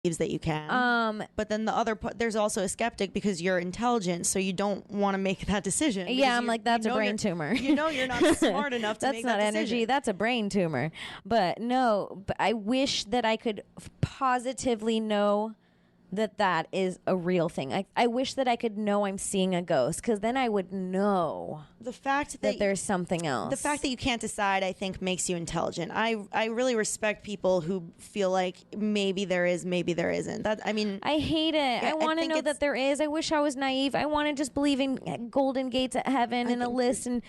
that you can. But then the other part, there's also a skeptic because you're intelligent, so you don't want to make that decision. Yeah, I'm like, that's a brain tumor. You know you're not smart enough to make that decision. That's not energy. That's a brain tumor. But no, but I wish that I could positively know that is a real thing. I wish that I could know I'm seeing a ghost, because then I would know the fact that there's something else. The fact that you can't decide, I think, makes you intelligent. I really respect people who feel like maybe there is, maybe there isn't. I hate it. I want to know that there is. I wish I was naive. I want to just believe in golden gates at heaven and a list and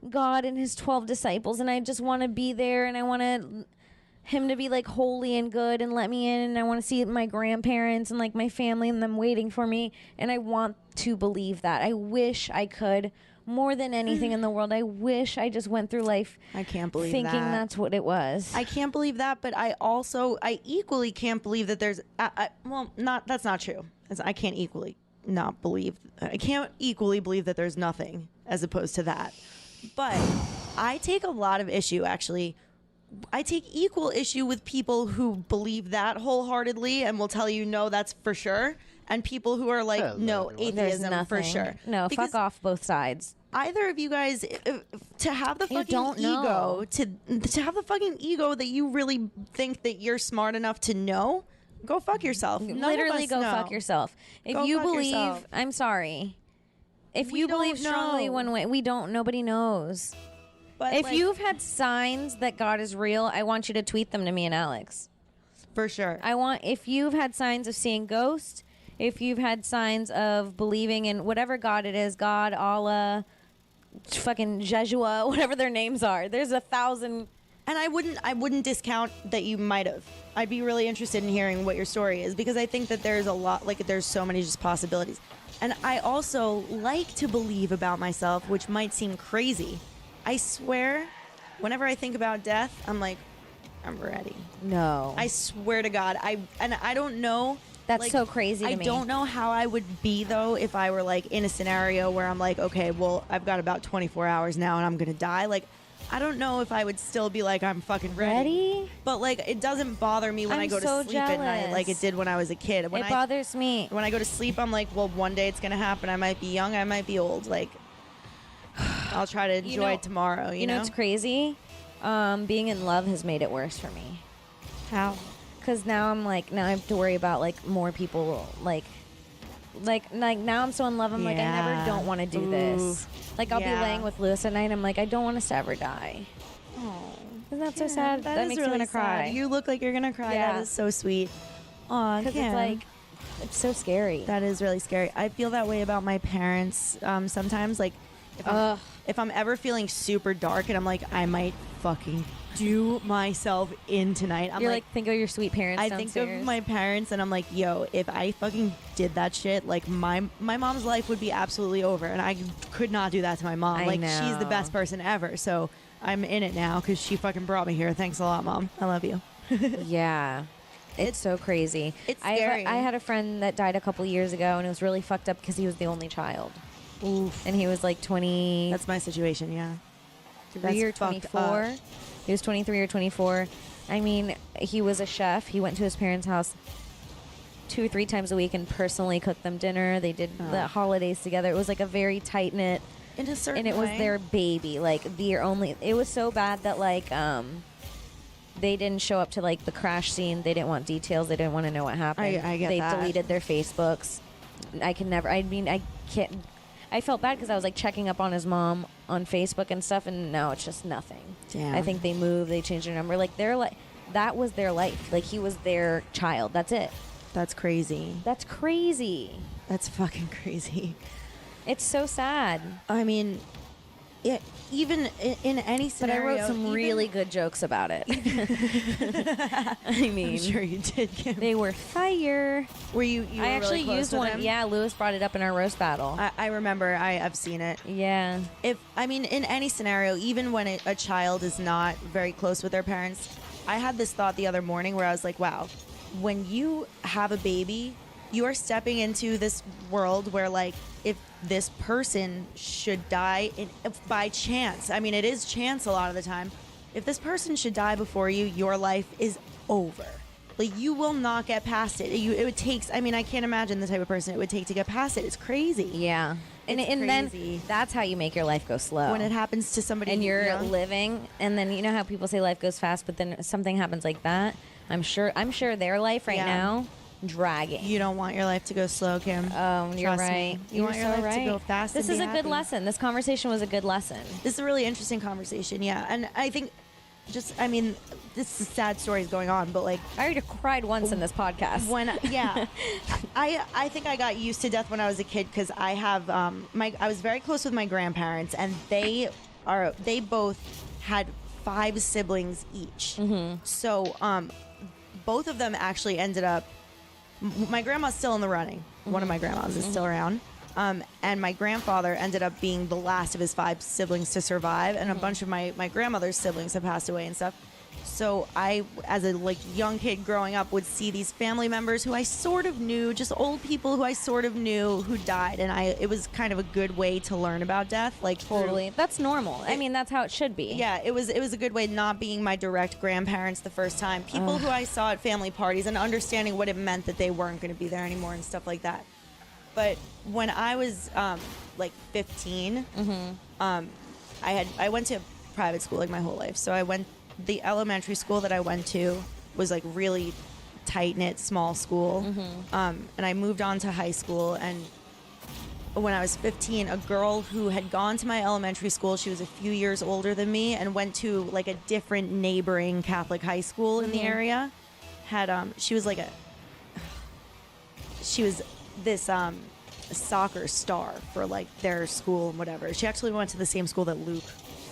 God and his 12 disciples, and I just want to be there, and I want him to be like holy and good and let me in, and I want to see my grandparents and like my family and them waiting for me, and I want to believe that. I wish I could, more than anything in the world. I wish I just went through life I can't believe thinking that's what it was. I can't believe that, but I equally can't believe that there's that's not true. I can't equally believe that there's nothing as opposed to that. But I take a lot of issue, actually. I take equal issue with people who believe that wholeheartedly and will tell you, no, that's for sure. And people who are like, no, atheism for sure. No, because fuck off both sides. Either of you guys, to have the fucking ego, to have the fucking ego that you really think that you're smart enough to know, go fuck yourself. Literally go fuck yourself. If you believe, I'm sorry. If you believe strongly one way, nobody knows. But if you've had signs that God is real, I want you to tweet them to me and Alex. For sure. If you've had signs of seeing ghosts, if you've had signs of believing in whatever God it is, God, Allah, fucking Jeshua, whatever their names are. There's 1,000. And I wouldn't discount that you might have. I'd be really interested in hearing what your story is, because I think that there's a lot, like there's so many just possibilities. And I also like to believe about myself, which might seem crazy. I swear, whenever I think about death, I'm like, I'm ready. No. I swear to God. I don't know. That's so crazy to me. I don't know how I would be, though, if I were, like, in a scenario where I'm like, okay, well, I've got about 24 hours now and I'm going to die. Like, I don't know if I would still be like, I'm fucking ready. But, like, it doesn't bother me when I go to sleep at night like it did when I was a kid. It bothers me. When I go to sleep, I'm like, well, one day it's going to happen. I might be young. I might be old. Like, I'll try to enjoy it tomorrow. You know what's crazy? Being in love has made it worse for me. How? Because now I have to worry about like more people. Like now I'm so in love. I'm like, I never don't want to do this. Like I'll be laying with Lewis at night. I'm like, I don't want us to ever die. Oh, isn't that so sad? That makes really me want to cry. You look like you're gonna cry. Yeah. That is so sweet. Aw, because it's like, it's so scary. That is really scary. I feel that way about my parents sometimes. Like, if I'm ever feeling super dark and I'm like, I might fucking do myself in tonight. You're like, think of your sweet parents. I think of my parents and I'm like, yo, if I fucking did that shit, like my mom's life would be absolutely over, and I could not do that to my mom. She's the best person ever. So I'm in it now because she fucking brought me here. Thanks a lot, Mom. I love you. Yeah. It's so crazy. It's scary. I had a friend that died a couple years ago, and it was really fucked up because he was the only child. Oof. And he was like 20. That's my situation, yeah. 3 or 24. He was 23 or 24. I mean, he was a chef. He went to his parents' house 2 or 3 times a week and personally cooked them dinner. They did the holidays together. It was like a very tight-knit. In a certain way. And it was their baby. Like, it was so bad that, like, they didn't show up to, like, the crash scene. They didn't want details. They didn't want to know what happened. I get that. They deleted their Facebooks. I felt bad because I was like checking up on his mom on Facebook and stuff, and no, it's just nothing. Damn. I think they moved, they changed their number. Like that was their life. Like he was their child. That's it. That's crazy. That's crazy. That's fucking crazy. It's so sad. I mean, even in any scenario. But I wrote some really good jokes about it. I mean, I'm sure you did. Kim. They were fire. Were you? I actually really used one. him? Yeah, Lewis brought it up in our roast battle. I remember. I've seen it. Yeah. In any scenario, even when a child is not very close with their parents, I had this thought the other morning where I was like, wow, when you have a baby, you are stepping into this world where, like, if this person should die by chance, I mean, it is chance a lot of the time. If this person should die before you, your life is over. Like, you will not get past it. It would take, I mean, I can't imagine the type of person it would take to get past it. It's crazy. Yeah. And then that's how you make your life go slow. When it happens to somebody. And you're living, and then you know how people say life goes fast, but then something happens like that. I'm sure their life right now, dragging. You don't want your life to go slow, Kim. Oh, you're right. You want your life to go fast. This is a good lesson. This conversation was a good lesson. This is a really interesting conversation, yeah. And I think I mean, this is sad stories going on, but like, I already cried once in this podcast. I think I got used to death when I was a kid because I have I was very close with my grandparents, and they both had 5 siblings each. So both of them actually ended up. My grandma's still in the running. One of my grandmas is still around. And my grandfather ended up being the last of his 5 siblings to survive, and a bunch of my grandmother's siblings have passed away and stuff. So I, as a young kid growing up, would see these family members who I sort of knew, just old people who I sort of knew who died, and it was kind of a good way to learn about death. Totally, that's normal. I mean, that's how it should be. Yeah, it was a good way, not being my direct grandparents the first time. People who I saw at family parties and understanding what it meant that they weren't going to be there anymore and stuff like that. But when I was 15, I went to private school my whole life. So the elementary school that I went to was really tight knit, small school. And I moved on to high school. And when I was 15, a girl who had gone to my elementary school, she was a few years older than me, and went to a different neighboring Catholic high school in the area. She was this soccer star for their school and whatever. She actually went to the same school that Luke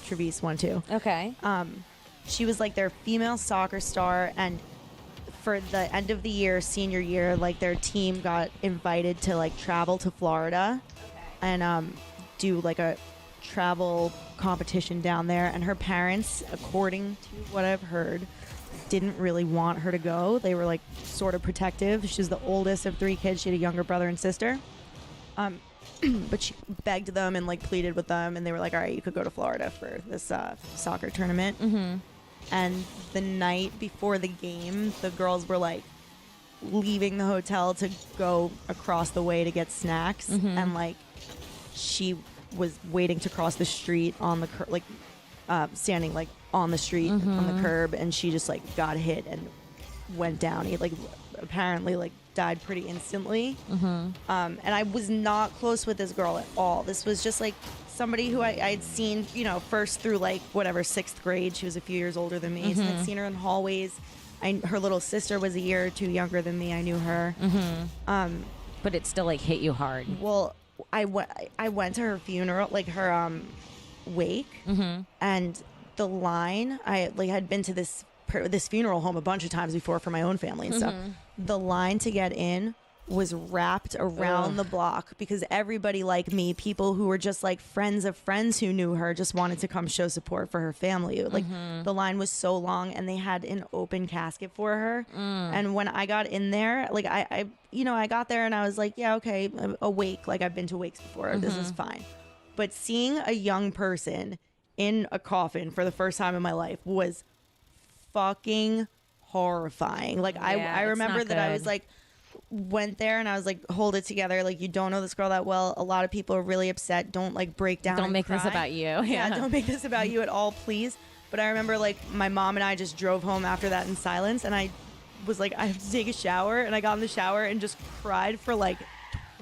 Trevice went to. Okay. She was their female soccer star, and for the end of the year, senior year, their team got invited to travel to Florida and do a travel competition down there. And her parents, according to what I've heard, didn't really want her to go. They were sort of protective. She was the oldest of 3 kids. She had a younger brother and sister. But she begged them and pleaded with them, and they were all right, you could go to Florida for this soccer tournament. And the night before the game, the girls were leaving the hotel to go across the way to get snacks, and she was waiting to cross the street on the standing on the street on the curb, and she just got hit and went down. He apparently died pretty instantly. And I was not close with this girl at all. This was just somebody who I'd seen, first through 6th grade. She was a few years older than me. So I'd seen her in hallways. Her little sister was a year or 2 younger than me. I knew her. But it still hit you hard. Well, I went to her funeral, her wake, and the line, I had been to this funeral home a bunch of times before for my own family and stuff. The line to get in was wrapped around the block because everybody like me, people who were just friends of friends who knew her, just wanted to come show support for her family. The line was so long, and they had an open casket for her. And when I got in there, I got there and I was yeah, okay, a wake. I've been to wakes before. This is fine. But seeing a young person in a coffin for the first time in my life was fucking horrifying. I remember that I was went there and I was hold it together. You don't know this girl that well. A lot of people are really upset. Don't break down. Don't make this about you. Yeah, don't make this about you at all, please. But I remember my mom and I just drove home after that in silence, and I was I have to take a shower, and I got in the shower and just cried for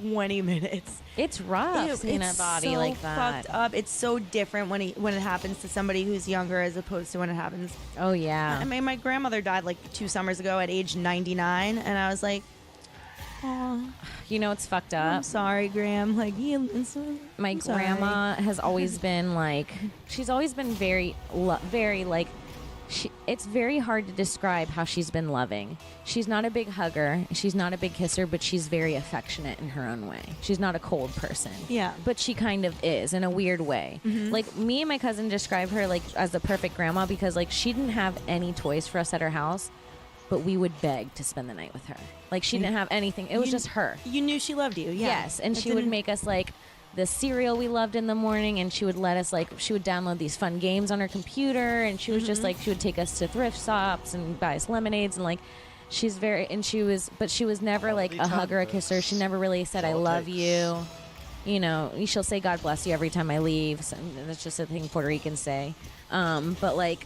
20 minutes. It's rough seeing a body so like that. Fucked up. It's so different when it happens to somebody who's younger as opposed to when it happens. Oh yeah. I mean, my grandmother died 2 summers ago at age 99, and I was oh, it's fucked up. I'm sorry, Graham. My grandma has always been she's always been very it's very hard to describe how she's been loving. She's not a big hugger. She's not a big kisser, but she's very affectionate in her own way. She's not a cold person. Yeah. But she kind of is in a weird way. Me and my cousin describe her as the perfect grandma because she didn't have any toys for us at her house, but we would beg to spend the night with her. She didn't have anything. It was just her. You knew she loved you. Yeah. Yes. And she would make us the cereal we loved in the morning, and she would let us she would download these fun games on her computer, and she was just she would take us to thrift shops and buy us lemonades, and She's very, and she was never like a hugger, a kisser. She never really said, I love you. You know, she'll say God bless you every time I leave. So that's just a thing Puerto Ricans say. But like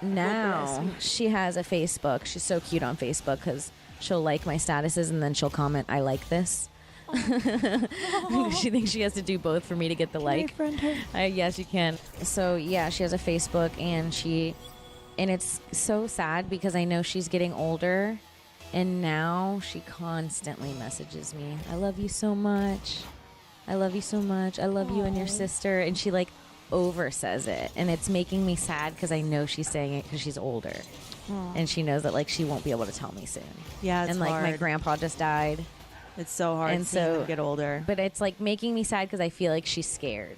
now she has a Facebook. She's so cute on Facebook because she'll like my statuses and then she'll comment, I like this. She thinks she has to do both for me to get the like. Can I friend her? Yes, you can. So yeah, she has a Facebook and it's so sad because I know she's getting older and now she constantly messages me, I love you so much. I love you so much. I love you and your sister. And she like over says it. And it's making me sad because I know she's saying it because she's older. Aww. And she knows that like she won't be able to tell me soon. Yeah, it's and like hard. my grandpa just died. It's so hard And seeing so- them get older. But it's like making me sad because I feel like she's scared.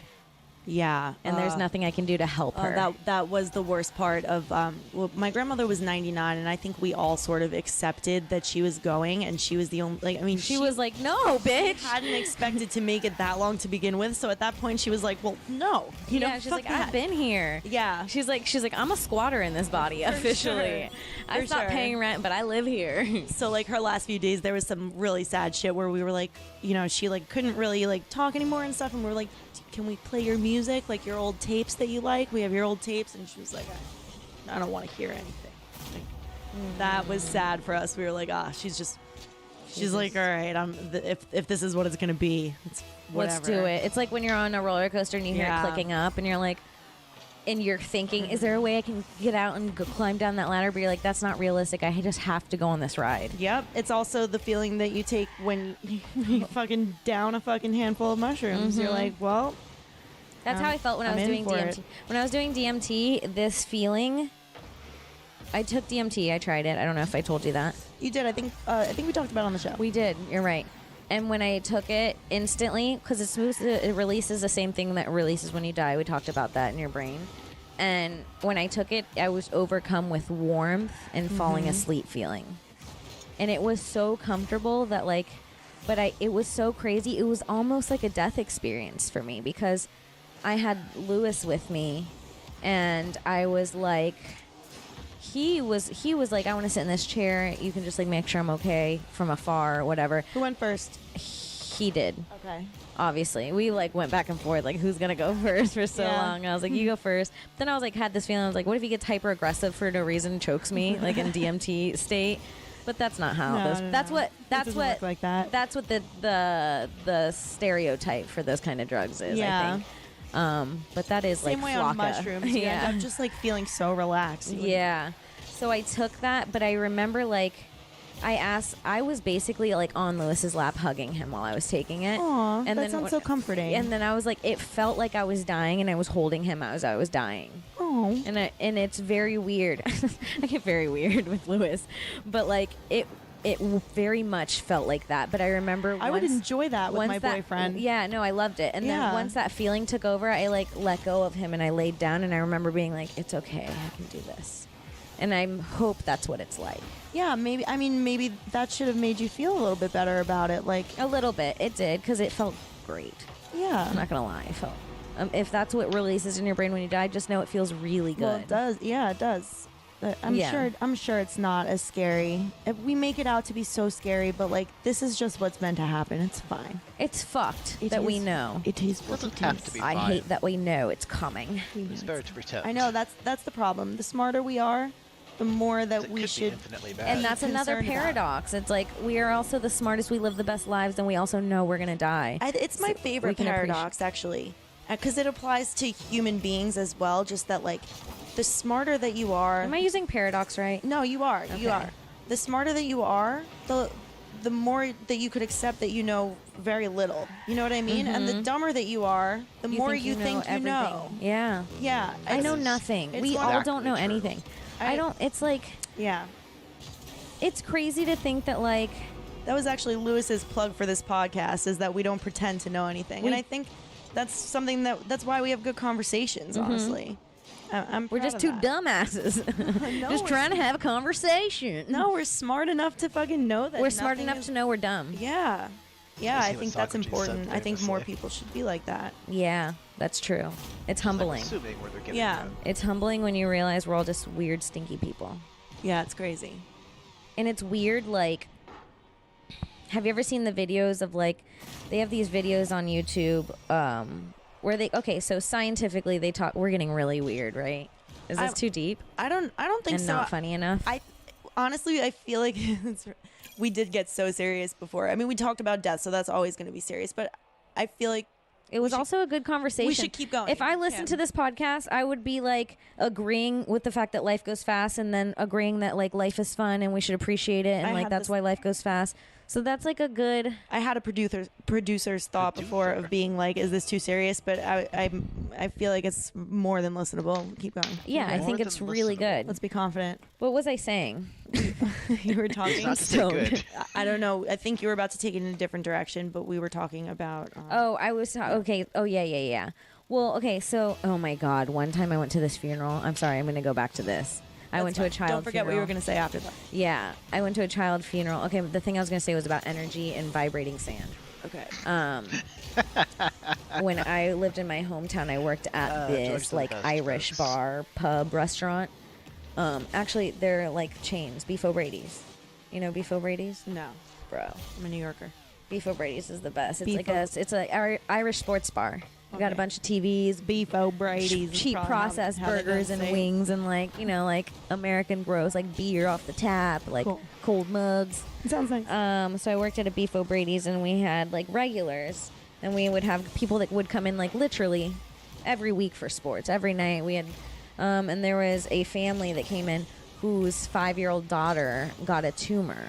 Yeah. And there's nothing I can do to help her. That was the worst part of, well, my grandmother was 99, and I think we all sort of accepted that she was going, and she was the only, like, I mean, she was like, no, bitch. hadn't expected to make it that long to begin with, so at that point she was like, well, no. You know, she's fuck like, that. I've been here. Yeah. She's like, I'm a squatter in this body officially. sure. I For stopped sure. paying rent, but I live here. So like her last few days there was some really sad shit where we were like, you know, she like couldn't really like talk anymore and stuff, and we were like, can we play your music, like your old tapes that you like? We have your old tapes. And she was like, I don't want to hear anything. Like, that was sad for us. We were like, she's like, all right, if this is what it's gonna be, it's whatever. Let's do it. It's like when you're on a roller coaster and you hear it clicking up and you're like, and you're thinking, is there a way I can get out and go climb down that ladder? But you're like, that's not realistic. I just have to go on this ride. Yep. It's also the feeling that you take when you fucking down a fucking handful of mushrooms. You're like, well, That's how I felt when I I'm was in doing for DMT. it. When I was doing DMT, this feeling, I took DMT. I tried it. I don't know if I told you that. you did. I think we talked about it on the show. We did. You're right. And when I took it instantly, because it releases the same thing that releases when you die. We talked about that in your brain. And when I took it, I was overcome with warmth and falling asleep feeling. And it was so comfortable that like, it was so crazy. It was almost like a death experience for me because I had Lewis with me and I was like, he was like, I want to sit in this chair. You can just like make sure I'm okay from afar or whatever. Who went first? He did. Okay. Obviously, we like went back and forth, like who's gonna go first for so long. I was like, you go first. Then I was like, had this feeling. I was like, what if he gets hyper aggressive for no reason, chokes me like in DMT state? But that's not how. That's what work like that. That's what the stereotype for those kind of drugs is. Yeah. I think. But that is Same like way flocka. on mushrooms. You Yeah. end up just like feeling so relaxed. Yeah. So I took that, but I remember like I was basically like on Lewis's lap hugging him while I was taking it. Aw, and that sounds so comforting. And then I was like, it felt like I was dying and I was holding him as I was dying. Oh. And it's very weird. I get very weird with Lewis, but like it very much felt like that. But I remember I would enjoy that with my boyfriend. Yeah, no, I loved it. And Yeah. then once that feeling took over, I like let go of him and I laid down and I remember being like, it's okay, I can do this. And I hope that's what it's like. Yeah, maybe. I mean, maybe that should have made you feel a little bit better about it. Like, A little bit. It did, because it felt great. yeah. I'm not going to lie. It felt... if that's what releases in your brain when you die, just know it feels really good. Well, it does. Yeah, it does. I'm sure it's not as scary. We make it out to be so scary, but like this is just what's meant to happen. It's fine. It's fucked It that we is- know. It is what Doesn't it have is. to be I fine. hate that we know it's coming. It's better to pretend. I know that's the problem. The smarter we are, the more that It we could be should. infinitely bad. And that's another concerned about. paradox. It's like we are also the smartest, we live the best lives, and we also know we're going to die. It's my So favorite we can paradox, actually, because it applies to human beings as well. Just that, like, the smarter that you are. Am I using paradox right? No, you are. Okay. You are. The smarter that you are, the more that you could accept that you know very little. You know what I mean? And the dumber that you are, the more you think you know. everything. Yeah. Yeah. I know It's- nothing. it's We all exactly don't know true. anything. I don't, it's like, Yeah. it's crazy to think that, like, That was actually Lewis's plug for this podcast, is that we don't pretend to know anything. And I think that's something that's why we have good conversations, honestly. I'm we're proud just of two that. dumbasses. No, just we're trying to have a conversation. No, we're smart enough to fucking know that We're smart nothing enough is- to know we're dumb. Yeah. Yeah, I see I what think that's Socrates said important. I think more famously. people should be like that. Yeah, that's true. It's I'm humbling. assuming where they're getting Yeah. at. It's humbling when you realize we're all just weird, stinky people. Yeah, it's crazy. and it's weird, like, have you ever seen the videos of, like, they have these videos on YouTube where so scientifically they talk, we're getting really weird, right? Is this too deep? I don't think and so. Not funny enough? Honestly, I feel like we did get so serious before. I mean, we talked about death, so that's always going to be serious, but I feel like it was also a good conversation. We should keep going. If I listened to this podcast, I would be like agreeing with the fact that life goes fast, and then agreeing that like life is fun and we should appreciate it, and like that's why life goes fast. So that's like a good. I had a producer's thought before of being like, "Is this too serious?" But I feel like it's more than listenable. Keep going. Yeah, I think it's really good. Let's be confident. What was I saying? You were talking. Not so good. I don't know. I think you were about to take it in a different direction, but we were talking about. I was okay. Oh yeah. Well, okay. So, oh my God. One time I went to this funeral. I'm sorry. I'm going to go back to this. I went to a child Don't forget funeral. what you were going to say after that. Yeah, I went to a child funeral. Okay, the thing I was going to say was about energy and vibrating sand. Okay. When I lived in my hometown, I worked at this like Irish bar, pub, restaurant. Actually, they're like chains. Beef O'Brady's. You know Beef O'Brady's? No, bro. I'm a New Yorker. Beef O'Brady's is the best. It's Beef it's a Irish sports bar. We got a bunch of TVs, Beef O'Brady's, cheap processed burgers and wings, and like like American gross, like beer off the tap, like cold mugs. Sounds nice. So I worked at a Beef O'Brady's, and we had like regulars, and we would have people that would come in like literally every week for sports. Every night we had, and there was a family that came in whose 5-year-old daughter got a tumor.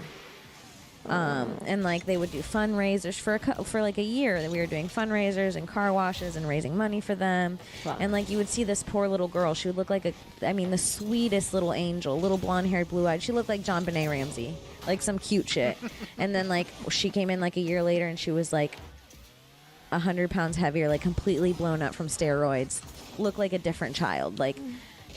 And like they would do fundraisers for like a year. That we were doing fundraisers and car washes and raising money for them. Wow. And like you would see this poor little girl. She would look like the sweetest little angel, little blonde haired, blue eyed. She looked like John Benet Ramsey, like some cute shit. And then like she came in like a year later, and she was like 100 pounds heavier, like completely blown up from steroids. Looked like a different child. Like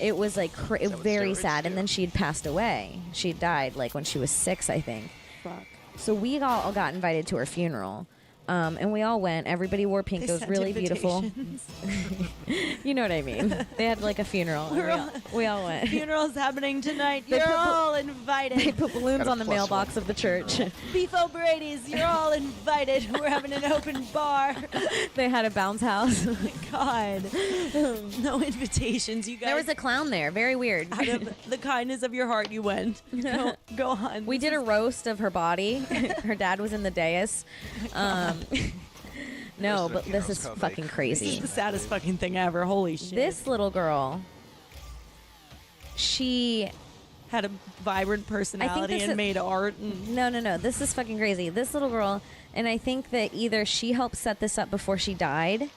it was like very sad. And then she had passed away. She died like when she was 6, I think. Fuck. So we all got invited to her funeral, and we all went. Everybody wore pink. It was really beautiful. You know what I mean? They had like a funeral. We all went. Funeral's happening tonight. You're all invited. They put balloons on the mailbox of the church. Beef O'Brady's, you're all invited. We're having an open bar. They had a bounce house. Oh my God. No invitations, you guys. There was a clown there. Very weird. Out of the kindness of your heart, you went. Go on. We did a roast of her body. Her dad was in the dais. No, but this is fucking crazy. This is the saddest fucking thing ever. Holy shit. This little girl, she had a vibrant personality and made art. No. This is fucking crazy. This little girl, and I think that either she helped set this up before she died,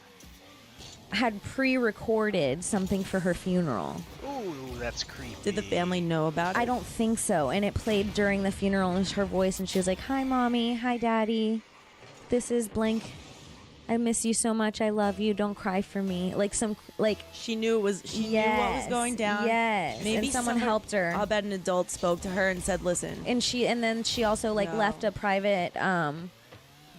had pre-recorded something for her funeral. Ooh, that's creepy. Did the family know about it? I don't think so. And it played during the funeral, and it was her voice, and she was like, "Hi, Mommy. Hi, Daddy. This is blank. I miss you so much. I love you. Don't cry for me." Like she knew it was. She knew what was going down. Yes. Maybe and someone helped her. I'll bet an adult spoke to her and said, "Listen." And then she also left a private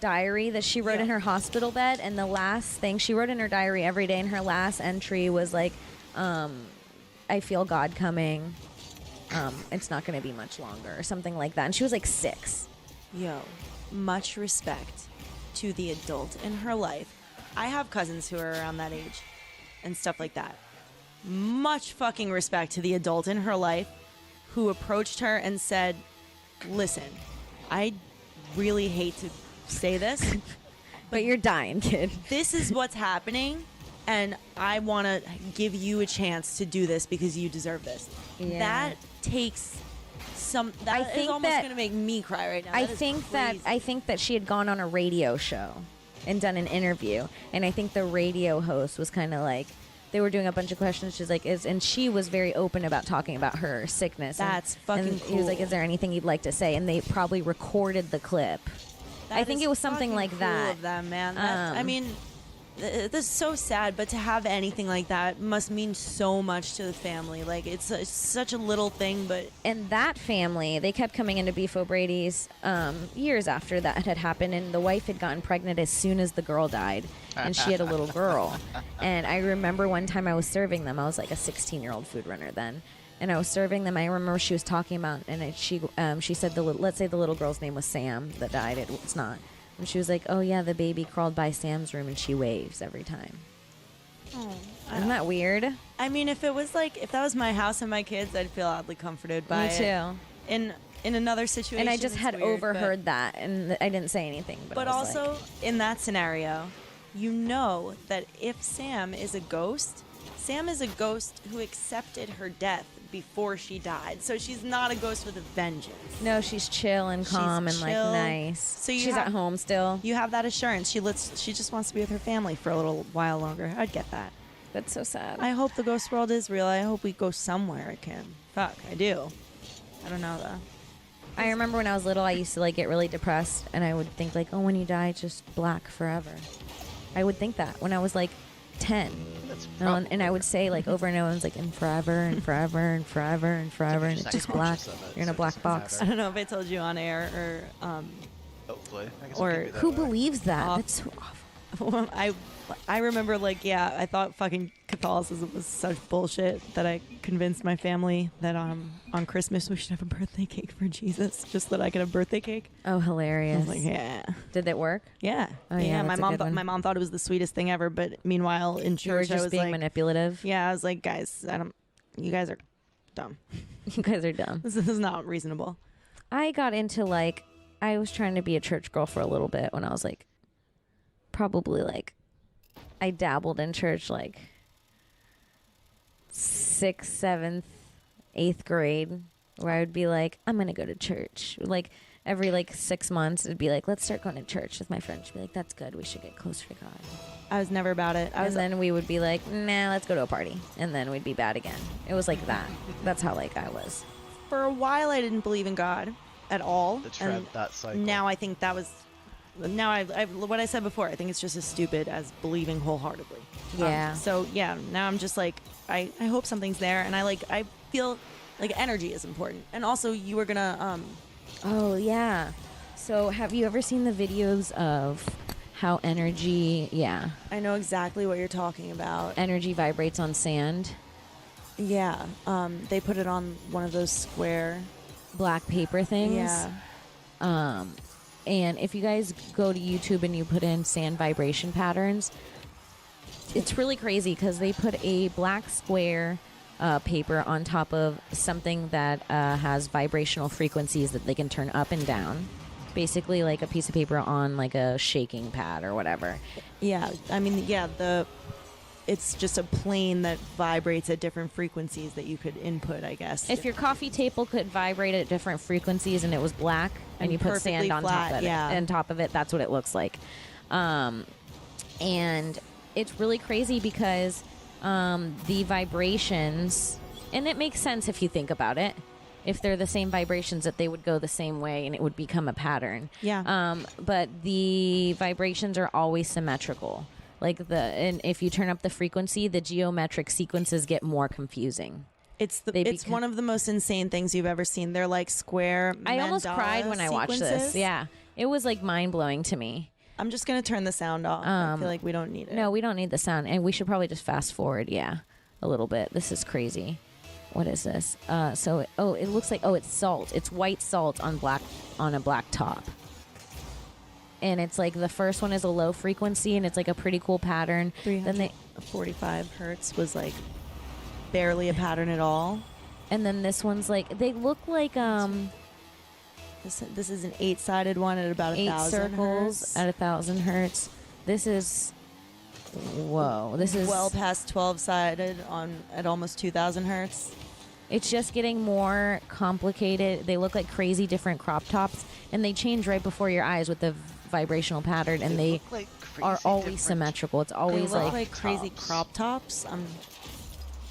diary that she wrote in her hospital bed. And the last thing she wrote in her diary every day, and her last entry was like, "I feel God coming. It's not going to be much longer," or something like that. And she was like 6. Yo, much respect to the adult in her life. I have cousins who are around that age and stuff like that. Much fucking respect to the adult in her life who approached her and said, "Listen, I really hate to say this, but you're dying, kid. This is what's happening, and I want to give you a chance to do this because you deserve this." Yeah. That takes that is almost going to make me cry right now. I think that she had gone on a radio show and done an interview, and I think the radio host was kind of like, they were doing a bunch of questions. She's like, and she was very open about talking about her sickness. That's fucking cool. He was like, "Is there anything you'd like to say?" And they probably recorded the clip. I think it was something like cool that. Of them, man. I mean, this is so sad, but to have anything like that must mean so much to the family. Like it's such a little thing, but and that family, they kept coming into Beef O'Brady's years after that had happened, and the wife had gotten pregnant as soon as the girl died, and she had a little girl. And I remember one time I was serving them. I was like a 16-year-old food runner then. and I was serving them. I remember she was talking about, and she said let's say the little girl's name was Sam that died. It's not. And she was like, "Oh yeah, the baby crawled by Sam's room and she waves every time." Oh, isn't that weird? I mean, if that was my house and my kids, I'd feel oddly comforted by Me too. it. In another situation, And I just had weird, overheard that, and I didn't say anything. But I was also, in that scenario, you know that if Sam is a ghost who accepted her death before she died. So she's not a ghost with a vengeance. no, she's chill and calm and like chill. nice. So she's at home still. You have that assurance. She just wants to be with her family for a little while longer. I'd get that. That's so sad. I hope the ghost world is real. I hope we go somewhere again. Fuck, I do. I don't know though. I remember when I was little, I used to like get really depressed, and I would think like, oh, when you die, it's just black forever. I would think that when I was like 10. And I would say like over and over, I was like, and forever and forever and forever and forever, and it's just black. You're in a black box. I don't know if I told you on air or Hopefully. I guess or I'll give you that Who back. believes that? Off. That's so awful. I remember like I thought fucking Catholicism was such bullshit that I convinced my family that on Christmas we should have a birthday cake for Jesus just so that I could have birthday cake. Oh, I hilarious. was like, yeah. Did that work? Yeah. Oh, yeah, my that's a mom good one. my mom thought it was the sweetest thing ever, but meanwhile in You were church I just was being like manipulative. yeah, I was like, guys, you guys are dumb. You guys are dumb. This is not reasonable. I got into like, I was trying to be a church girl for a little bit when I was like, probably like, I dabbled in church like 6th, 7th, 8th grade, where I would be like, I'm going to go to church. Like every like 6 months, it'd be like, let's start going to church with my friends. She'd be like, that's good. We should get closer to God. I was never about it. And then we would be like, nah, let's go to a party. And then we'd be bad again. It was like that. That's how like I was. For a while I didn't believe in God at all. The trend, that cycle. Now I think that was I've what I said before, I think it's just as stupid as believing wholeheartedly. Yeah. So yeah, now I'm just like I hope something's there, and I feel like energy is important, and also you were gonna Oh yeah. So have you ever seen the videos of how energy? Yeah. I know exactly what you're talking about. Energy vibrates on sand. Yeah. They put it on one of those square Black paper things. Yeah. And if you guys go to YouTube and you put in sand vibration patterns, it's really crazy because they put a black square paper on top of something that has vibrational frequencies that they can turn up and down. Basically like a piece of paper on like a shaking pad or whatever. Yeah. I mean, yeah, it's just a plane that vibrates at different frequencies that you could input, I guess. If your coffee table could vibrate at different frequencies and it was black and you put perfectly sand on flat, top of yeah. it, on top of it, that's what it looks like. And it's really crazy because the vibrations, and it makes sense if you think about it. If they're the same vibrations, that they would go the same way and it would become a pattern. Yeah. But the vibrations are always symmetrical. And if you turn up the frequency, the geometric sequences get more confusing. It's one of the most insane things you've ever seen. They're like square. I almost mandala cried when I watched this. sequences. Yeah, it was like mind blowing to me. I'm just gonna turn the sound off. I feel like we don't need it. No, we don't need the sound, and we should probably just fast forward. Yeah, a little bit. This is crazy. What is this? It looks like it's salt. It's white salt on a black top. And it's like the first one is a low frequency, and it's like a pretty cool pattern. Then 45 hertz was like barely a pattern at all. And then this one's like, they look like This is an 8-sided one at about 8 1,000 circles hertz. at 1,000 hertz. This is well past 12-sided at almost 2,000 hertz. It's just getting more complicated. They look like crazy different crop tops, and they change right before your eyes with the vibrational pattern, and they look like crazy are always different symmetrical. It's They always look like, like crazy tops. crop tops. I'm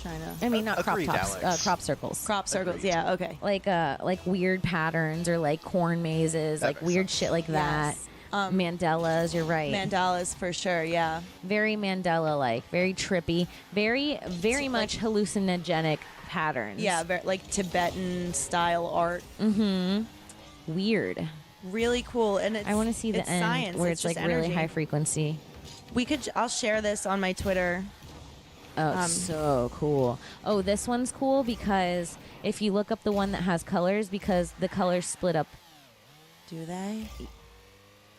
trying to I mean, not crop Agreed, tops, Alex. crop circles. crop circles. Agreed. Yeah. Okay. Like weird patterns or like corn mazes, That like makes weird sense. shit like that. Yes. Mandalas, you're right. Mandalas for sure. Yeah. Very Mandela-like, very trippy, very much hallucinogenic patterns. Yeah. Like Tibetan style art. Weird. Really cool. And I want to see the it's end science. where It's it's like just really energy. high frequency. I'll share this on my Twitter. Oh, so cool. Oh, this one's cool because if you look up the one that has colors, because the colors split up. Do they?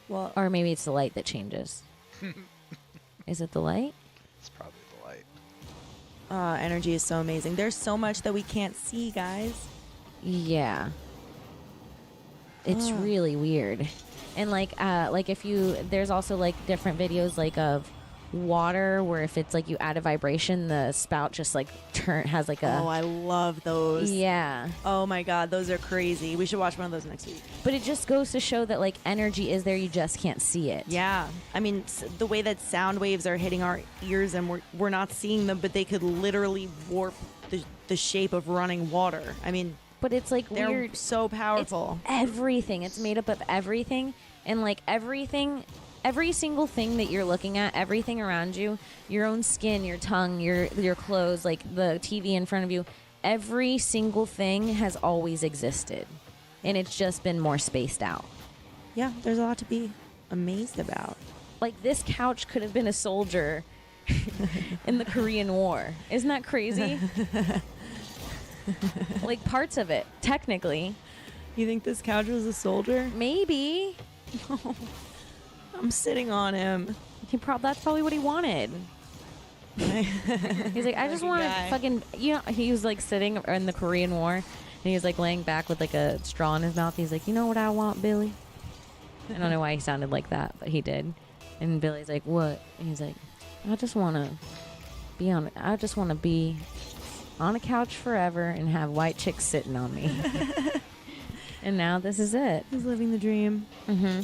Well, Or maybe it's the light that changes. Is it the light? It's probably the light. energy is so amazing. There's so much that we can't see, guys. Yeah. It's really weird. And like if you, there's also like different videos like of water where if it's like you add a vibration, the spout just like has like a. Oh, I love those. Yeah. Oh my God, those are crazy. We should watch one of those next week. But it just goes to show that like energy is there, you just can't see it. Yeah. I mean, the way that sound waves are hitting our ears and we're not seeing them, but they could literally warp the shape of running water. I mean, but it's like they're weird. so powerful. It's everything. It's made up of everything. And like everything, every single thing that you're looking at, everything around you, your own skin, your tongue, your clothes, like the TV in front of you, every single thing has always existed. And it's just been more spaced out. Yeah, there's a lot to be amazed about. Like this couch could have been a soldier in the Korean War. Isn't that crazy? Like parts of it, technically. You think this couch was a soldier? Maybe. I'm sitting on him. That's probably what he wanted. He's like, I just want to fucking, you know, he was like sitting in the Korean War and he was like laying back with like a straw in his mouth. He's like, you know what I want, Billy? I don't know why he sounded like that, but he did. And Billy's like, what? And he's like, I just want to be on a couch forever and have white chicks sitting on me. And now this is it. He's living the dream. Mm-hmm.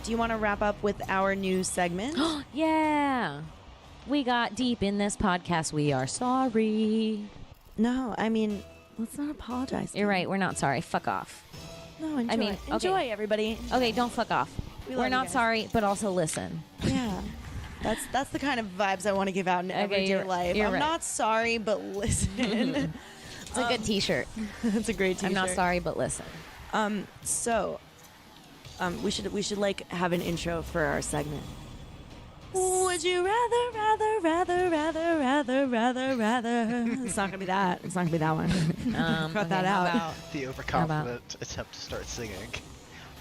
Do you want to wrap up with our new segment? Yeah. We got deep in this podcast. We are sorry. No, I mean, let's not apologize. You're right. We're not sorry. Fuck off. No, enjoy. I mean, enjoy, everybody. Okay, don't fuck off. We're not guys. sorry, but also listen. Yeah. That's the kind of vibes I want to give out in everyday life. I'm right. Not sorry, but listen. It's a good T-shirt. It's a great T-shirt. I'm not sorry, but listen. We should like have an intro for our segment. Would you rather? It's not gonna be that. It's not gonna be that one. Cut that out. The overconfident attempt to start singing,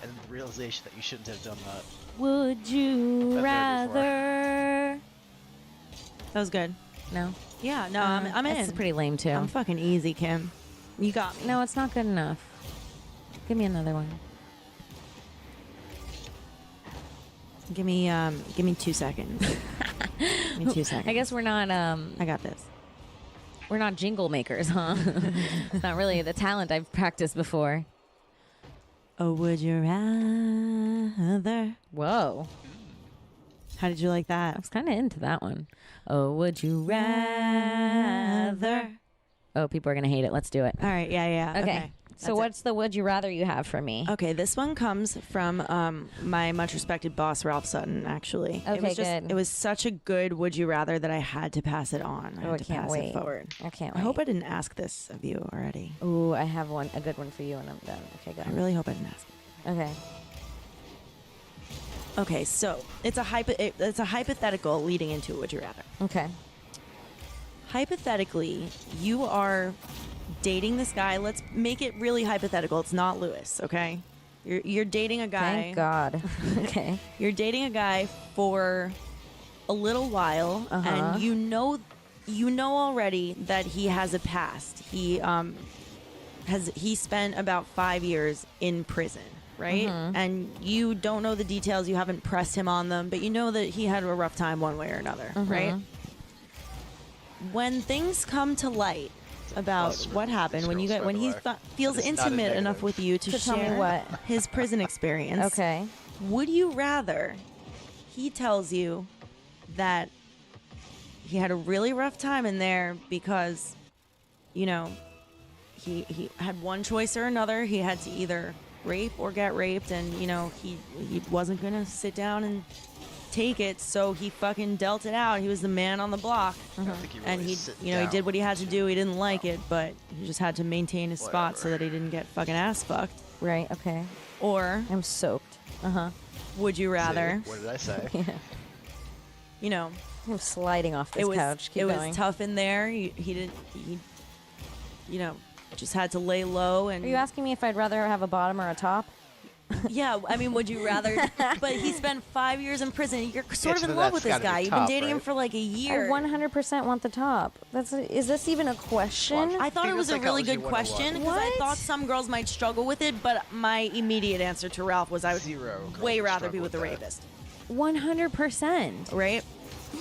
and the realization that you shouldn't have done that. Would you I've heard it rather? That was good. No. Yeah, no, I'm in. It's pretty lame too. I'm fucking easy, Kim. You got me. No, it's not good enough. Give me another one. Give me 2 seconds. Give me 2 seconds. I guess we're not. I got this. We're not jingle makers, huh? It's not really the talent I've practiced before. Oh, would you rather? Whoa. How did you like I that? was kind of into that one. Oh, would you rather? Oh, people are going to hate it. Let's do it. All right, yeah. Okay. So That's what's the would you rather you have for me? Okay, this one comes from my much respected boss, Ralph Sutton, actually. Okay, good. It was such a good would you rather that I had to pass it on. I had to can't pass wait. it forward. I can't I wait. hope I didn't ask this of you already. Ooh, I have a good one for you, and I'm done. Okay, go I ahead. really hope I didn't ask it. Okay. Okay, so it's a hypothetical leading into a would you rather. Okay. Hypothetically, you are dating this guy. Let's make it really hypothetical. It's not Lewis, okay? You're dating a guy. Thank God. Okay. You're dating a guy for a little while, and you know already that he has a past. He spent about 5 years in prison, right? And you don't know the details. You haven't pressed him on them, but you know that he had a rough time one way or another, right? When things come to light about what happened, when he feels intimate enough with you to tell me share what. his prison experience, Okay. would you rather he tells you that he had a really rough time in there because, you know, he had one choice or another. He had to either rape or get raped, and, you know, he wasn't going to sit down and take it, so he fucking dealt it out. He was the man on the block. I don't think he really And he down. did what he had to do. He didn't like it, but he just had to maintain his spot so that he didn't get fucking ass fucked. Right. Okay. Or I'm soaked. would you rather See, what did I say? you know, I'm sliding off this couch. Keep it going. was tough in there. He didn't, you know, just had to lay low. And Are you asking me if I'd rather have a bottom or a top? yeah, I mean, would you rather? But he spent 5 years in prison. You're sort of so in love with that's this gotta guy. be You've been top, dating him right? for like a year. I 100% want the top. Is this even a question? I thought it Female was a really good psychology 101. question because I What? thought some girls might struggle with it, but my immediate answer to Ralph was I would Zero girls way would rather be struggle with the with that. rapist, 100%. right?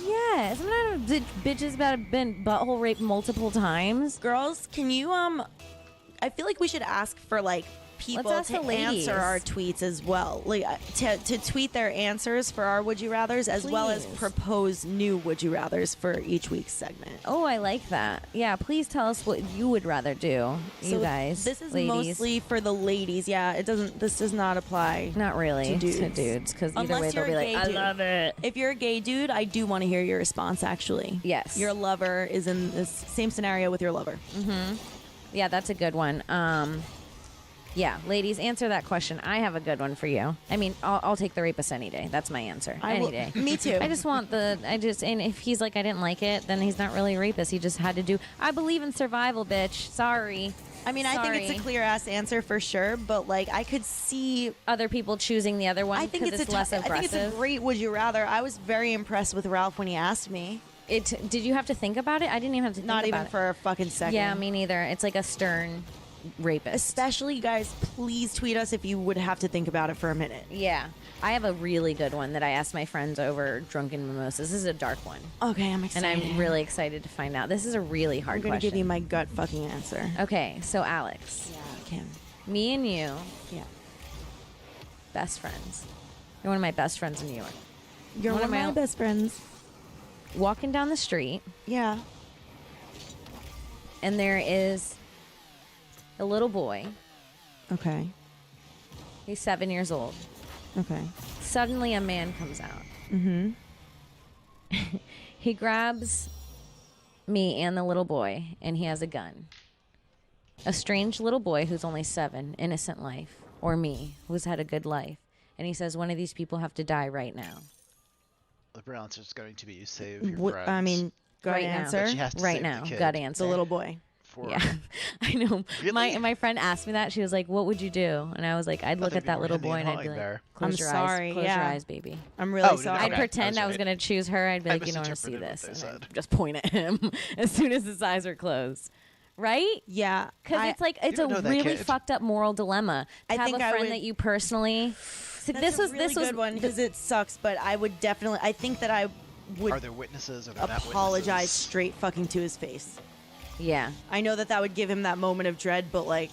Yes. I'm not bitches that have been butthole raped multiple times. Girls, can you I feel like we should ask for like people Let's ask to the ladies. answer our tweets as well, like to tweet their answers for our would you rathers as well as Please. propose new would you rathers for each week's segment. Oh, I like that. Yeah, please tell us what you would rather do, you guys. This is ladies. mostly for the ladies. Yeah, it doesn't. This does not apply. Not really to dudes. because either Unless way they'll you're be a like, gay I dude. love it. If you're a gay dude, I do want to hear your response. Actually, Yes. your lover is in this same scenario with your lover. Yeah, that's a good one. Yeah, ladies, answer that question. I have a good one for you. I mean, I'll take the rapist any day. That's my answer. Any day. Me too. I just want and if he's like, I didn't like it, then he's not really a rapist. He just had to do, I believe in survival, bitch. Sorry. I mean, I think it's Sorry. a clear ass answer for sure, but like I could see. Other people choosing the other one I think because it's less I think aggressive. it's a great would you rather. I was very impressed with Ralph when he asked me. Did you have to think about it? I didn't even have to think Not about even it. for a fucking second. Yeah, me neither. It's like a stern rapist. Especially, guys, please tweet us if you would have to think about it for a minute. Yeah. I have a really good one that I asked my friends over drunken mimosas. This is a dark one. Okay, I'm And excited. I'm really excited to find out. This is a really hard I'm gonna question. give you my gut fucking answer. Okay, so Alex, Yeah, Kim. me and you, Yeah. best friends. You're one of my best friends in New York. You're One one of of my my- best friends. Walking down the street, Yeah. and there is a little boy. Okay. He's 7 years old. Okay. Suddenly, a man comes out. Mm-hmm. He grabs me and the little boy, and he has a gun. A strange little boy who's only 7, innocent life, or me, who's had a good life. And he says, one of these people have to die right now. The real answer is going to be save your friends. I mean, gut Right now. answer. But she has to Right save now, the kid gut The answer. little boy. for Yeah, I know. Really? My friend asked me that. She was like, "What would you do?" And I was like, "I'd look there'd at be that more little Indian boy and I'd be hauling like, there. close I'm your sorry, eyes, close yeah. your eyes, baby." I'm really Oh, no, sorry. I'd okay. pretend I I was was right. gonna choose her. I'd be I like, "You don't want to see misinterpreted what this," they and I'd said. just point at him as soon as his eyes are closed. Right? Yeah. Because it's like it's You a don't know that really kid. fucked up moral dilemma. To I have think a I friend would- that you personally. So That's a really good one because it sucks, but I would definitely. I think that I would Are there witnesses or they're not apologize witnesses? straight fucking to his face. Yeah. I know that would give him that moment of dread, but like,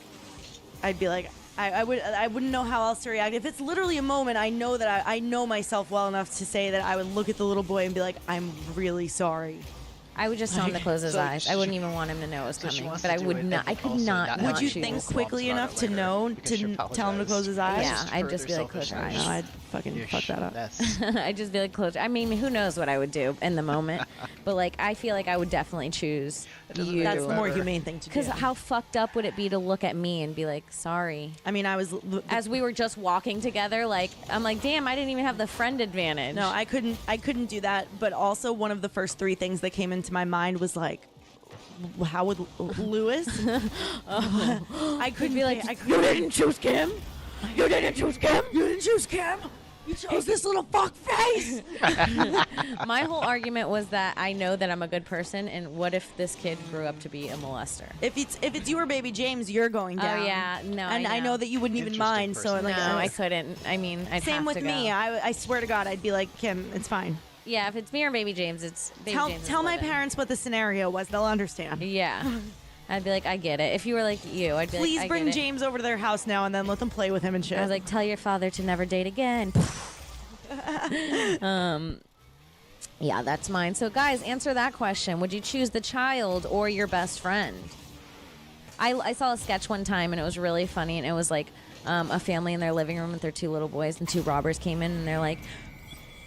I'd be like, I wouldn't know how else to react. If it's literally a moment, I know that I know myself well enough to say that I would look at the little boy and be like, I'm really sorry. I would just tell him to close his So eyes. I wouldn't even want him to know it was So she coming. wants But to I do would it not. and I could also not. not not Would you choose. think choose. quickly Mom's about enough it to later know because you to tell him to close his eyes? Yeah, I'd just be like, close your eyes. No, I'd fucking fuck that up. I'd just be like, close. I mean, who knows what I would do in the moment? But like, I feel like I would definitely choose doesn't you. make That's the more Clever. humane thing to do. Because how fucked up would it be to look at me and be like, sorry? I mean, I was. As we were just walking together, like, I'm like, damn, I didn't even have the friend advantage. No, I couldn't do that. But also, one of the first three things that came into my mind was like, how would Lewis? I couldn't be like, you didn't choose Kim. You didn't choose Kim. You didn't choose Kim. You chose this little fuck face. My whole argument was that I know that I'm a good person, and what if this kid grew up to be a molester? If it's your baby James, you're going down. Oh yeah, no, And I know that you wouldn't even Interesting mind. So person. like, No, I couldn't. I mean, I'd same have with to me. go. I swear to God, I'd be like, Kim, it's fine. Yeah, if it's me or Baby James, it's Baby James. is Tell my living. parents what the scenario was. They'll understand. Yeah. I'd be like, I get it. If you were like you, I'd be Please like, I bring get it. James over to their house now and then let them play with him and shit. I was like, tell your father to never date again. Yeah, that's mine. So, guys, answer that question. Would you choose the child or your best friend? I saw a sketch one time, and it was really funny, and it was like a family in their living room with their two little boys, and two robbers came in, and they're like,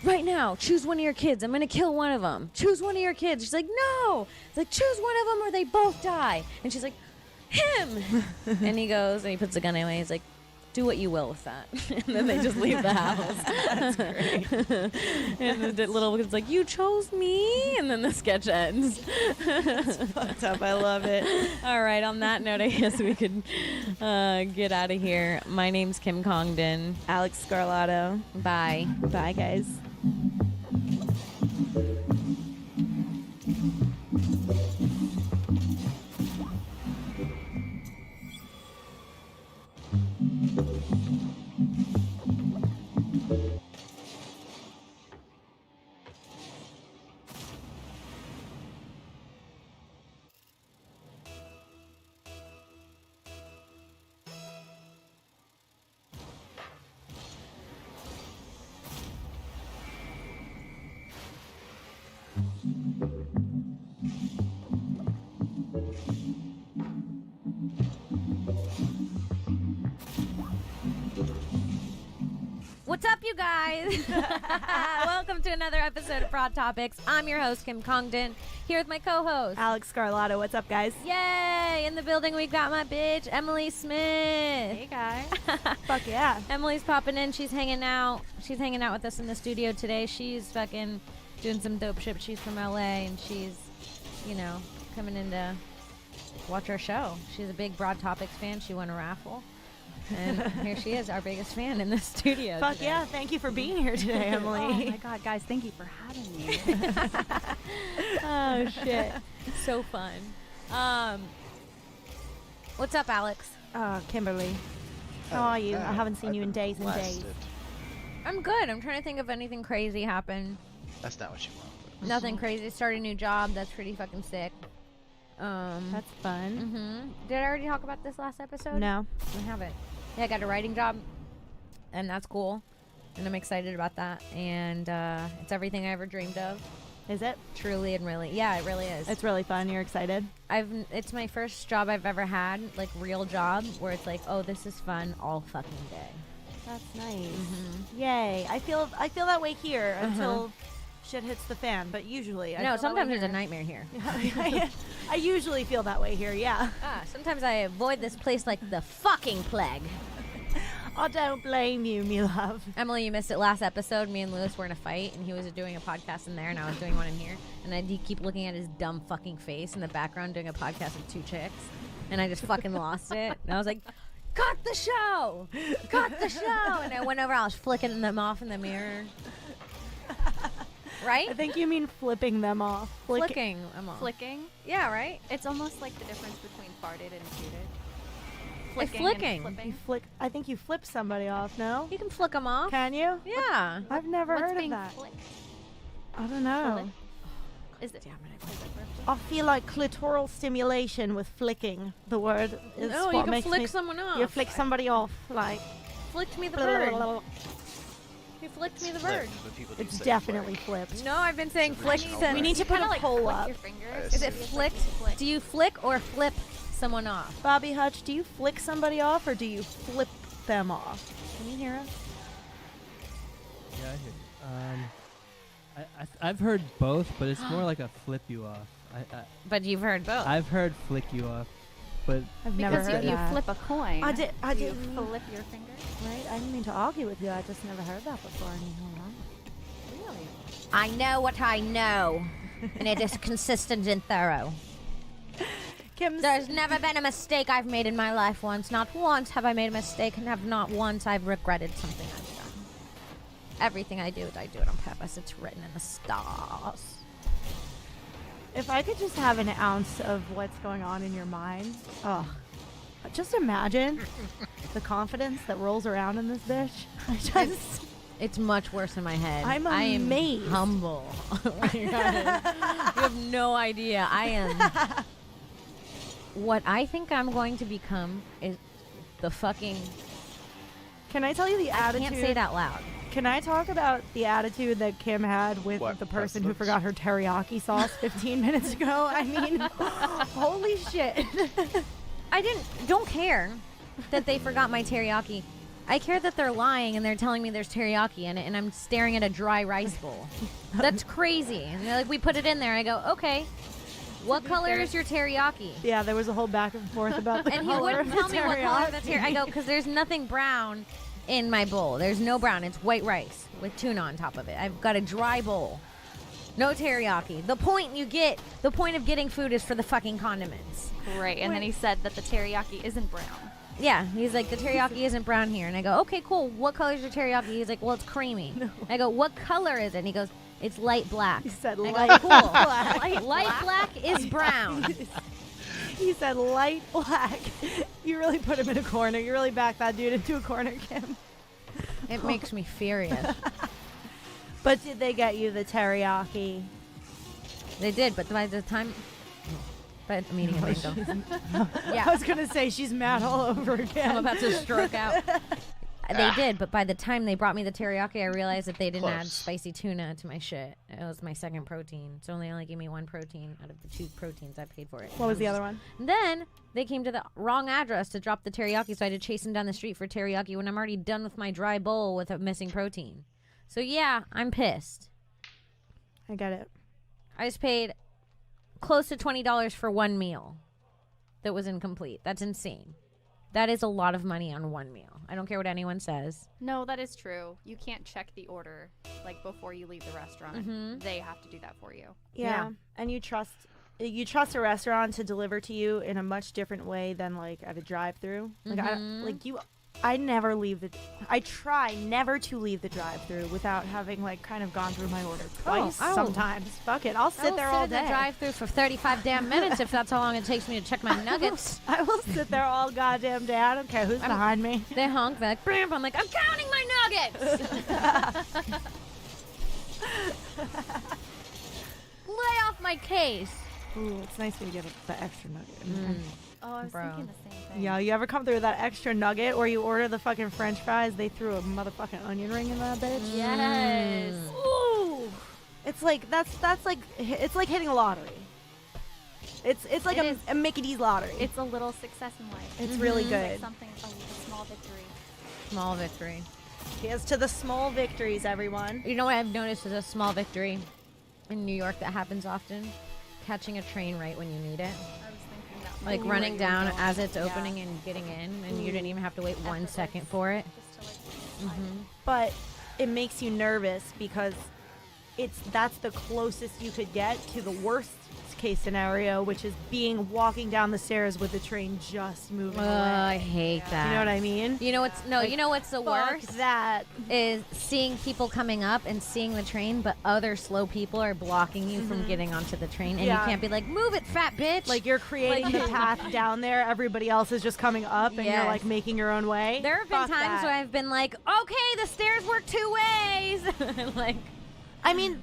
right now, choose one of your kids. I'm going to kill one of them. Choose one of your kids. She's like, no. It's like, choose one of them or they both die. And she's like, him. And he goes, and he puts the gun away. He's like, do what you will with that. And then they just leave the house. That's great. And the little kid's like, you chose me? And then the sketch ends. That's fucked up. I love it. All right, on that note, I guess we could get out of here. My name's Kim Congdon. Alex Scarlato. Bye. Bye, guys. What's up, you guys? Welcome to another episode of Broad Topics. I'm your host, Kim Congdon, here with my co-host, Alex Scarlato. What's up, guys? Yay! In the building, we got my bitch, Emily Smith. Hey, guys. Fuck yeah. Emily's popping in. She's hanging out. She's hanging out with us in the studio today. She's fucking doing some dope shit. She's from LA, and she's, you know, coming in to watch our show. She's a big Broad Topics fan. She won a raffle. And here she is, our biggest fan in the studio. Fuck today. yeah. Thank you for being here today, Emily. Oh, my God, guys. Thank you for having me. Oh, shit. So fun. What's up, Alex? Kimberly. How are you? I haven't seen I've you in been days and days. blasted. I'm good. I'm trying to think of anything crazy happened. That's not what you want. But Nothing crazy. Started a new job. That's pretty fucking sick. That's fun. Did I already talk about this last episode? No. I haven't. Yeah, I got a writing job, and that's cool. And I'm excited about that. And it's everything I ever dreamed of. Is it? Truly and really. Yeah, it really is. It's really fun. You're excited? It's my first job I've ever had, like real job, where it's like, oh, this is fun all fucking day. That's nice. Yay. I feel that way here until shit hits the fan, but usually I No, feel sometimes that there's way a nightmare here. here. I usually feel that way here, yeah. Sometimes I avoid this place like the fucking plague. I don't blame you, me love. Emily, you missed it last episode. Me and Lewis were in a fight, and he was doing a podcast in there, and I was doing one in here. And I keep looking at his dumb fucking face in the background doing a podcast with two chicks. And I just fucking lost it. And I was like, cut the show! Cut the show! And I went over, I was flicking them off in the mirror. Right? I think you mean flipping them off. Flicking them off. Flicking? Yeah, right? It's almost like the difference between farted and tooted. It's and flicking. You flipping. flick. I think you flip somebody off. No? You can flick them off. Can you? Yeah. I've never What's heard of being that. flicked? I don't know. Flip? Is it? Damn it! I feel like clitoral stimulation with flicking. The word is No, what you can makes flick me. someone off. You flick somebody off, like. Flicked me the bird. You flicked me the bird. flipped, but people do It's say definitely flick. flipped. No, I've been saying flick original since. We need to put Kinda a like poll flick up. your fingers. Is Is it Maybe it's flicked? like flick. Do you flick or flip someone off? Bobby Hutch, do you flick somebody off or do you flip them off? Can you hear us? Yeah, I hear you. I've heard both, but it's more like a flip you off. But you've heard both. I've heard flick you off, but I've never Because heard you that. flip a coin. I did. I you didn't. flip your finger. Right? I didn't mean to argue with you. I just never heard that before. And hold on. Really? I know what I know, and it is consistent and thorough. Kim's. There's never been a mistake I've made in my life once. Not once have I made a mistake, and have not once I've regretted something I've done. Everything I do it on purpose. It's written in the stars. If I could just have an ounce of what's going on in your mind, just imagine the confidence that rolls around in this bitch. I just. It's much worse in my head. I'm I am amazed. humble. You have no idea. I am. What I think I'm going to become is the fucking. Can I tell you the I attitude? can't say it out loud. Can I talk about the attitude that Kim had with What, the person who precedence? forgot her teriyaki sauce 15 minutes ago? I mean, holy shit. Don't care that they forgot my teriyaki. I care that they're lying and they're telling me there's teriyaki in it, and I'm staring at a dry rice bowl. That's crazy. And they're like, we put it in there. I go, okay. what color is your teriyaki? Yeah, there was a whole back and forth about the And he color wouldn't of tell the me what color the teriyaki. teriyaki. I go, because there's nothing brown in my bowl. There's no brown. It's white rice with tuna on top of it. I've got a dry bowl. No teriyaki. The point of getting food is for the fucking condiments. Right, and then he said that the teriyaki isn't brown. Yeah, he's like, the teriyaki isn't brown here. And I go, okay, cool. What color is your teriyaki? He's like, well, it's creamy. No. I go, what color is it? And he goes, it's light black. He said I light go, cool. black. Light black is brown. He said light black. You really put him in a corner. You really backed that dude into a corner, Kim. It makes me furious. But did they get you the teriyaki? They did, but by the time... But I'm eating a mango. I was going to say, she's mad all over again. I'm about to stroke out. They did, but by the time they brought me the teriyaki, I realized that they didn't add spicy tuna to my shit. It was my second protein. So they only gave me one protein out of the 2 proteins I paid for it. What was the other one? Then they came to the wrong address to drop the teriyaki, so I had to chase them down the street for teriyaki when I'm already done with my dry bowl with a missing protein. So yeah, I'm pissed. I get it. I just paid close to $20 for one meal that was incomplete. That's insane. That is a lot of money on one meal. I don't care what anyone says. No, that is true. You can't check the order like before you leave the restaurant. Mm-hmm. They have to do that for you. Yeah. And you trust a restaurant to deliver to you in a much different way than like at a drive-through. Like I try never to leave the drive-through without having like kind of gone through my order twice. Sometimes. Fuck it. I'll sit there all day. in the drive-through for 35 damn minutes if that's how long it takes me to check my nuggets. I will sit there all goddamn day. I don't care who's behind me. They honk. They're like, bam. I'm like, I'm counting my nuggets. Lay off my case. Ooh, it's nice when you get the extra nugget. Oh, I was Bro. thinking the same thing. Yeah, you ever come through with that extra nugget or you order the fucking french fries, they threw a motherfucking onion ring in that bitch? Yes. Ooh. It's like, it's like hitting a lottery. It's like a Mickey D's lottery. It's a little success in life. It's really It's good. like something, a small victory. Small victory. Here's to the small victories, everyone. You know what I've noticed is a small victory in New York that happens often? Catching a train right when you need it. I was thinking that. Like Ooh, running right, down yeah. as it's opening and getting in, and you didn't even have to wait 1 second for it. Just to like, But it makes you nervous because that's the closest you could get to the worst case scenario, which is walking down the stairs with the train just moving away. I hate that. You know what I mean? You know what's you know what's the Fuck worst that. is seeing people coming up and seeing the train, but other slow people are blocking you from getting onto the train, and Yeah. you can't be like, "Move it, fat bitch!" Like you're creating the path down there, everybody else is just coming up, and you're Yes. like making your own way. There have been Fuck times that. where I've been like, "Okay, the stairs work 2 ways." Like, I mean,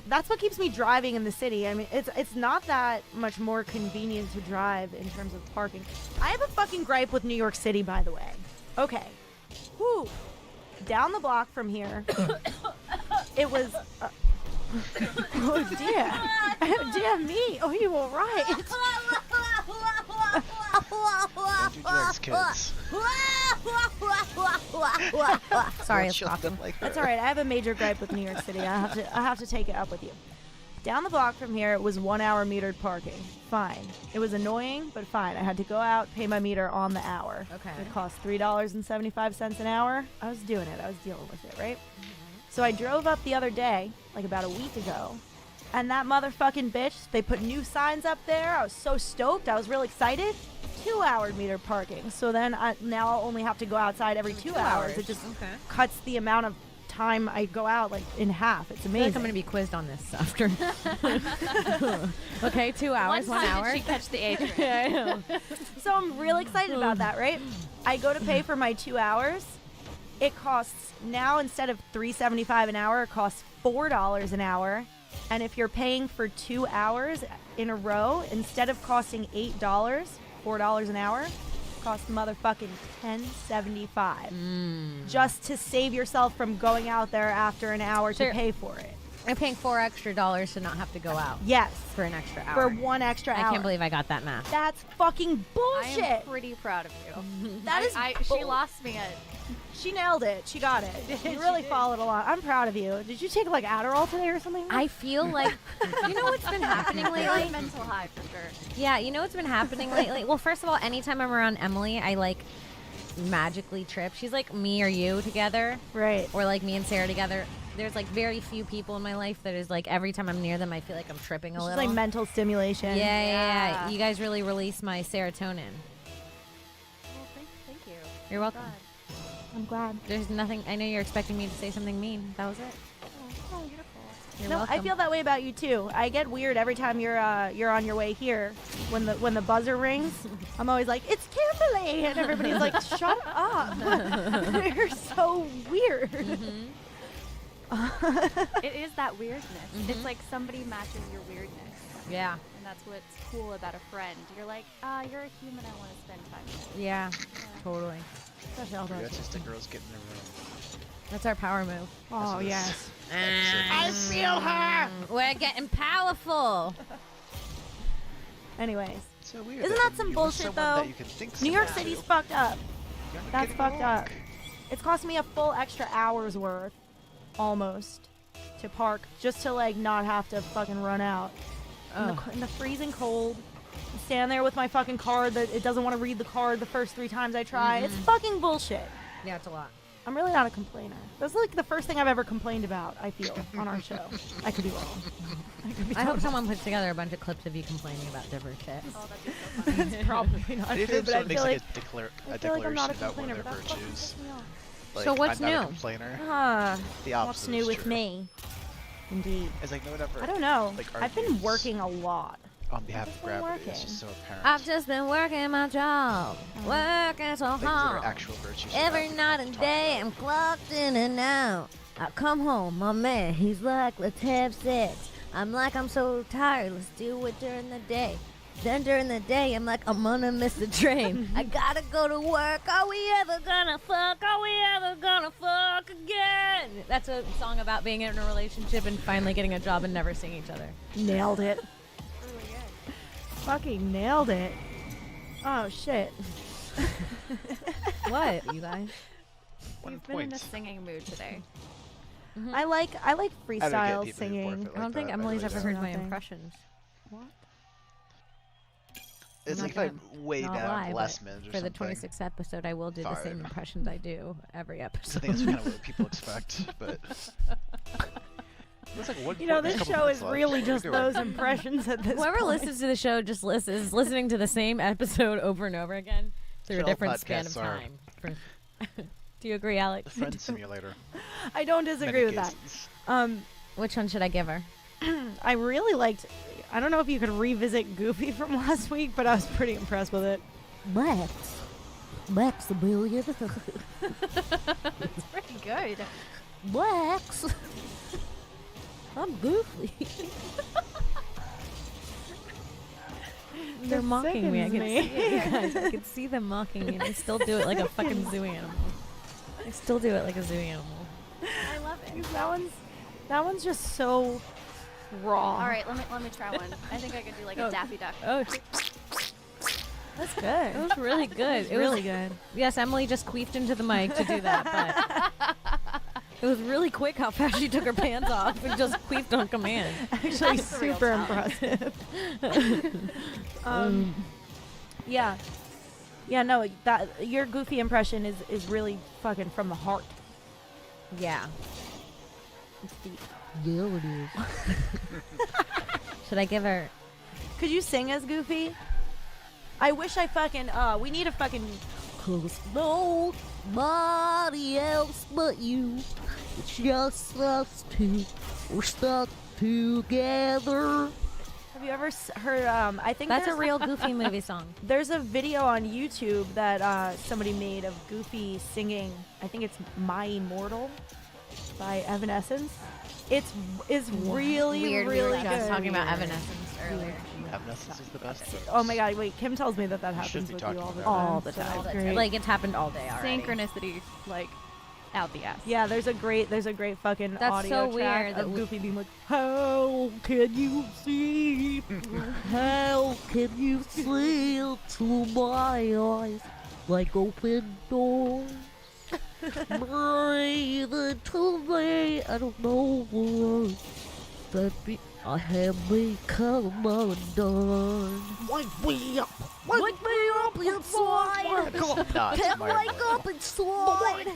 that's what keeps me driving in the city. I mean, it's not that much more convenient to drive in terms of parking. I have a fucking gripe with New York City, by the way. Okay. Whew. Down the block from here, it was... oh, dear. Oh, dear me. Oh, you all right? Don't do drugs, kids. sorry, Don't it's shut coughing. them like That's her. all right. I have a major gripe with New York City. I have to take it up with you. Down the block from here, it was 1 hour metered parking. Fine. It was annoying, but fine. I had to go out, pay my meter on the hour. Okay. It cost $3.75 an hour. I was doing it. I was dealing with it, right? So I drove up the other day, like about a week ago, and that motherfucking bitch, they put new signs up there. I was so stoked. I was real excited. 2 hour metered parking. So then now I'll only have to go outside every 2 hours. It just Okay. cuts the amount of time I go out like in half. It's I feel amazing. like I'm gonna be quizzed on this after. Okay, 2 hours, 1 hour. Did she catch the A train? Yeah, I know. So I'm real excited about that, right? I go to pay for my 2 hours. It costs now, instead of $3.75 an hour, it costs $4 an hour. And if you're paying for 2 hours in a row, instead of costing $8, $4 an hour, costs motherfucking $10.75. Just to save yourself from going out there after an hour Sure. to pay for it. I'm paying $4 extra to not have to go out Yes. for an extra hour. For 1 extra hour. I can't believe I got that math. That's fucking I bullshit. am pretty proud of you. That is she lost me at She nailed it. She got it. You really followed along. I'm proud of you. Did you take like Adderall today or something? I feel like, you know what's been happening You're on lately? mental high for sure. Yeah, you know what's been happening lately? Well, first of all, anytime I'm around Emily, I like magically trip. She's like me or you together, Right. or like me and Sarah together. There's like very few people in my life that is like every time I'm near them, I feel like I'm tripping a It's little. like mental stimulation. Yeah. You guys really release my serotonin. Well, thank you. You're welcome. I'm glad. There's nothing. I know you're expecting me to say something mean. That was it. Oh, beautiful. You're No, welcome. I feel that way about you too. I get weird every time you're on your way here. When the buzzer rings, I'm always like, "It's Kimberly," and everybody's like, "Shut up!" You're so weird. It is that weirdness. It's like somebody matches your weirdness. Yeah. And that's what's cool about a friend. You're like, you're a human I want to spend time with. Yeah. Totally. Autistic girls get in the room. That's our power move. Oh That's yes. I feel her. We're getting powerful. Anyways, so weird. Isn't that some you're with bullshit, someone though? That you can think New York someone City's to. fucked up. You're not That's getting fucked along. up. It's cost me a full extra hour's worth, almost, to park just to like not have to fucking run out in the freezing cold. Stand there with my fucking card that it doesn't want to read the card the first 3 times I try. It's fucking bullshit. Yeah, it's a lot. I'm really not a complainer. That's like the first thing I've ever complained about, I feel, on our show. I could be wrong. I hope someone puts together a bunch of clips of you complaining about different shit. Oh, that'd be so funny. It's probably not true, Anytime but I someone feel makes like, a I feel like I'm declaration not a about one complainer, of but their that fucking virtues, pisses me off. like, So what's I'm not new? a complainer. The opposite What's new is with true. me? Indeed. It's like no one ever. I don't know. Like, I've been argues working a lot. on behalf of I've been gravity. working. It's just so apparent. I've just been working my job, working so Things that are hard. actual virtues. Every that night we and talk day, about. I'm clocked in and out. I come home, my man, he's like, let's have sex. I'm like, I'm so tired, let's do it during the day. Then during the day, I'm like, I'm gonna miss the train. I gotta go to work. Are we ever gonna fuck? Are we ever gonna fuck again? That's a song about being in a relationship and finally getting a job and never seeing each other. Nailed it. Really good. Fucking nailed it. Oh shit. What, you guys? You've been in a singing mood today. I like I don't get freestyle people who singing. forfeit I don't like think that, Emily's really ever don't. heard my Nothing. impressions. It's I'm like not if I'm way Not down lie, last but minute or for the something. 26th episode, I will do the same Fine. impressions I do every I episode. think that's kind of what people expect, but. Looks like one You know, point, this couple show minutes is left. really What are we just doing? those impressions at this Whoever point. listens to the show just is listening to the same episode over and over again through a All different span of podcasts are. time. Do you agree, Alex? The friend simulator. I don't disagree with Many that. cases. Which one should I give her? I really liked. I don't know if you could revisit Goofy from last week, but I was pretty impressed with it. Maximilian. It's pretty good. Max. I'm goofy. They're mocking me. I can sickens see it, you guys. I can see them mocking me, and I still do it like a fucking zoo animal. I still do it like a zoo animal. I love it. That one's just so raw. All right, let me try one. I think I could do like a Daffy Duck. Oh, That's good. it was really good. It was really good. Yes, Emily just queefed into the mic to do that, but it was really quick how fast she took her pants off and just queefed on command. Actually, That's the real super challenge. impressive. Yeah. Yeah, no, that your Goofy impression is really fucking from the heart. Yeah. It's deep. Yeah, it is. Should I give her? Could you sing as Goofy? I wish I fucking we need a fucking Cause nobody else but you. It's just us two. We're stuck together. Have you ever heard I think That's a there's- real Goofy movie song. There's a video on YouTube that somebody made of Goofy singing. I think it's "My Immortal" by Evanescence. It's really Weird. really we were good. just talking about Evanescence earlier. Evanescence is the best. Oh my god! Wait, Kim tells me that should happens be with you talking all the about time. it. All the time. All the Great. time. Like it's happened all day already. Synchronicity, like, out the ass. Yeah, there's a great fucking That's audio so track weird that of we- Goofy being like, "How can you see? How can you see into my eyes like open doors? Breathe into me. I don't know what that be. I have become undone. Wake me up. Wake me up inside. Can't wake up inside.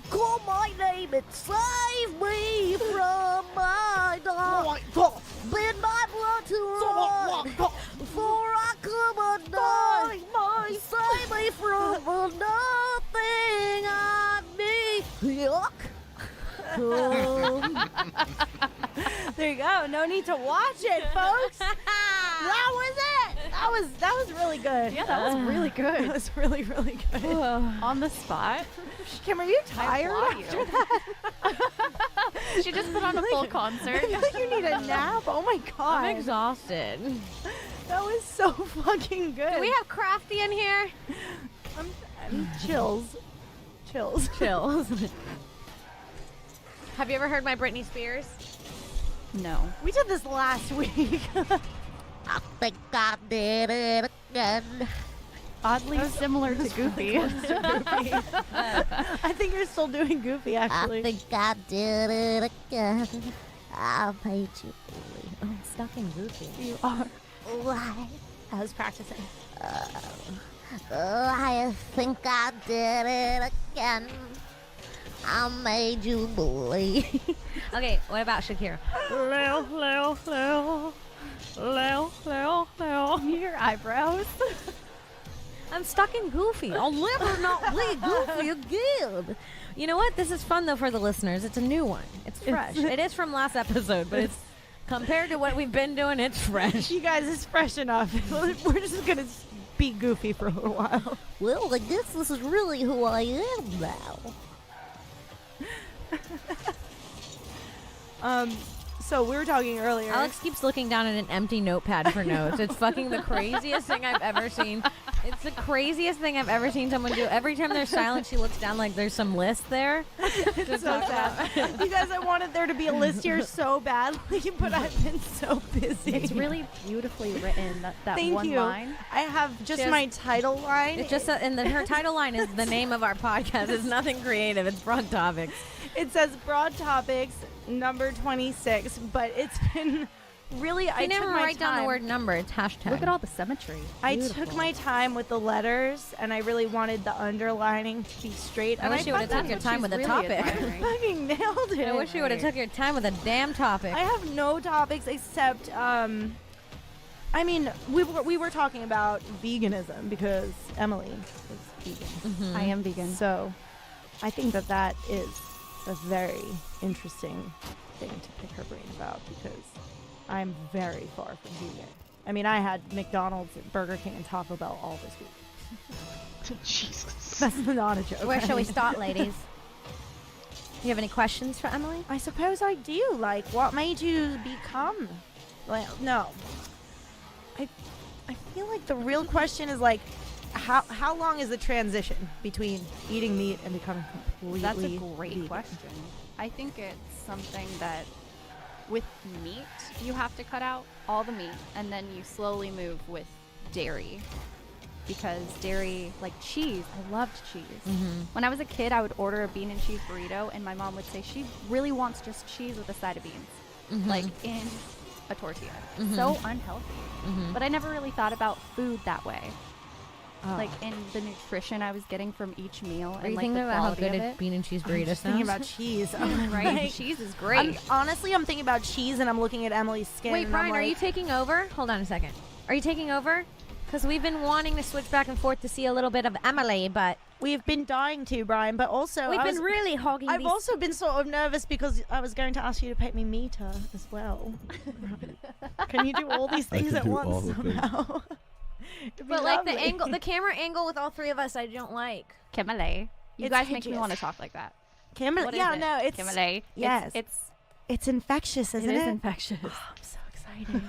Call my name and save me from my dark. Bid my blood to run before I come undone. Save me from nothing I need. Yuck. There you go. No need to watch it, folks. That was it. That was really good. Yeah, that was really good. That was really, really good. On the spot. Kim, are you tired applaud after you. that? She just put on a full concert. I feel like you need a nap. Oh my god. I'm exhausted. That was so fucking good. Do we have Crafty in here? I'm chills. Chills. Chills. Have you ever heard my Britney Spears? No. We did this last week. I think I did it again. Oddly similar to Goofy. I think you're still doing Goofy, actually. I think I did it again. I made you believe. Oh, I'm stuck in Goofy. You are. Why? I was practicing. I think I did it again. I made you believe. Okay, what about Shakira? Your eyebrows. I'm stuck in Goofy. I'll never not play Goofy again. You know what? This is fun, though, for the listeners. It's a new one. It's fresh. It is from last episode, but it's compared to what we've been doing, it's fresh. You guys, it's fresh enough. We're just going to be Goofy for a little while. Well, I guess this is really who I am now. So we were talking earlier. Alex keeps looking down at an empty notepad for notes. It's fucking the craziest thing I've ever seen. It's the craziest thing I've ever seen someone do. Every time they're silent, she looks down like there's some list there. It's so sad. You guys, I wanted there to be a list here so badly, but I've been so busy. It's really beautifully written. That Thank one you. line. I have just my title line. It's just her title line is the name of our podcast. It's nothing creative. It's Broad Topics. It says Broad Topics number 26, but it's been really. I never took my write down the time. word number. It's hashtag. Look at all the symmetry. I took my time with the letters, and I really wanted the underlining to be straight. I and wish you would have took your time with the topic. fucking nailed it. I wish you would have took your time with a damn topic. I have no topics except, I mean, we were talking about veganism because Emily is vegan. Mm-hmm. I am vegan. So I think that is a very interesting thing to pick her brain about because I'm very far from vegan. I mean, I had McDonald's, Burger King, and Taco Bell all this week. Jesus. That's not a joke. Where shall we start, ladies? You have any questions for Emily? I suppose I do. Like, what made you become? Like, no. I feel like the real question is like, how long is the transition between eating meat and becoming completely That's a great vegan? question. I think it's something that with meat, you have to cut out all the meat, and then you slowly move with dairy. Because dairy, like cheese, I loved cheese. Mm-hmm. When I was a kid, I would order a bean and cheese burrito, and my mom would say she really wants just cheese with a side of beans, Mm-hmm. like in a tortilla. Mhm. So unhealthy. Mm-hmm. But I never really thought about food that way. Like in the nutrition I was getting from each meal, Are and you like thinking the about how quality good of a it. bean and cheese I'm burrito just sounds? thinking about cheese. Right, cheese is great. Honestly, I'm thinking about cheese, and I'm looking at Emily's skin. Wait, and Brian, I'm are like, you taking over? Hold on a second. Are you taking over? Because we've been wanting to switch back and forth to see a little bit of Emily, but We've been dying to, Brian, but also we've been really hogging I've these. also been sort of nervous because I was going to ask you to pay me meter as well. Can you do all these I things can at do once all the things. somehow? It'd be But like the lovely. angle, the camera angle with all three of us, I don't like. Kimberly. You It's guys make me hideous. want to talk like that. Kimberly, What is yeah, it? no, it's Kimberly. yes. It's infectious, isn't it it? is infectious. I'm so excited.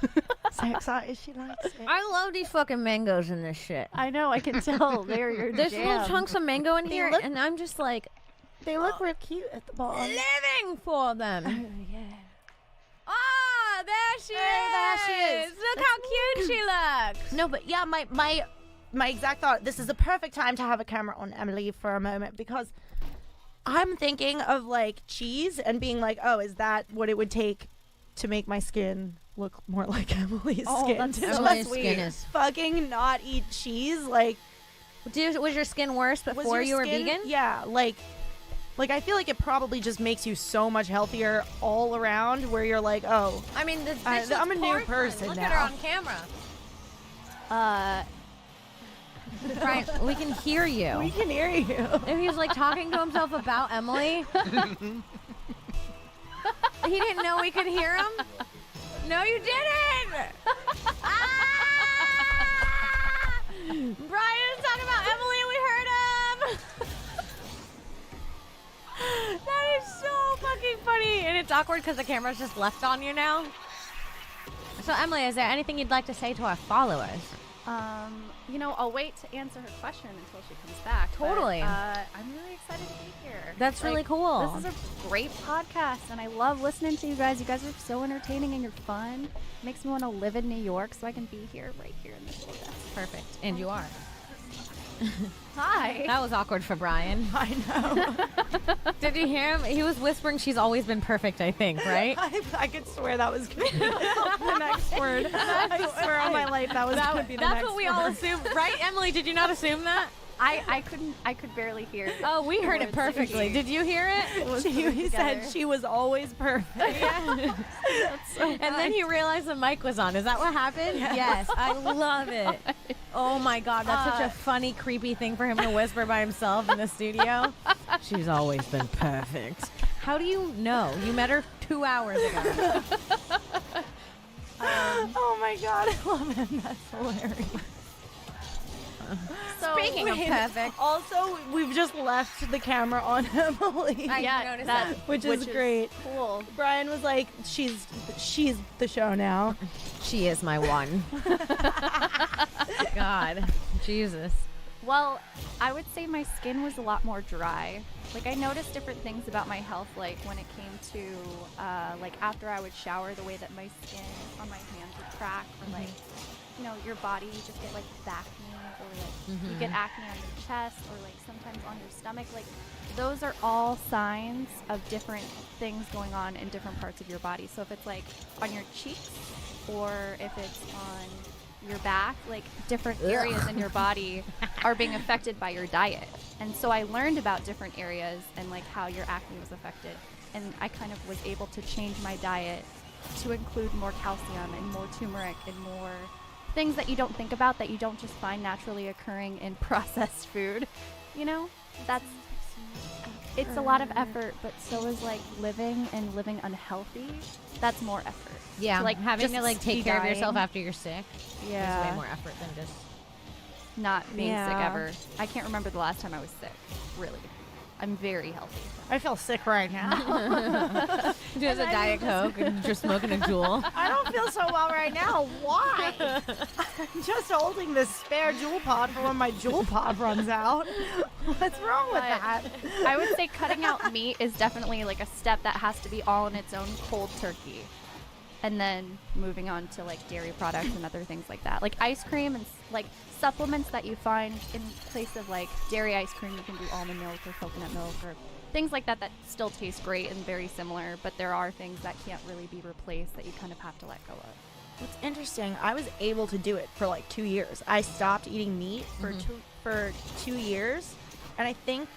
so excited she likes it. I love these fucking mangoes in this shit. I know, I can tell. They're your There's little jam. chunks of mango in They here, look- and I'm just like They look real cute at the bottom. living for them. Oh, yeah. Ah, there she Hey, there she is. Look how cute she looks. No, but yeah, my exact thought. This is the perfect time to have a camera on Emily for a moment because I'm thinking of like cheese and being like, oh, is that what it would take to make my skin look more like Emily's skin? that's To so just sweet. Skin is- fucking not eat cheese. Like, Was your skin worse was before your you were skin- vegan? Yeah, like I feel like it probably just makes you so much healthier all around. Where you're like, oh, I mean, this I- bitch I'm a looks new porcelain. person Look now. at her on camera. Brian, we can hear you. we can hear you. And he was like talking to himself about Emily. He didn't know we could hear him? No, you didn't! Brian is talking about Emily and we heard him! That is so fucking funny. And it's awkward because the camera's just left on you now. So, Emily, is there anything you'd like to say to our followers? I'll wait to answer her question until she comes back. but, Totally. I'm really excited to be here. That's really cool. This is a great podcast, and I love listening to you guys. You guys are so entertaining and you're fun. Makes me want to live in New York so I can be here, right here in this podcast. Perfect. And you are. Hi. That was awkward for Brian. I know. Did you hear him? He was whispering, she's always been perfect, I think, right? I could swear that was going to be the next word. I swear on my life that was going to be the next word. That's what we all assumed, right? Emily, did you not assume that? I could barely hear. Oh, we heard it words perfectly. that you- Did you hear it? He said together. she was always perfect. Yeah. And then he realized the mic was on. Is that what happened? Yes. I love it. Oh my God, that's such a funny, creepy thing for him to whisper by himself in the studio. She's always been perfect. How do you know? You met her 2 hours ago. Oh my God, I love him. That's hilarious. So, Speaking of perfect. Also, we've just left the camera on Emily, I noticed that. which is great. cool. Brian was like, she's the show now. She is my one. God. Jesus. Well, I would say my skin was a lot more dry. Like, I noticed different things about my health, like when it came to, like after I would shower, the way that my skin on my hands would crack, or like, your body, you just get like acne, or like you get acne on your chest, or like sometimes on your stomach. Like, those are all signs of different things going on in different parts of your body. So if it's like on your cheeks, or if it's on your back, like different areas in your body are being affected by your diet. And so I learned about different areas and like how your acne was affected. And I kind of was able to change my diet to include more calcium and more turmeric and more things that you don't think about, that you don't just find naturally occurring in processed food. It's a lot of effort, but so is like living unhealthy. That's more effort. Yeah, So, like, having just to like take care of dying. yourself after you're sick Yeah. is way more effort than just. Not being sick Yeah. ever. I can't remember the last time I was sick. Really. I'm very healthy. I feel sick right now. Just a Diet Coke and just smoking a Jewel. I don't feel so well right now. Why? I'm just holding this spare jewel pod for when my jewel pod runs out. What's wrong with that? I would say cutting out meat is definitely like a step that has to be all on its own cold turkey. And then moving on to like dairy products and other things like that. Like ice cream and like supplements that you find in place of like dairy ice cream, you can do almond milk or coconut milk or things like that still taste great and very similar, but there are things that can't really be replaced that you kind of have to let go of. What's interesting, I was able to do it for like 2 years. I stopped eating meat for 2 years, and I think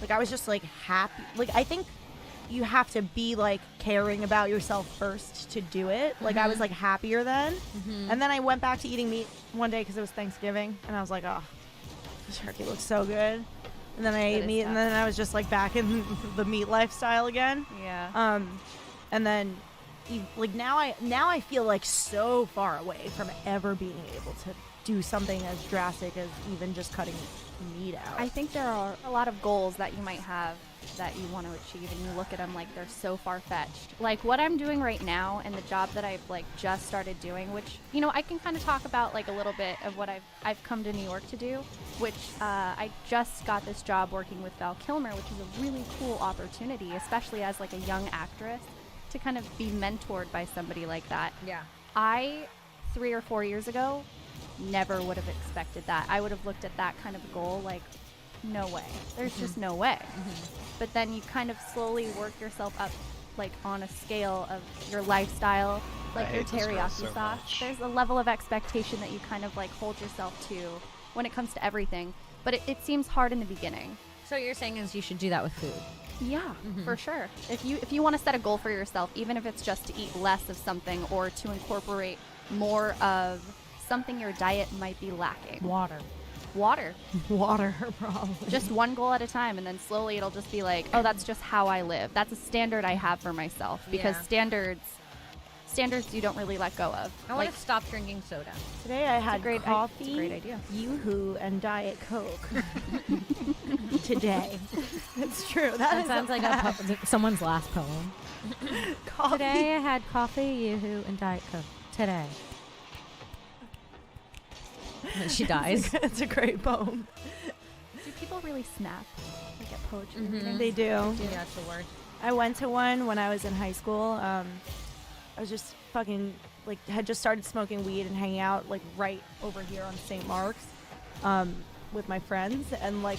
like I was just like happy. Like I think you have to be like caring about yourself first to do it. Like I was like happier then, and then I went back to eating meat one day because it was Thanksgiving, and I was like, oh, this turkey looks so good. And then I ate is meat, tough. and then I was just like back in the meat lifestyle again. Yeah. And then like now I feel like so far away from ever being able to do something as drastic as even just cutting meat out. I think there are a lot of goals that you might have that you want to achieve, and you look at them like they're so far-fetched. Like what I'm doing right now and the job that I've like just started doing, which I can kind of talk about like a little bit of what I've come to New York to do, which I just got this job working with Val Kilmer, which is a really cool opportunity, especially as like a young actress, to kind of be mentored by somebody like that. Yeah. I 3 or 4 years ago never would have expected that. I would have looked at that kind of goal like no way. There's just no way. But then you kind of slowly work yourself up, like on a scale of your lifestyle, like your teriyaki sauce. There's a level of expectation that you kind of like hold yourself to when it comes to everything. But it seems hard in the beginning. So you're saying is you should do that with food? Yeah, for sure. If you want to set a goal for yourself, even if it's just to eat less of something or to incorporate more of something your diet might be lacking. Water, probably. just one goal at a time, and then slowly it'll just be like, oh, that's just how I live. That's a standard I have for myself, because standards you don't really let go of. I want to stop drinking soda. Today I had coffee, it's a great idea. Yoo-hoo, and Diet Coke. Today. It's true. That sounds like someone's last poem. Today I had coffee, Yoo-hoo, and Diet Coke. Today. And she dies. It's a great poem. Do people really snap like at poetry readings? They do. Yeah, it's the worst. I went to one when I was in high school. I was just fucking, like, had just started smoking weed and hanging out, like, right over here on St. Mark's with my friends. And, like,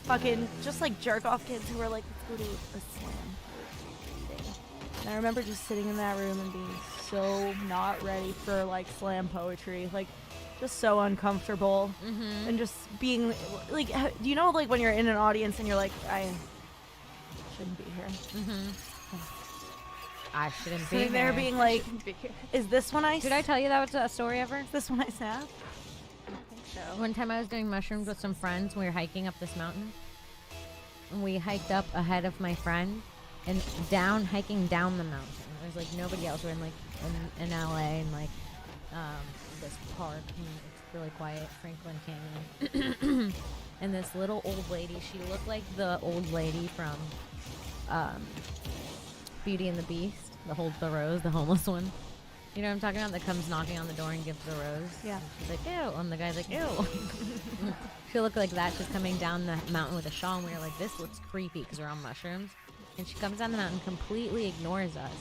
fucking just, like, jerk-off kids who were like, let's go to a slam thing. And I remember just sitting in that room and being so not ready for, like, slam poetry. Like, just so uncomfortable. And just being, like, do you know, like, when you're in an audience and you're like, I shouldn't be here. I shouldn't be Sitting there being like, is this when I... Did I tell you that was a story ever? Is this when I snap? I don't think so. One time I was doing mushrooms with some friends. We were hiking up this mountain. And we hiked up ahead of my friend and hiking down the mountain. There's like nobody else. We're in like in LA and like this park. And it's really quiet, Franklin Canyon. And this little old lady, she looked like the old lady from Beauty and the Beast. The rose, the homeless one. You know what I'm talking about? That comes knocking on the door and gives the rose. Yeah. And she's like, ew. And the guy's like, ew. She looked like that. She's coming down the mountain with a shawl. And we were like, this looks creepy because we're on mushrooms. And she comes down the mountain, completely ignores us.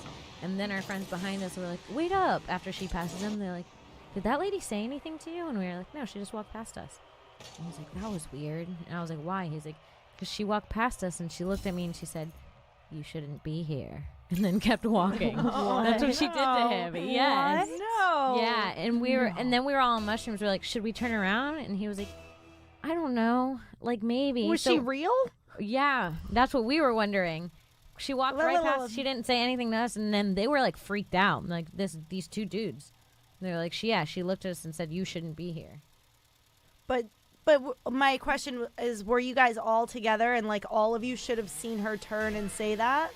And then our friends behind us were like, wait up. After she passes them, they're like, did that lady say anything to you? And we were like, no, she just walked past us. And he's like, that was weird. And I was like, why? He's like, because she walked past us and she looked at me and she said, you shouldn't be here. And then kept walking. That's what she did to him. Yes. What? No. Yeah, and and then we were all on mushrooms. We're like, should we turn around? And he was like, I don't know, like maybe. Was she real? Yeah, that's what we were wondering. She walked right past. She didn't say anything to us, and then they were like freaked out. Like these two dudes. They're like, she looked at us and said, you shouldn't be here. But my question is, were you guys all together and like all of you should have seen her turn and say that?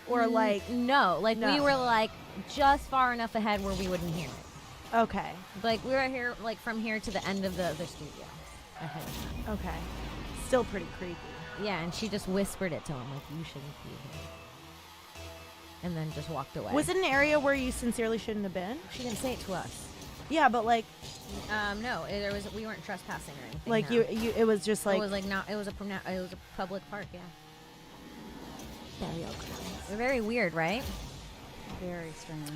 Or like no, like no. we were like just far enough ahead where we wouldn't hear it. Okay. Like we were here, like from here to the end of the other studio. Ahead of time. Okay. Still pretty creepy. Yeah, and she just whispered it to him, like, you shouldn't be here. And then just walked away. Was it an area where you sincerely shouldn't have been? She didn't say it to us. Yeah, but like No, we weren't trespassing or anything. like no. you it was just like it was like not. It was a public park. Yeah. Very weird, right? Very strange.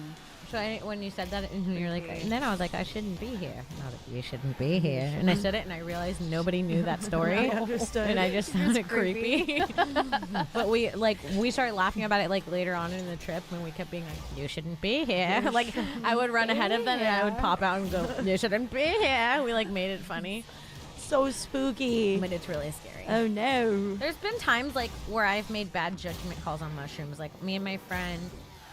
So when you said that, and you're like, and then I was like, I shouldn't be here. And I was like, you shouldn't be here. And I said it, and I realized nobody knew that story. I understood. And I just sounded creepy. But we started laughing about it like later on in the trip when we kept being like, you shouldn't be here. Like I would run ahead of them and I would pop out and go, you shouldn't be here. We like made it funny. so spooky. But it's really scary. Oh no. There's been times like where I've made bad judgment calls on mushrooms. Like me and my friend,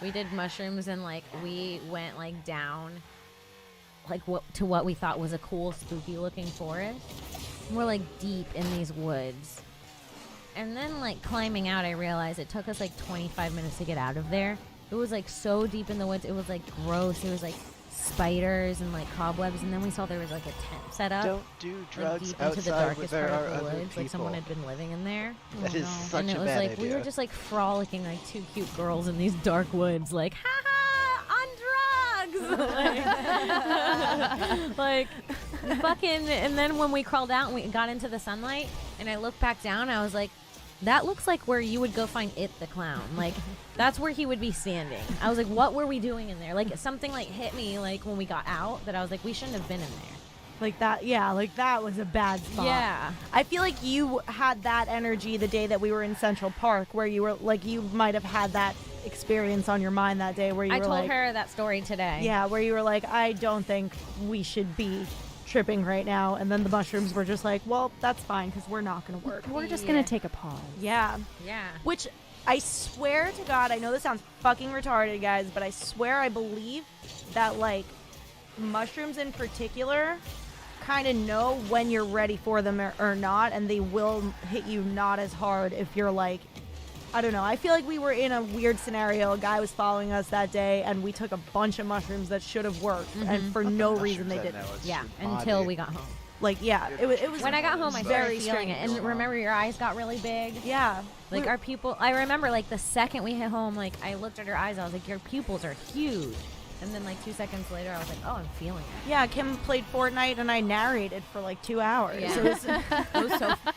we did mushrooms and like we went like down like to what we thought was a cool spooky looking forest. And we're like deep in these woods. And then like climbing out, I realized it took us like 25 minutes to get out of there. It was like so deep in the woods. It was like gross. It was like spiders and like cobwebs, and then we saw there was like a tent set up. Don't do drugs deep into the outside darkest where there part are of the other woods. people. Like someone had been living in there. That is such And it a was bad like idea. we were just like frolicking like two cute girls in these dark woods, like ha on drugs. like fucking. And then when we crawled out and we got into the sunlight, and I looked back down, I was like, that looks like where you would go find It the Clown. Like, that's where he would be standing. I was like, what were we doing in there? Like, something, like, hit me, like, when we got out, that I was like, we shouldn't have been in there. Like that, yeah, like that was a bad spot. Yeah. I feel like you had that energy the day that we were in Central Park, where you were like, you might have had that experience on your mind that day where you I were told like, her that story today. yeah, where you were like, I don't think we should be tripping right now. And then the mushrooms were just like, well, that's fine because we're not going to work. We're just gonna take a pause. Yeah. Yeah. Which I swear to God, I know this sounds fucking retarded, guys, but I swear I believe that, like, mushrooms in particular kind of know when you're ready for them or not, and they will hit you not as hard if you're like, I don't know. I feel like we were in a weird scenario. A guy was following us that day, and we took a bunch of mushrooms that should have worked, and for no reason they didn't. Yeah, until we got home. Like, yeah, it was When I got home, I very started feeling it. strange. And remember, your eyes got really big. Yeah. Like, our pupil, I remember, like, the second we hit home, like, I looked at her eyes, I was like, your pupils are huge. And then, like, 2 seconds later, I was like, oh, I'm feeling it. Yeah, Kim played Fortnite, and I narrated for like 2 hours. Yeah. It was,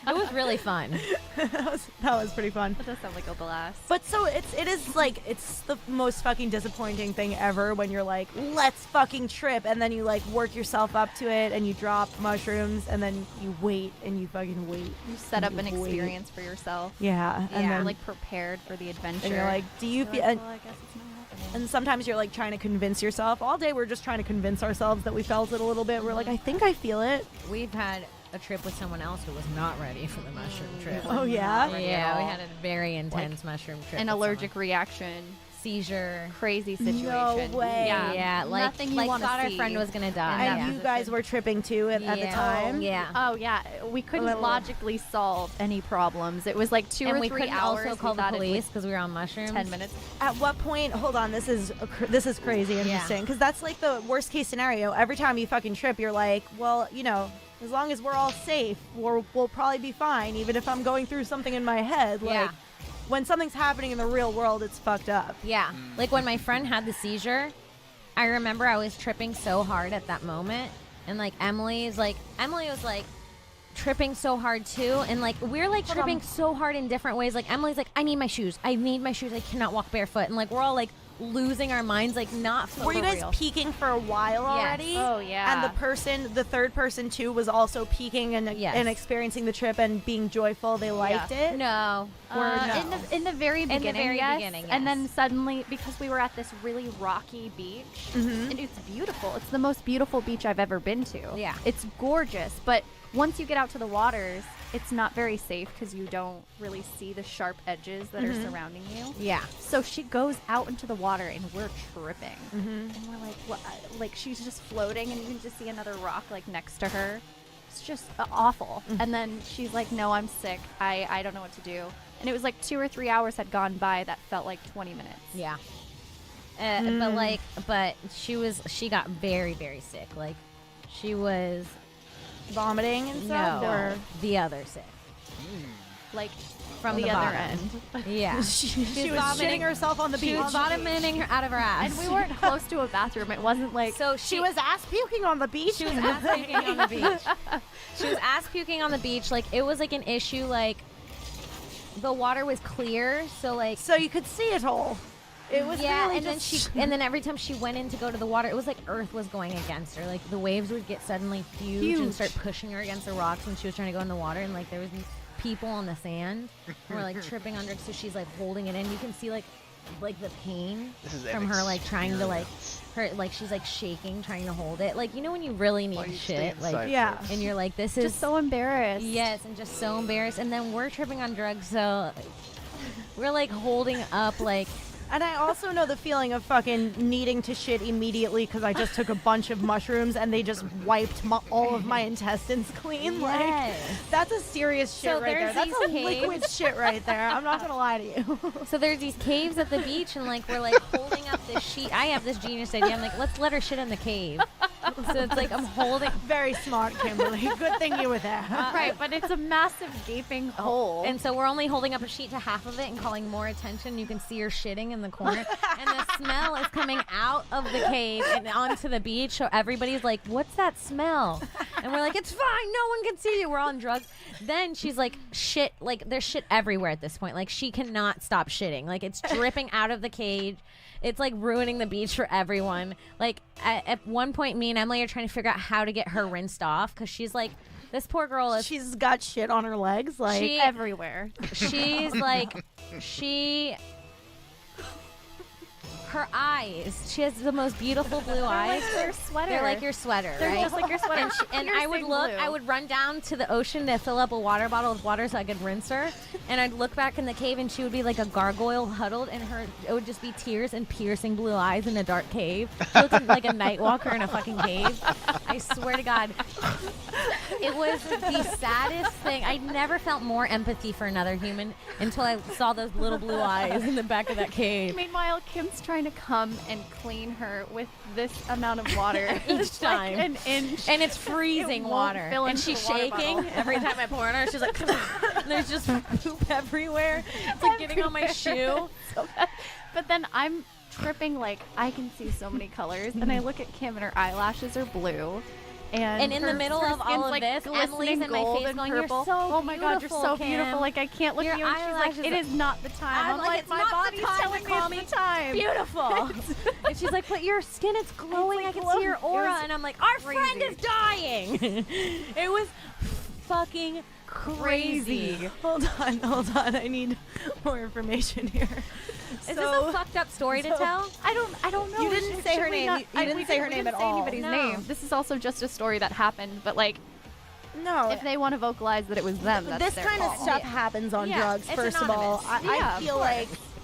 It was really fun. that was pretty fun. That does sound like a blast. But so it is like, it's the most fucking disappointing thing ever when you're like, let's fucking trip, and then you like work yourself up to it, and you drop mushrooms, and then you wait and you fucking wait. You set up an experience for yourself. Yeah, and You're then like prepared for the adventure. and you're like, do you You're feel? like, well, I guess it's not happening. And sometimes you're like trying to convince yourself. All day we're just trying to convince ourselves that we felt it a little bit. We're like, I think I feel it. We've had a trip with someone else who was not ready for the mushroom trip. Oh yeah. Yeah, we had a very intense mushroom trip. An with allergic someone. reaction, seizure. crazy situation. way. Yeah, Yeah, like, nothing you like want to thought our see. friend was gonna die. And yeah. you guys were tripping too at the Yeah. time. Yeah. Oh yeah, we couldn't little- logically solve any problems. It was like 2 And or we 3 couldn't hours. also call we the thought it police was because we were on mushrooms. 10 minutes. At what point? Hold on. This is crazy interesting because that's like the worst case scenario. Every time you fucking trip, you're like, well, you know, as long as we're all safe, we'll probably be fine. Even if I'm going through something in my head, like Yeah. when something's happening in the real world, it's fucked up. Yeah. Like when my friend had the seizure, I remember I was tripping so hard at that moment. And like Emily was like tripping so hard too. And like we're like tripping so hard in different ways. Like Emily's like, I need my shoes. I cannot walk barefoot. And like we're all like losing our minds, like not for Were you guys real. peaking for a while already? Oh, yeah. And the third person too, was also peaking and Yes. and experiencing the trip and being joyful. They liked it. No. Or no? In the very beginning, very yes. beginning, And yes. then suddenly, because we were at this really rocky beach, and it's beautiful. It's the most beautiful beach I've ever been to. Yeah. It's gorgeous. But once you get out to the waters, it's not very safe because you don't really see the sharp edges that are surrounding you. Yeah. So she goes out into the water and we're tripping. And we're like, what? Like she's just floating and you can just see another rock like next to her. It's just awful. And then she's like, no, I'm sick. I don't know what to do. And it was like 2 or 3 hours had gone by that felt like 20 minutes. Yeah. But she got very, very sick. Like she was Vomiting and stuff. no, Or the other sick. Like From the the other bottom. end. Yeah. she was vomiting- shitting herself on the She beach. was vomiting her out of her ass. And we weren't close to a bathroom. It wasn't like So She was ass puking on the beach. She was ass puking on the beach. She was ass puking on the beach. Like it was like an issue. Like the water was clear, so like so you could see it all. It was yeah. really And then just and then every time she went in to go to the water, it was like Earth was going against her. Like the waves would get suddenly huge and start pushing her against the rocks when she was trying to go in the water. And like there was these people on the sand who were like tripping under it. So she's like holding it in. You can see like the pain This is from an her like trying to like experience. her like she's like shaking trying to hold it. Like you know when you really need Why you stay shit like inside yeah. first? and you're like this is just so embarrassed. yes and just so embarrassed. And then we're tripping on drugs, so we're like holding up like And I also know the feeling of fucking needing to shit immediately because I just took a bunch of mushrooms and they just wiped all of my intestines clean. Like Yes. that's a serious shit So right there. there's That's these a caves. liquid shit right there. I'm not gonna lie to you. so there's these caves at the beach and like we're like holding up this sheet. I have this genius idea. I'm like, let's let her shit in the cave. So it's like I'm holding Very smart, Kimberly. Good thing you were there. Right, but it's a massive gaping hole. and so we're only holding up a sheet to half of it and calling more attention. You can see her shitting in the corner. And the smell is coming out of the cave and onto the beach. So everybody's like, what's that smell? And we're like, it's fine. No one can see you. We're all on drugs. Then she's like, shit. Like, there's shit everywhere at this point. Like, she cannot stop shitting. Like, it's dripping out of the cage. It's like ruining the beach for everyone. Like, at one point, me and Emily are trying to figure out how to get her rinsed off because she's like, this poor girl is. She's got shit on her legs, like everywhere. She's like, her eyes. She has the most beautiful blue eyes. Their sweater. They're like your sweater, They're right? just like your sweater. And I would look. I would run down to the ocean to fill up a water bottle with water so I could rinse her. And I'd look back in the cave, and she would be like a gargoyle huddled, and it would just be tears and piercing blue eyes in a dark cave. She looked like a night walker in a fucking cave. I swear to God, it was the saddest thing. I never felt more empathy for another human until I saw those little blue eyes in the back of that cave. Meanwhile, Kim's trying to come and clean her with this amount of water Each time. like an inch, and it's freezing won't water, fill and into she's the water shaking bottle. every time I pour on her. She's like, and there's just poop everywhere. It's like getting on my shoe. So bad. But then I'm tripping, like I can see so many colors, and I look at Kim, and her eyelashes are blue. And in the middle her of all skin's, of like, this, glistening Emily's in my gold face and going, purple. "You're so oh my God, you're so Kim. beautiful. Like, I can't look Your at you." And she's like, eyelashes "It is not the time." I'm like, it's my not the body's time to telling me call it's the time. Beautiful. And she's like, but your skin is glowing. like I can glowing. see your It aura. was And I'm like, our friend crazy. is dying. It was fucking crazy. Hold on. I need more information here. Is this a fucked up story to tell? I don't know. You didn't say her Should we name. not- You didn't we say her we name didn't at say all. anybody's No. name. This is also just a story that happened, but like, No, if they want to vocalize that it was them, that's this their kind of call. stuff happens on Yeah, drugs. it's First of all, anonymous. Yeah, I of feel course.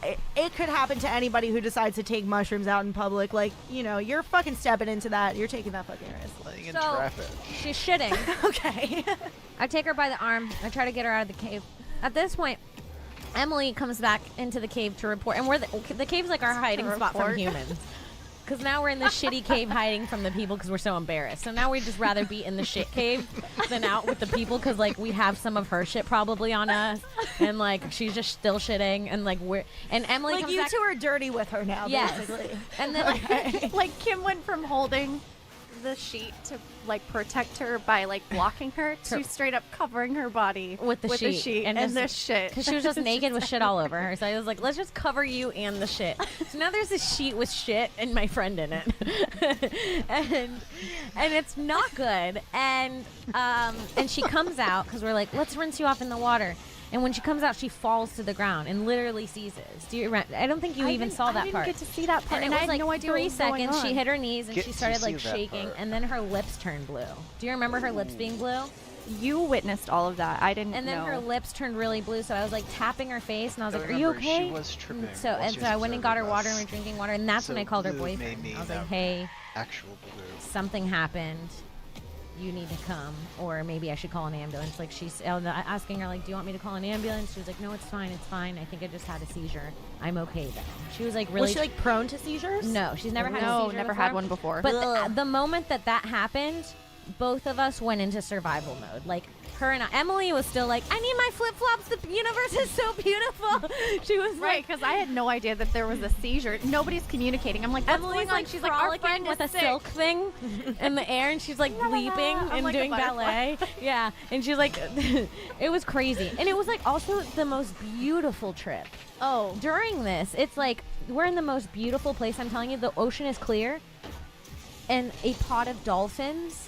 like it could happen to anybody who decides to take mushrooms out in public. Like, you know, you're fucking stepping into that. You're taking that fucking risk. Laying in So- traffic. She's shitting. Okay. I take her by the arm. I try to get her out of the cave. At this point, Emily comes back into the cave to report, and the cave's like our hiding spot from report. humans. Because now we're in this shitty cave hiding from the people because we're so embarrassed. So now we'd just rather be in the shit cave than out with the people because like we have some of her shit probably on us, and like she's just still shitting, and like Emily Like, comes you back. two are dirty with her now, Yes. basically. And then Like Kim went from holding the sheet to like protect her by like blocking her to straight up covering her body with the sheet and just- the shit. because she was just naked with shit all over her. So I was like, let's just cover you and the shit. So now there's this sheet with shit and my friend in it, and it's not good. And she comes out because we're like, let's rinse you off in the water. And when she comes out, she falls to the ground and literally seizes. I don't think you even saw that I didn't part. get to see that part, And it I was had like no idea what 3 was going seconds. She on. hit her knees and Get she to started see like that shaking, part. and then her lips turned blue. Do you remember her lips being blue? You witnessed all of that. I didn't. And then know. her lips turned really blue, so I was like tapping her face, and I was I like, "Are you remember okay?" she was tripping And so while and she so I was went and got her observing water, us. and we were drinking water, and that's when So I called her blue made boyfriend. me I was like, that "Hey, Actual blue. something happened. You need to come, or maybe I should call an ambulance." Like I was asking her, like, "Do you want me to call an ambulance?" She was like, "No, it's fine. It's fine. I think I just had a seizure. I'm okay though." She was like, "Really?" Was she like prone to seizures? No, she's never had a No, seizure never before. had one before. But Ugh. the moment that happened, both of us went into survival mode. Like her and Emily was still like, "I need my flip flops. The universe is so beautiful." She was Right, like, because I had no idea that there was a seizure. Nobody's communicating. I'm like, what's Emily's going on? like She's like, our frolicking friend with a is sick. silk thing in the air, and she's like leaping I'm and like a doing butterfly. ballet. Yeah, and she's like, it was crazy, and it was like also the most beautiful trip. Oh, During this, it's like we're in the most beautiful place. I'm telling you, the ocean is clear, and a pod of dolphins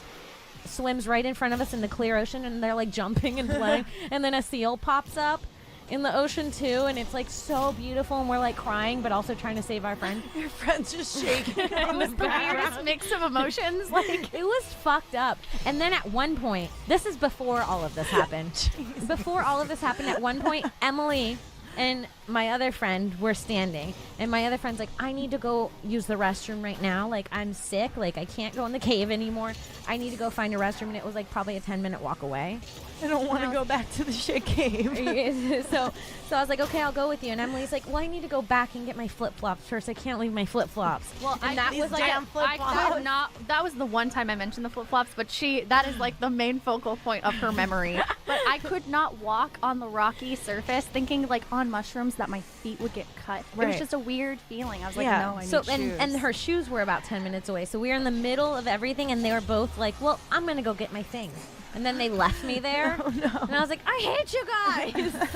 swims right in front of us in the clear ocean, and they're like jumping and playing, and then a seal pops up in the ocean too, and it's like so beautiful, and we're like crying but also trying to save our friend. Your friend's just shaking. It was the weirdest mix of emotions. Like, it was fucked up. And then at one point, this is before all of this happened. Before all of this happened, at one point, Emily and my other friend were standing, and my other friend's like, "I need to go use the restroom right now. Like, I'm sick. Like, I can't go in the cave anymore. I need to go find a restroom." And it was like probably a 10-minute walk away. I don't want to go back to the shit cave. So I was like, "Okay, I'll go with you." And Emily's like, "Well, I need to go back and get my flip flops first. I can't leave my flip flops." well, and that was like, damn flip-flops. that was the one time I mentioned the flip flops, but that is like the main focal point of her memory. But I could not walk on the rocky surface thinking like on mushrooms that my feet would get cut. It was Right. just a weird feeling. I was like, Yeah. no, I need so shoes. and her shoes were about 10 minutes away. So we were in the middle of everything, and they were both was like, well, I'm going to go get my things. And then they left me there. Oh, no. And I was like, I hate you guys.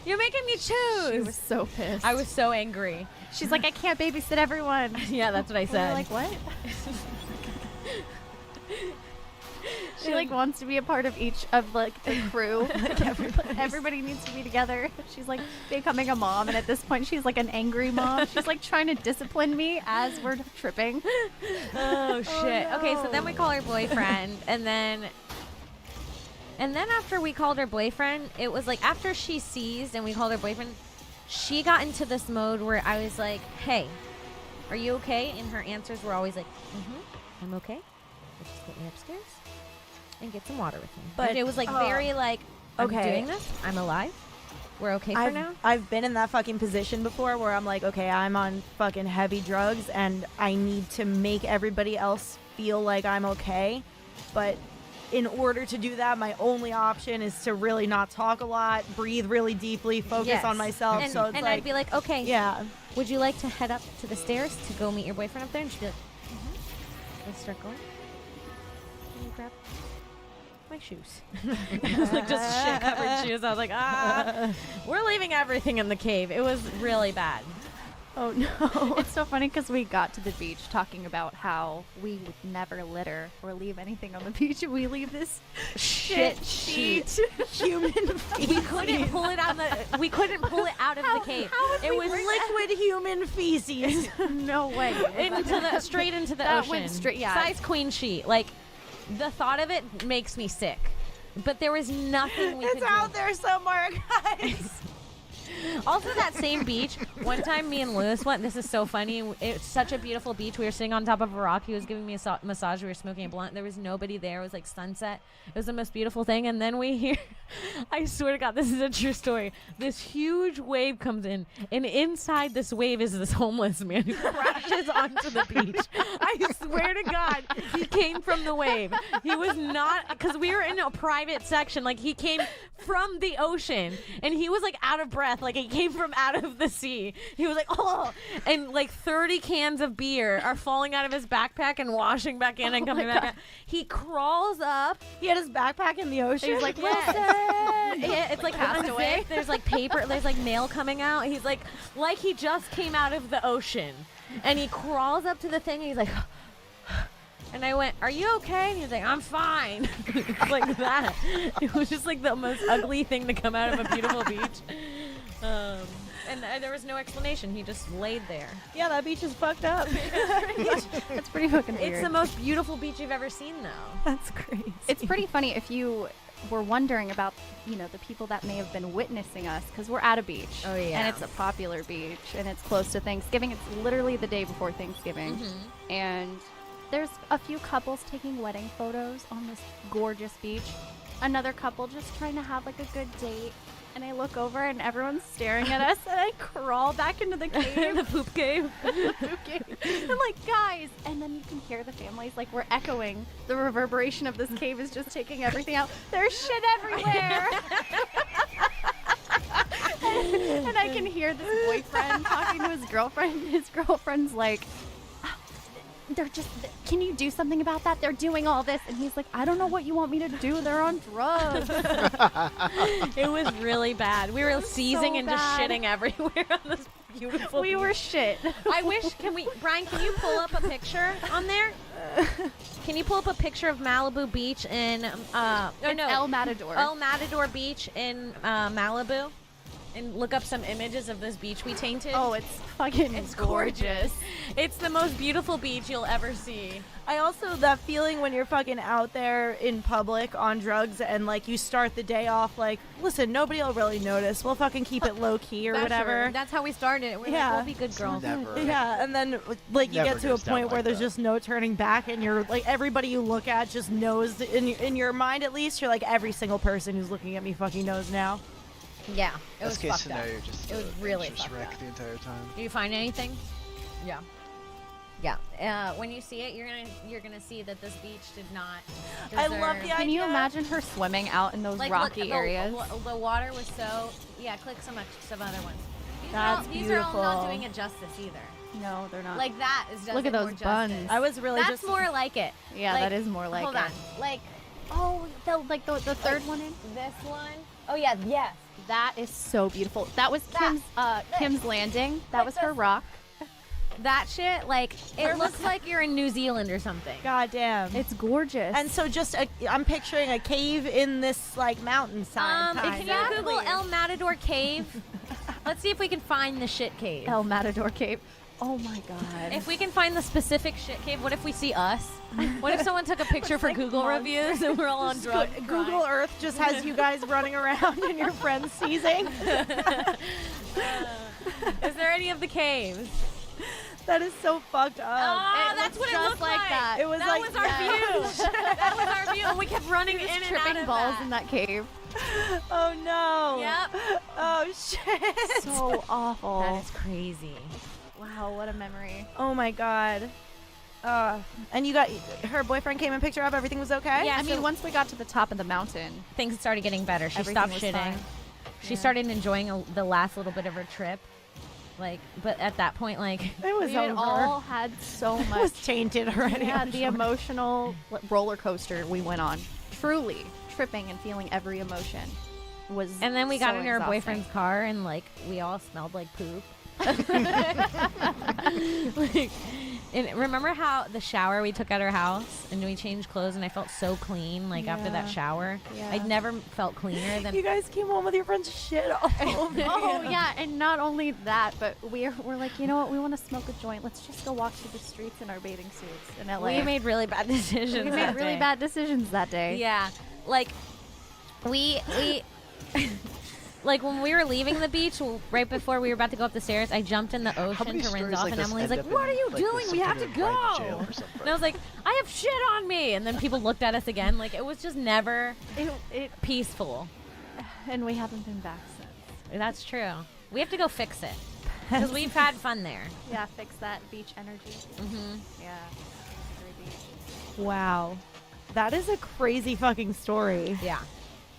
You're making me choose. She was so pissed. I was so angry. She's like, I can't babysit everyone. Yeah, that's what I We said. were like, what? She like wants to be a part of each of like the crew. Like everybody needs to be together. She's like becoming a mom, and at this point she's like an angry mom. She's like trying to discipline me as we're tripping. Oh shit. no. Okay, so then we call her boyfriend, and then after we called her boyfriend, it was like after she seized and we called her boyfriend, she got into this mode where I was like, hey, are you okay? And her answers were always like, I'm okay. Let's just get me upstairs and get some water with me. But- And it was like oh. very like, I'm Okay. doing this. I'm alive. We're okay for now. I've been in that fucking position before where I'm like, okay, I'm on fucking heavy drugs and I need to make everybody else feel like I'm okay. But in order to do that, my only option is to really not talk a lot, breathe really deeply, focus Yes. on myself. And, so it's and like, I'd be like, okay, yeah. would you like to head up to the stairs to go meet your boyfriend up there? And she'd be like, let's start going. Can you grab my shoes? It was like just shit covered shoes. I was like, we're leaving everything in the cave. It was really bad. Oh no. It's so funny because we got to the beach talking about how we would never litter or leave anything on the beach, and we leave this shit sheet. Human We couldn't pull it out we couldn't pull it out of the cave. It was liquid human feces. No way. Straight into the That ocean. went straight- yeah. Size queen sheet. Like the thought of it makes me sick. But there was nothing we could It's do. out there somewhere, guys. Also, that same beach, one time me and Lewis went, this is so funny. It's such a beautiful beach. We were sitting on top of a rock. He was giving me a massage. We were smoking a blunt. There was nobody there. It was like sunset. It was the most beautiful thing. And then we hear, I swear to God, this is a true story. This huge wave comes in, and inside this wave is this homeless man who crashes onto the beach. I swear to God, he came from the wave. He was not, because we were in a private section. Like, he came from the ocean, and he was like out of breath. Like, he came from out of the sea. He was like, oh, and like 30 cans of beer are falling out of his backpack and washing back in and coming back out. He crawls up. He had his backpack in the ocean. He's like, Yes. Yeah, it's like Passed away. unzipped. There's like paper. There's like mail coming out. He's like he just came out of the ocean, and he crawls up to the thing. And he's like, and I went, "Are you okay?" And he's like, "I'm fine." Like that. It was just like the most ugly thing to come out of a beautiful beach. And there was no explanation. He just laid there. Yeah, that beach is fucked up. That's pretty fucking weird. It's the most beautiful beach you've ever seen, though. That's crazy. It's pretty funny if you were wondering about, the people that may have been witnessing us, because we're at a beach. Oh, yeah. And it's a popular beach, and it's close to Thanksgiving. It's literally the day before Thanksgiving. And there's a few couples taking wedding photos on this gorgeous beach. Another couple just trying to have like a good date. And I look over and everyone's staring at us, and I crawl back into the cave. The poop cave. I'm like, guys, and then you can hear the families, like, we're echoing. The reverberation of this cave is just taking everything out. There's shit everywhere. and I can hear this boyfriend talking to his girlfriend. His girlfriend's like, they're just, can you do something about that? They're doing all this. And he's like, I don't know what you want me to do. They're on drugs. It was really bad. We were seizing so and just bad. shitting everywhere on this beautiful We beach. were shit. I wish, Brian, can you pull up a picture on there? Can you pull up a picture of Malibu Beach in, El Matador. El Matador Beach in Malibu? And look up some images of this beach we tainted. Oh, it's fucking It's gorgeous. It's the most beautiful beach you'll ever see. I also, that feeling when you're fucking out there in public on drugs and like you start the day off like, listen, nobody will really notice. We'll fucking keep it low key or whatever. That's how we started. We're Yeah. like, we'll be good girls. Never. Yeah, and then like you Never get to a goes down point where like there's that. just no turning back, and you're like everybody you look at just knows in your mind at least. You're like, every single person who's looking at me fucking knows now. Yeah, it was Best case fucked up. scenario, just It was really just fucked wreck up. the entire time. Do you find anything? Yeah. Yeah. When you see it, you're gonna see that this beach did not. I love the deserve- Can you idea. imagine her swimming out in those Like, rocky look, areas? The water was so. Yeah, click some other ones. That's These are all not beautiful. doing it justice either. No, they're not. Like that is Look at more those buns. justice. I was really That's just more like it. yeah, like, that is more like Hold it. on. Like Oh, the third one in. this one. Oh yeah, yes. That is so beautiful. That was Kim's landing. That Like was her this. rock. That shit, like it looks like you're in New Zealand or something. goddamn. It's gorgeous. And so I'm picturing a cave in this like mountainside. Can you Google El Matador Cave? Let's see if we can find the shit cave. El Matador Cave. Oh my god. If we can find the specific shit cave, what if we see us? What if someone took a picture for like Google months. reviews and we're all on drugs? Google Earth just has you guys running around and your friends seizing. Is there any of the caves? That is so fucked up. Oh, It that's looks what it just looked like that. It was that like was our view. That was our view, and we kept running in and out tripping of balls that. in that cave. Oh no. Yep. Oh shit. So awful. That is crazy. Wow, what a memory. Oh my god. And you got her boyfriend came and picked her up. Everything was okay. Yeah. I mean, so- once we got to the top of the mountain, Things started getting better. She everything stopped was shitting. fine. She Yeah. started enjoying the last little bit of her trip. Like, but at that point, like, It was we had over. all had so It was much. tainted already. Yeah, I'm the sure. emotional roller coaster we went on. Truly tripping and feeling every emotion was. and then we got so in her exhausting. boyfriend's car, and like, we all smelled like poop. Like, and remember how the shower we took at her house and we changed clothes and I felt so clean like after that Yeah. shower. Yeah. I'd never felt cleaner than You guys came home with your friend's shit all over you. Oh yeah, and not only that, but we're like, you know what? We want to smoke a joint. Let's just go walk through the streets in our bathing suits in LA. we made really bad decisions. We that made really day. bad decisions that day. Yeah, like we like when we were leaving the beach right before we were about to go up the stairs, I jumped in the How ocean many to rinse stories off, like and this Emily's end like, up "What in, are you like, doing? some We have to kind of private go." jail or something? And I was like, "I have shit on me," and then people looked at us again. Like it was just never It, peaceful. and we haven't been back since. That's true. We have to go fix it because we've had fun there. Yeah, fix that beach energy. Mm-hmm. Yeah. Very beach. Wow. That is a crazy fucking story. Yeah.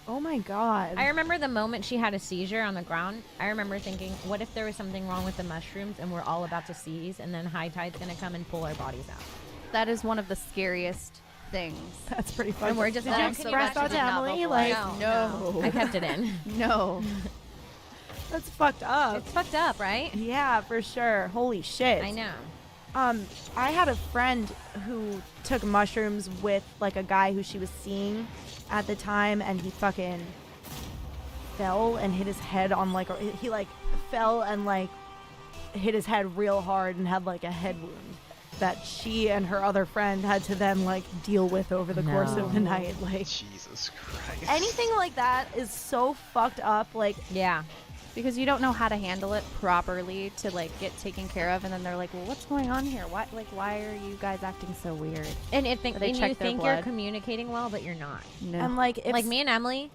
Oh my god. I remember the moment she had a seizure on the ground. I remember thinking, what if there was something wrong with the mushrooms and we're all about to seize and then high tide's going to come and pull our bodies out? That is one of the scariest things. That's pretty funny. And we're just Did all- you can you express that imagine to not Emily? vocalize? Like, No. I kept it in. No. that's fucked up. It's fucked up, right? Yeah, for sure. Holy shit. I know. I had a friend who took mushrooms with like a guy who she was seeing at the time, and he fucking fell and hit his head on like he like fell and like hit his head real hard and had like a head wound that she and her other friend had to then like deal with over the course of the No. night. Like Jesus Christ. anything like that is so fucked up. Like Yeah. Because you don't know how to handle it properly to like get taken care of, and then they're like, "Well, what's going on here? Why are you guys acting so weird?" And They and check you their think you're blood. communicating well, but you're not. No. I'm like if Like me and Emily,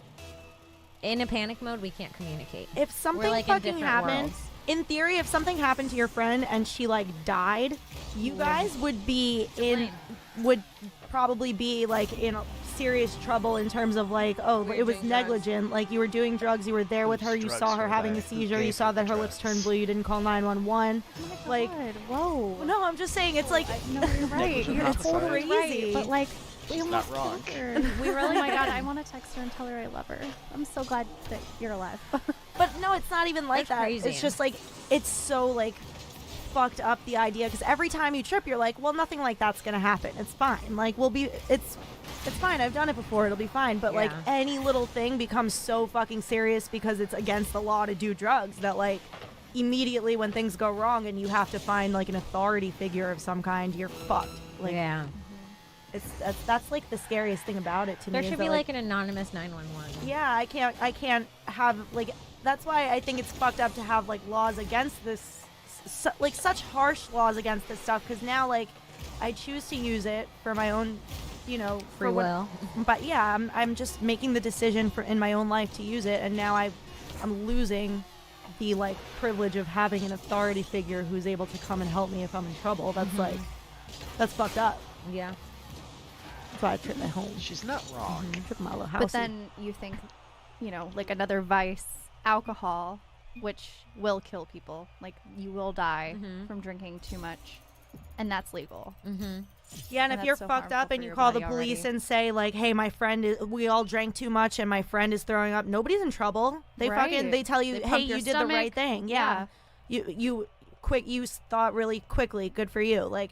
in a panic mode, we can't communicate. if something like in fucking different happened, worlds. in theory, if something happened to your friend and she like died, you guys would be would probably be like in serious trouble in terms of like, oh, We were it was doing negligent. Like you were doing drugs, you were there with her, you Drugs saw her were having bad. a Who seizure, you gave saw her that the her lips drugs? turned blue, you didn't call 911. Like, God, whoa. no, I'm just saying it's like No, you're right. Negligent You're homicide. totally Crazy. right. But like, we She's almost not wrong. killed her. We really. Oh my God, I want to text her and tell her I love her. I'm so glad that you're alive. but no, it's not even like That's that. crazy. It's just like it's so like fucked up the idea because every time you trip, you're like, well, nothing like that's gonna happen. It's fine. Like we'll be. It's fine. I've done it before. It'll be fine. But like Yeah. any little thing becomes so fucking serious because it's against the law to do drugs that like immediately when things go wrong and you have to find like an authority figure of some kind, you're fucked. Like Yeah. that's like the scariest thing about it to There me. is should that, be like an anonymous 911. yeah, I can't have like that's why I think it's fucked up to have like laws against this like such harsh laws against this stuff because now like I choose to use it for my own Free for what- will. but yeah, I'm just making the decision for in my own life to use it, and now I'm losing the like privilege of having an authority figure who's able to come and help me if I'm in trouble. That's like that's fucked up. Yeah. That's why I tripped my home. She's not wrong. Tripped my little house. But then you think, like another vice, alcohol. which will kill people. Like, you will die from drinking too much, and that's legal. Yeah, and if that's you're so fucked harmful up for and you your call the body police already. and say like, "Hey, my friend is, we all drank too much and my friend is throwing up," nobody's in trouble. They Right. they tell you, They "Hey, pump your you did the right stomach." thing." Yeah. You thought really quickly. Good for you. Like,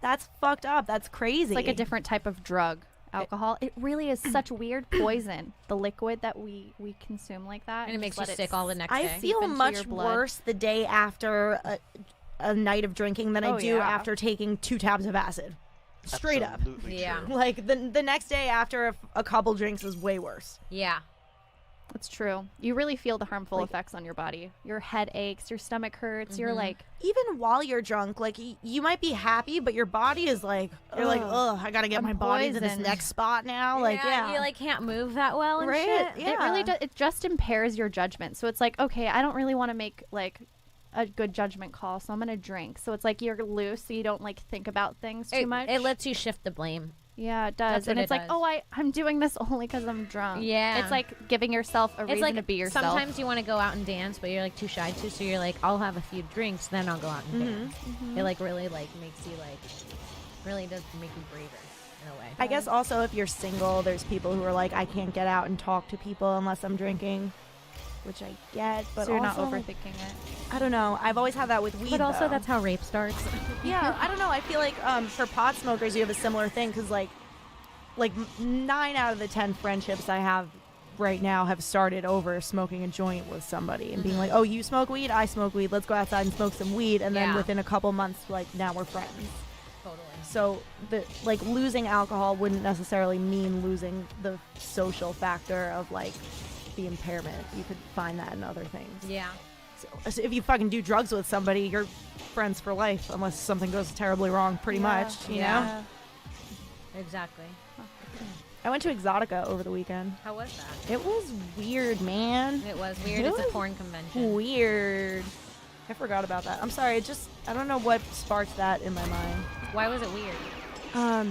that's fucked up. That's crazy. It's like a different type of drug. Alcohol. It really is such weird poison. The liquid that we consume like that. And it makes just you let sick all the next I day. feel into your much blood. worse the day after a night of drinking than I Oh, do yeah. after taking 2 tabs of acid. Straight up. Absolutely Yeah. true. Like the next day after a couple drinks is way worse. Yeah. It's true. You really feel the harmful Like- effects on your body. Your head aches, your stomach hurts. You're like, Even while you're drunk, like you might be happy, but your body is like, you're like, Ugh. I gotta get I'm my body to this poisoned. next spot now. Like, yeah, You like can't move that well and Right? shit. Yeah. it really does. It just impairs your judgment. So it's like, okay, I don't really want to make like a good judgment call, so I'm gonna drink. So it's like you're loose, so you don't like think about things too much. It lets you shift the blame. Yeah, it does. That's And what it's it like, does. oh, I'm doing this only because I'm drunk. Yeah. It's like giving yourself a It's reason like to be yourself. sometimes you want to go out and dance, but you're like too shy to. So you're like, I'll have a few drinks, then I'll go out and dance. It like really like makes you like really does make you braver in a way. I guess also if you're single, there's people who are like, I can't get out and talk to people unless I'm drinking, which I get. But so you're not also, overthinking it. I don't know. I've always had that with weed. But also though. that's how rape starts. Yeah, I don't know. I feel like for pot smokers, you have a similar thing because like 9 out of the 10 friendships I have right now have started over smoking a joint with somebody and being like, "Oh, you smoke weed? I smoke weed. Let's go outside and smoke some weed." And then Yeah. within a couple months, like now we're friends. Totally. So the like losing alcohol wouldn't necessarily mean losing the social factor of like the impairment. You could find that in other things. Yeah. So if you fucking do drugs with somebody, you're friends for life unless something goes terribly wrong. Pretty much, you know. Exactly. I went to Exotica over the weekend. How was that? It was weird, man. It was weird. It It's a was porn convention. Weird. I forgot about that. I'm sorry. I don't know what sparked that in my mind. Why was it weird?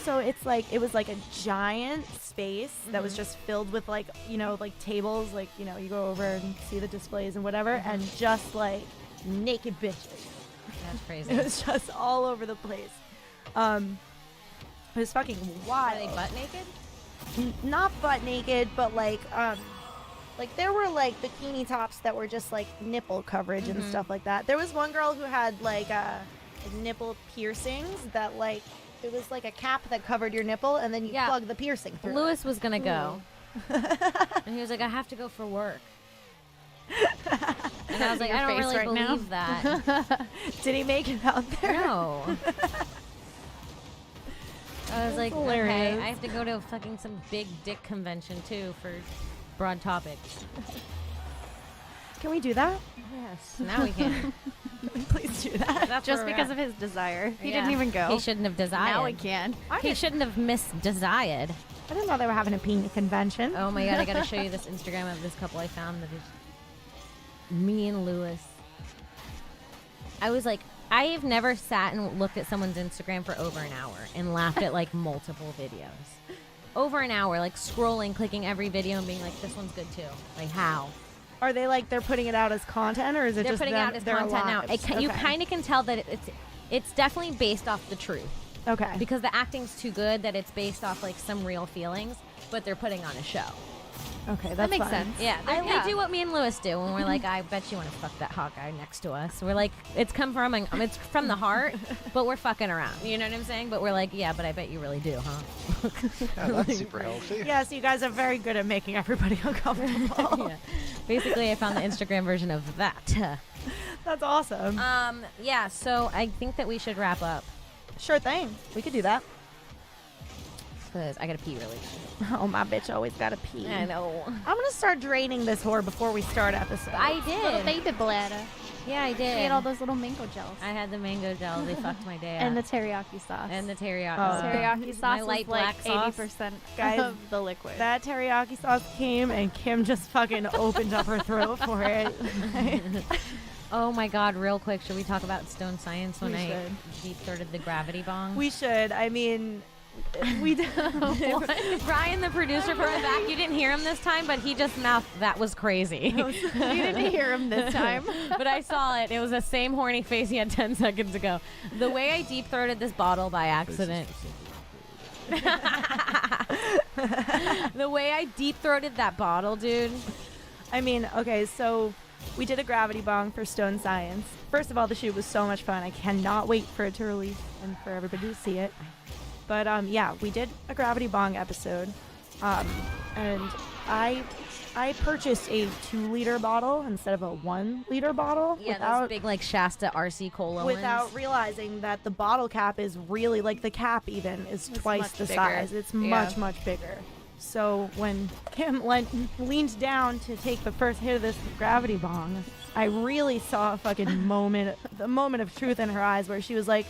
So it's like it was like a giant space that was just filled with like like tables, like you go over and see the displays and whatever, and just like naked bitches. That's crazy. It was just all over the place. It was fucking Are wild. they butt naked? Not butt naked, but like there were like bikini tops that were just like nipple coverage and stuff like that. There was one girl who had like nipple piercings that like it was like a cap that covered your nipple and then you Yeah. plug the piercing through. Lewis was gonna go, and he was like, "I have to go for work." And I was like, Your "I don't face really right now? believe that." Did he make it out there? No. I was like, hilarious. okay, I have to go to fucking some big dick convention too for broad topics. Can we do that? Yes, now we can. Please do that. That's Just where we're because at. of his desire. He Yeah. didn't even go. He shouldn't have desired. Now we can. He shouldn't have misdesired. I didn't know they were having a penis convention. Oh my god, I gotta show you this Instagram of this couple I found that is me and Lewis. I was like, I've never sat and looked at someone's Instagram for over an hour and laughed at like multiple videos. Over an hour, like scrolling, clicking every video and being like, this one's good too. Like, how? Are they like they're putting it out as content, or is it They're just putting them, out as their content now. lives? You Okay. kind of can tell that it's definitely based off the truth. Okay. Because the acting's too good that it's based off like some real feelings, but they're putting on a show. Okay, that's That makes fine. sense. Yeah, Yeah. they do what me and Lewis do when we're like, I bet you want to fuck that hot guy next to us. We're like, it's from the heart, but we're fucking around. You know what I'm saying? But we're like, yeah, but I bet you really do, huh? Yeah, that's super healthy. Yeah, so you guys are very good at making everybody uncomfortable. Yeah. Basically, I found the Instagram version of that. That's awesome. Yeah. So I think that we should wrap up Sure thing. We could do that. because I gotta pee really bad. Oh, my bitch always gotta pee. I know. I'm gonna start draining this whore before we start episode. I Little did. baby bladder. Yeah, I She did. ate all those little mango gels. I had the mango gel. They fucked my day And the up. teriyaki sauce. And the teriyaki. Oh. teriyaki My sauce light was like black sauce. 80% Guys, of the liquid. That teriyaki sauce came and Kim just fucking opened up her throat for it. Oh my god, real quick, should we talk about stone science when We I should. deep throated the gravity bong? We should. I mean, We did. Brian, the producer from the back, you didn't hear him this time, but he just mouthed, "That was crazy." You didn't hear him this time. But I saw it. It was the same horny face he had 10 seconds ago. The way I deep-throated this bottle by accident. The way I deep-throated that bottle, dude. I mean, okay, so we did a gravity bong for Stone Science. First of all, the shoot was so much fun. I cannot wait for it to release and for everybody to see it. But yeah, we did a gravity bong episode, and I purchased a 2-liter bottle instead of a 1-liter bottle. Yeah, those big like Shasta RC Cola without ones. realizing that the bottle cap is really like the cap even is twice the bigger. size. It's much bigger. So when Kim leaned down to take the first hit of this gravity bong, I really saw a fucking the moment of truth in her eyes where she was like,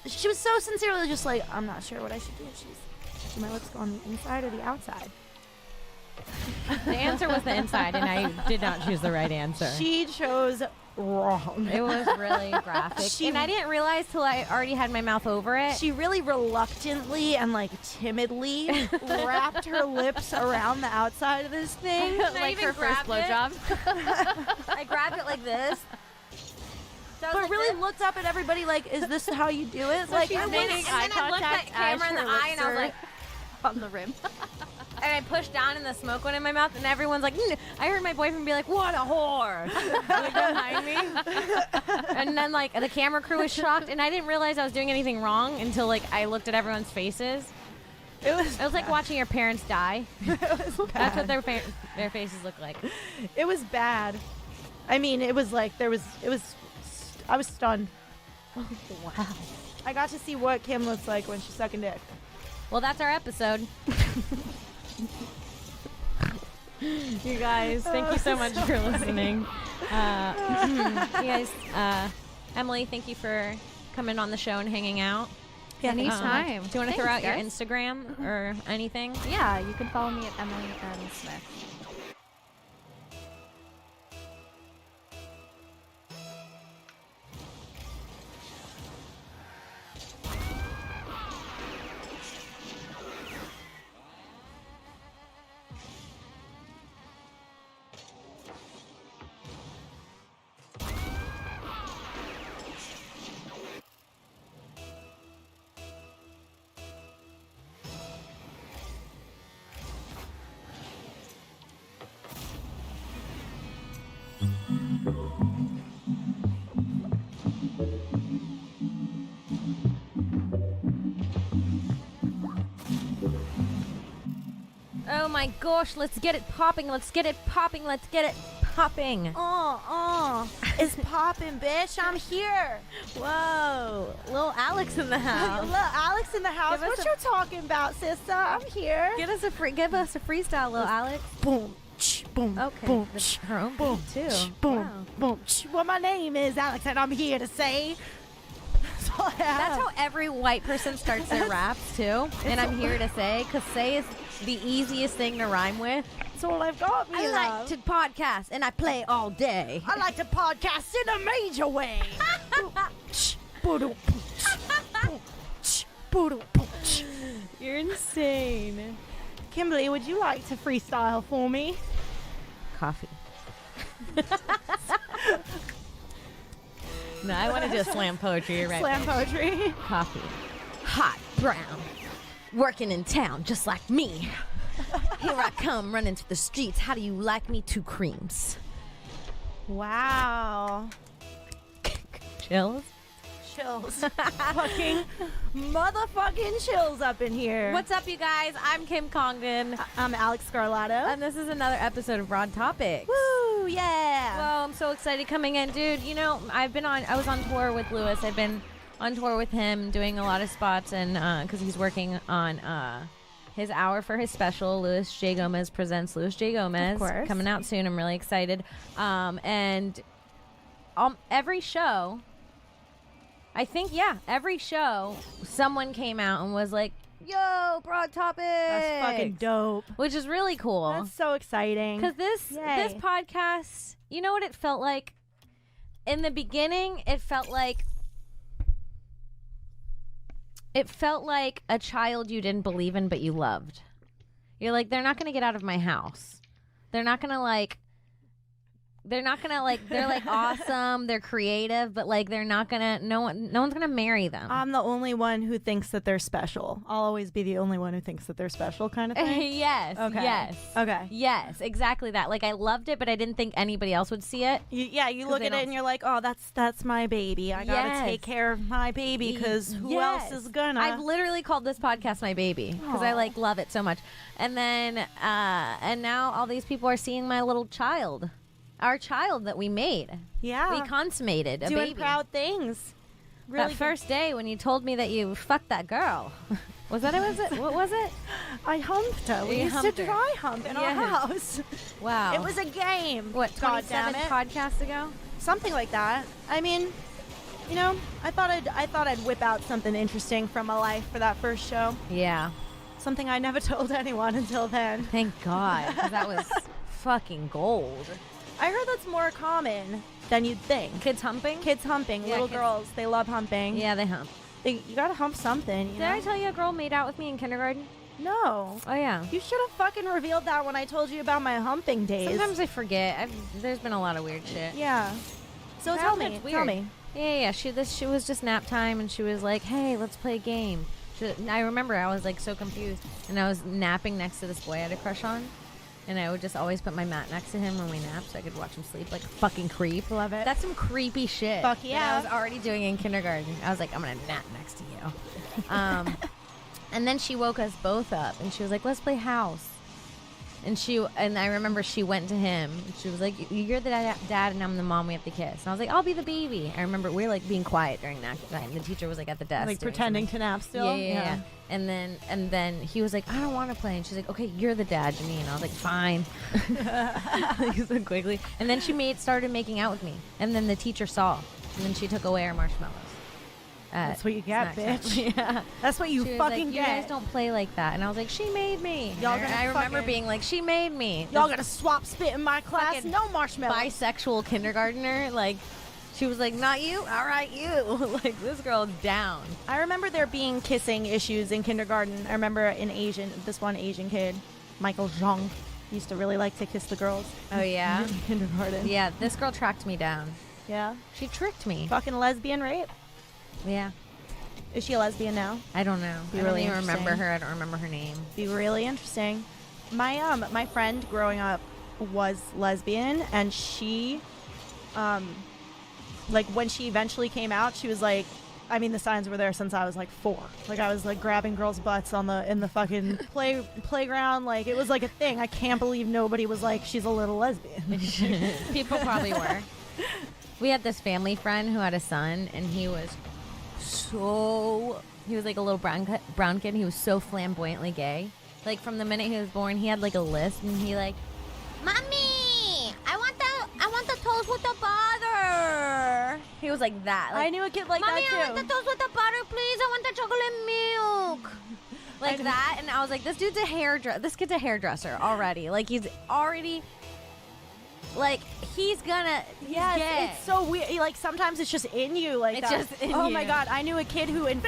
she was so sincerely just like, I'm not sure what I should do. Should my lips go on the inside or the outside? The answer was the inside, and I did not choose the right answer. She chose wrong. It was really graphic. And I didn't realize till I already had my mouth over it. She really reluctantly and like timidly wrapped her lips around the outside of this thing. Like her first blowjob. I grabbed it like this. So But really looked up at everybody like, is this how you do it? Like, she's and making then I looked at camera in the eye, and I was like, on the rim. and I pushed down, and the smoke went in my mouth, and everyone's like, I heard my boyfriend be like, "What a whore!" like behind me. And then like the camera crew was shocked, and I didn't realize I was doing anything wrong until like I looked at everyone's faces. It was like watching your parents die. It was bad. That's what their faces look like. It was bad. I mean, it was like I was stunned. Wow. I got to see what Kim looks like when she's sucking dick. Well, that's our episode. You guys, thank you so much for listening. You guys, Emily, thank you for coming on the show and hanging out. Yeah, anytime. Do you want to throw out your guys. Instagram or anything? Yeah, you can follow me at Emily M. Smith. Oh my gosh, let's get it popping, let's get it popping, let's get it popping. It's popping, bitch. I'm here. Whoa, little Alex in the house. Look, Alex in the house. Give us What a- you talking about, sister? I'm here. Give us a freestyle, little Alex. Boom, boom, Okay, boom, that's her own boom, beat, too. boom, Wow. boom. Well, my name is Alex, and I'm here to say. That's all I have. That's how every white person starts their raps too. And I'm here to say, because say is the easiest thing to rhyme with. That's all I've got. Me I like love. to podcast and I play all day. I like to podcast in a major way. You're insane. Kimberly, would you like to freestyle for me? Coffee. No, I want to do a slam poetry. You're right. Slam bitch. poetry. Coffee. Hot brown. Working in town just like me. Here I come running to the streets. How do you like me? 2 creams. Wow. Chills. Chills. Fucking motherfucking chills up in here. What's up, you guys? I'm Kim Congdon. I'm Alex Scarlato. And this is another episode of Broad Topics. Woo, yeah. Well, I'm so excited coming in, dude. You know, I was on tour with Lewis. I've been on tour with him, doing a lot of spots, and because he's working on his hour for his special. Louis J. Gomez presents Louis J. Gomez, Of course. coming out soon. I'm really excited. And every show, I think, every show, someone came out and was like, "Yo, Broad Topics." That's fucking dope. Which is really cool. That's so exciting. Because this Yay. podcast, you know what it felt like? In the beginning, it felt like it felt like a child you didn't believe in but you loved. You're like, they're not going to get out of my house. They're not going to like they're like awesome, they're creative, but like they're not gonna no one's gonna marry them. I'm the only one who thinks that they're special. I'll always be the only one who thinks that they're special, kind of thing. Yes. Okay. Yes. Okay. Yes, exactly that. Like I loved it, but I didn't think anybody else would see it. You look at it and you're like, oh, that's my baby. I gotta take care of my baby because who else is gonna? I've literally called this podcast my baby because I like love it so much. And then and now all these people are seeing my little child. Our child that we made. Yeah. We consummated a doing baby. proud things. Really that first day when you told me that you fucked that girl. Was that it? What was it? I humped her. We used to dry hump in our house. Wow. It was a game. What, 27 podcasts ago? Something like that. I mean, you know, I thought I'd whip out something interesting from my life for that first show. Yeah. Something I never told anyone until then. Thank God, 'cause that was fucking gold. I heard that's more common than you'd think. Kids humping? Kids humping. Yeah, Little kids. girls, they love humping. Yeah, they hump. You gotta hump something. Did I tell you a girl made out with me in kindergarten? No. Oh, yeah. You should have fucking revealed that when I told you about my humping days. Sometimes I forget. There's been a lot of weird shit. Yeah. So tell me. Childhood's Tell weird. me. Yeah. She was just nap time, and she was like, "Hey, let's play a game." I remember I was like so confused, and I was napping next to this boy I had a crush on, and I would just always put my mat next to him when we napped, so I could watch him sleep like a fucking creep. Love it. That's some creepy shit. Fuck that yeah. I was already doing in kindergarten. I was like, I'm gonna nap next to you. And then she woke us both up, and she was like, "Let's play house." And I remember she went to him. And she was like, "You're the dad, and I'm the mom. We have to kiss." And I was like, "I'll be the baby." I remember we were like being quiet during that time. The teacher was like at the desk, Like doing pretending something. to nap still? Yeah. And then he was like, "I don't want to play." And she's like, "Okay, you're the dad, Janine." And I was like, "Fine." Like so quickly. And then she started making out with me. And then the teacher saw. And then she took away our marshmallows. That's what you get, snack bitch. time. Yeah. That's what you She was fucking like, get. "You guys don't play like that." And I was like, "She made me." Y'all And gonna I remember fucking- being like, "She made me." Y'all This gotta swap spit in my class. fucking No marshmallows. bisexual kindergartner, like, she was like, "Not you, all right, you." Like, this girl's down. I remember there being kissing issues in kindergarten. I remember this one Asian kid, Michael Zhang, used to really like to kiss the girls. Oh yeah, In kindergarten. yeah. This girl tracked me down. Yeah. She tricked me. Fucking lesbian rape. Yeah. Is she a lesbian now? I don't know. Be I don't really even remember interesting. her. I don't remember her name. Be really interesting. My friend growing up was lesbian, and she, like when she eventually came out, she was like, I mean, the signs were there since I was like 4. Like I was like grabbing girls' butts in the fucking playground. Like it was like a thing. I can't believe nobody was like, she's a little lesbian. People probably were. We had this family friend who had a son, and he was like a little brown kid. He was so flamboyantly gay. Like from the minute he was born, he had like a list, and he like, "Mommy, I want the toast with the butter." He was like that. Like, I knew a kid like "Mommy, that too. I want the toast with the butter, please. I want the chocolate milk." Like that, and I was like, "This kid's a hairdresser already. Like he's already." Like he's gonna, Yes, gay. it's so weird. Like sometimes it's just in you, like It's that. just in oh my you. god, I knew a kid who in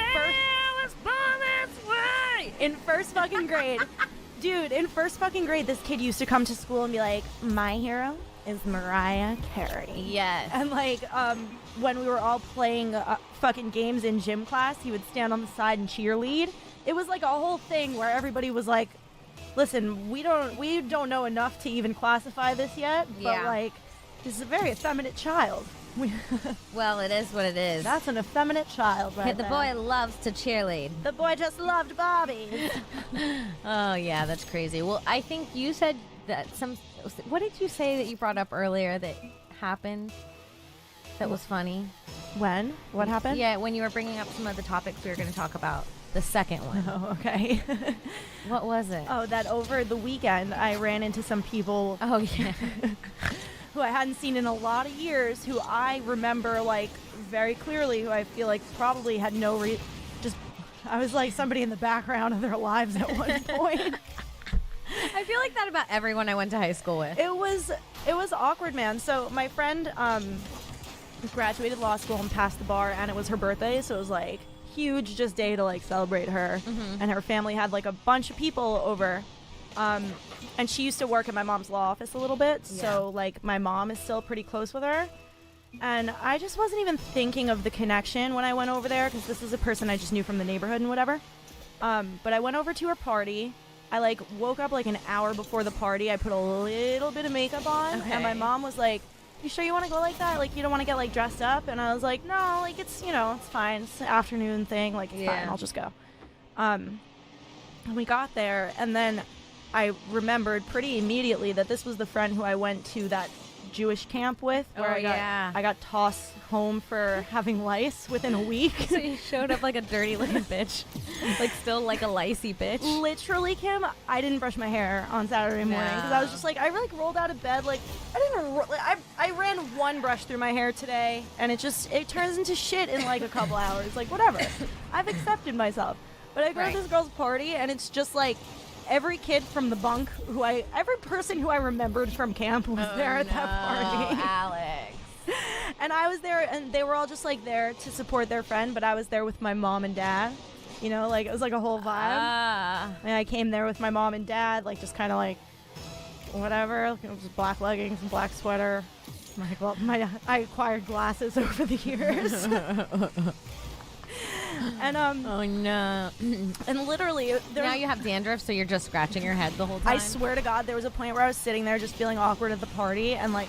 first fucking grade, dude, in first fucking grade, this kid used to come to school and be like, "My hero is Mariah Carey." Yes. And like, when we were all playing fucking games in gym class, he would stand on the side and cheerlead. It was like a whole thing where everybody was like, "Listen, we don't know enough to even classify this yet, but Yeah. like, this is a very effeminate child." Well, it is what it is. That's an effeminate child, right The there. boy loves to cheerlead. The boy just loved Bobby. Oh yeah, that's crazy. Well, I think you said that what did you say that you brought up earlier that happened? That was funny. When? What happened? Yeah, when you were bringing up some of the topics we were going to talk about. The second one. Oh, okay. What was it? Oh, that over the weekend I ran into some people Oh yeah. who I hadn't seen in a lot of years, who I remember like very clearly, who I feel like probably had no I was like somebody in the background of their lives at one point. I feel like that about everyone I went to high school with. It was awkward, man. So my friend graduated law school and passed the bar, and it was her birthday, so it was like huge just day to like celebrate her. And her family had like a bunch of people over. And she used to work at my mom's law office a little bit, so like my mom is still pretty close with her. And I just wasn't even thinking of the connection when I went over there, because this is a person I just knew from the neighborhood and whatever. But I went over to her party. I like woke up like an hour before the party. I put a little bit of makeup on, and my mom was like, "You sure you want to go like that? Like you don't want to get like dressed up?" And I was like, "No, like it's it's fine. It's an afternoon thing. Like it's fine. I'll just go." And we got there, and then I remembered pretty immediately that this was the friend who I went to that Jewish camp with, where I got tossed home for having lice within a week. So you showed up like a dirty looking bitch, like still like a licey bitch. Literally, Kim, I didn't brush my hair on Saturday morning because I was just like, I like rolled out of bed like I ran one brush through my hair today, and it turns into shit in like a couple hours. Like whatever, I've accepted myself. But I go to this girl's party, and it's just like every kid from the bunk every person who I remembered from camp was there at that party. Alex. And I was there, and they were all just like there to support their friend, but I was there with my mom and dad. Like it was like a whole vibe. And I came there with my mom and dad, like just kind of like whatever, just black leggings and black sweater. I acquired glasses over the years. And oh no. And literally now you have dandruff, so you're just scratching your head the whole time. I swear to God, there was a point where I was sitting there just feeling awkward at the party and like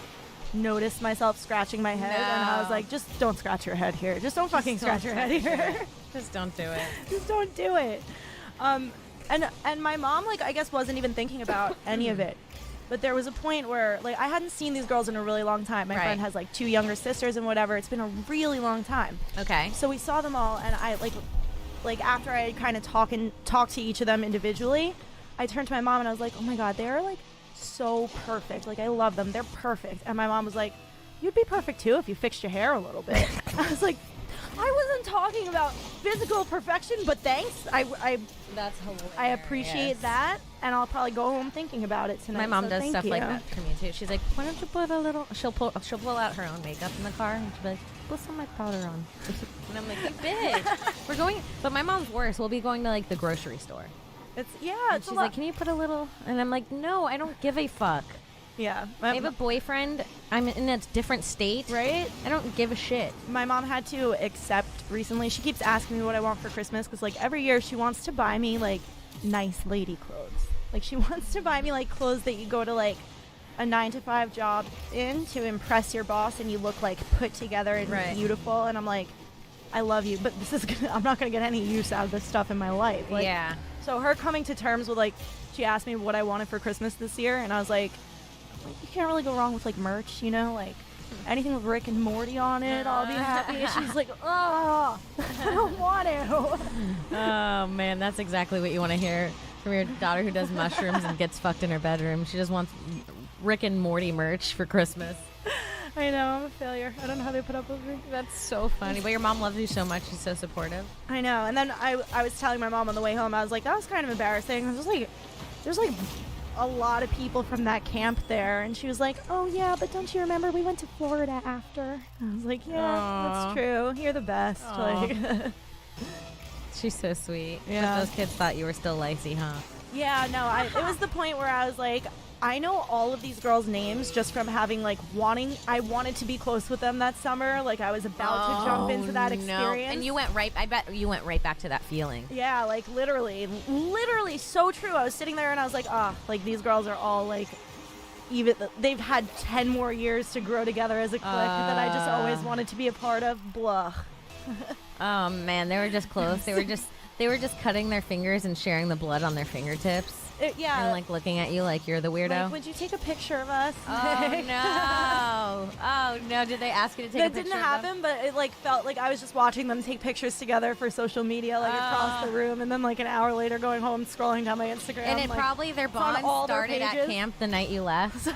noticed myself scratching my head, and I was like, just don't scratch your head here. Just don't fucking scratch your head here. Just don't do it. Just don't do it. And my mom, like, I guess wasn't even thinking about any of it. But there was a point where, like, I hadn't seen these girls in a really long time. My friend has, like, 2 younger sisters and whatever. It's been a really long time. Okay. So we saw them all, and I, like after I had kind of talked to each of them individually, I turned to my mom, and I was like, oh, my God, they're, like, so perfect. Like, I love them. They're perfect. And my mom was like, you'd be perfect, too, if you fixed your hair a little bit. I was like, I wasn't talking about physical perfection, but thanks. That's hilarious. I appreciate that, and I'll probably go home thinking about it tonight. My mom does thank stuff you. like that for me too. She's like, why don't you put a little? She'll pull out her own makeup in the car, and she'll be like, put some of my powder on. And I'm like, you bitch. We're going, but my mom's worse. We'll be going to like the grocery store. And she's like, can you put a little? And I'm like, no, I don't give a fuck. Yeah. I have a boyfriend. I'm in a different state. Right? I don't give a shit. My mom had to accept recently. She keeps asking me what I want for Christmas because, like, every year she wants to buy me, like, nice lady clothes. Like, she wants to buy me, like, clothes that you go to, like, a 9-to-5 job in to impress your boss and you look, like, put together and beautiful. And I'm like, I love you, but I'm not going to get any use out of this stuff in my life. Like, yeah. So her coming to terms with, like, she asked me what I wanted for Christmas this year, and I was like, you can't really go wrong with like merch, like anything with Rick and Morty on it, I'll be happy. And she's like, oh, I don't want to. Oh man, that's exactly what you want to hear from your daughter who does mushrooms and gets fucked in her bedroom. She just wants Rick and Morty merch for Christmas. I know, I'm a failure. I don't know how they put up with me. That's so funny. But your mom loves you so much. She's so supportive. I know. And then I was telling my mom on the way home, I was like, that was kind of embarrassing. I was just like, there's like a lot of people from that camp there, and she was like, oh yeah, but don't you remember we went to Florida after? I was like, yeah, that's true, you're the best. Like, she's so sweet. Yeah. But those kids thought you were still Lacey, huh? Yeah, no, it was the point where I was like, I know all of these girls' names just from having like I wanted to be close with them that summer. Like I was about to jump into that experience. And I bet you went right back to that feeling. Yeah, like literally so true. I was sitting there and I was like, like these girls are all like, even they've had 10 more years to grow together as a clique that I just always wanted to be a part of. Blah. Oh man, they were just close. They were just cutting their fingers and sharing the blood on their fingertips. Yeah. And like looking at you like you're the weirdo. Like, would you take a picture of us? Oh no. Oh no. Did they ask you to take a picture? That didn't happen, but it like felt like I was just watching them take pictures together for social media, like across the room, and then like an hour later going home scrolling down my Instagram. And like, probably their bond started at camp the night you left.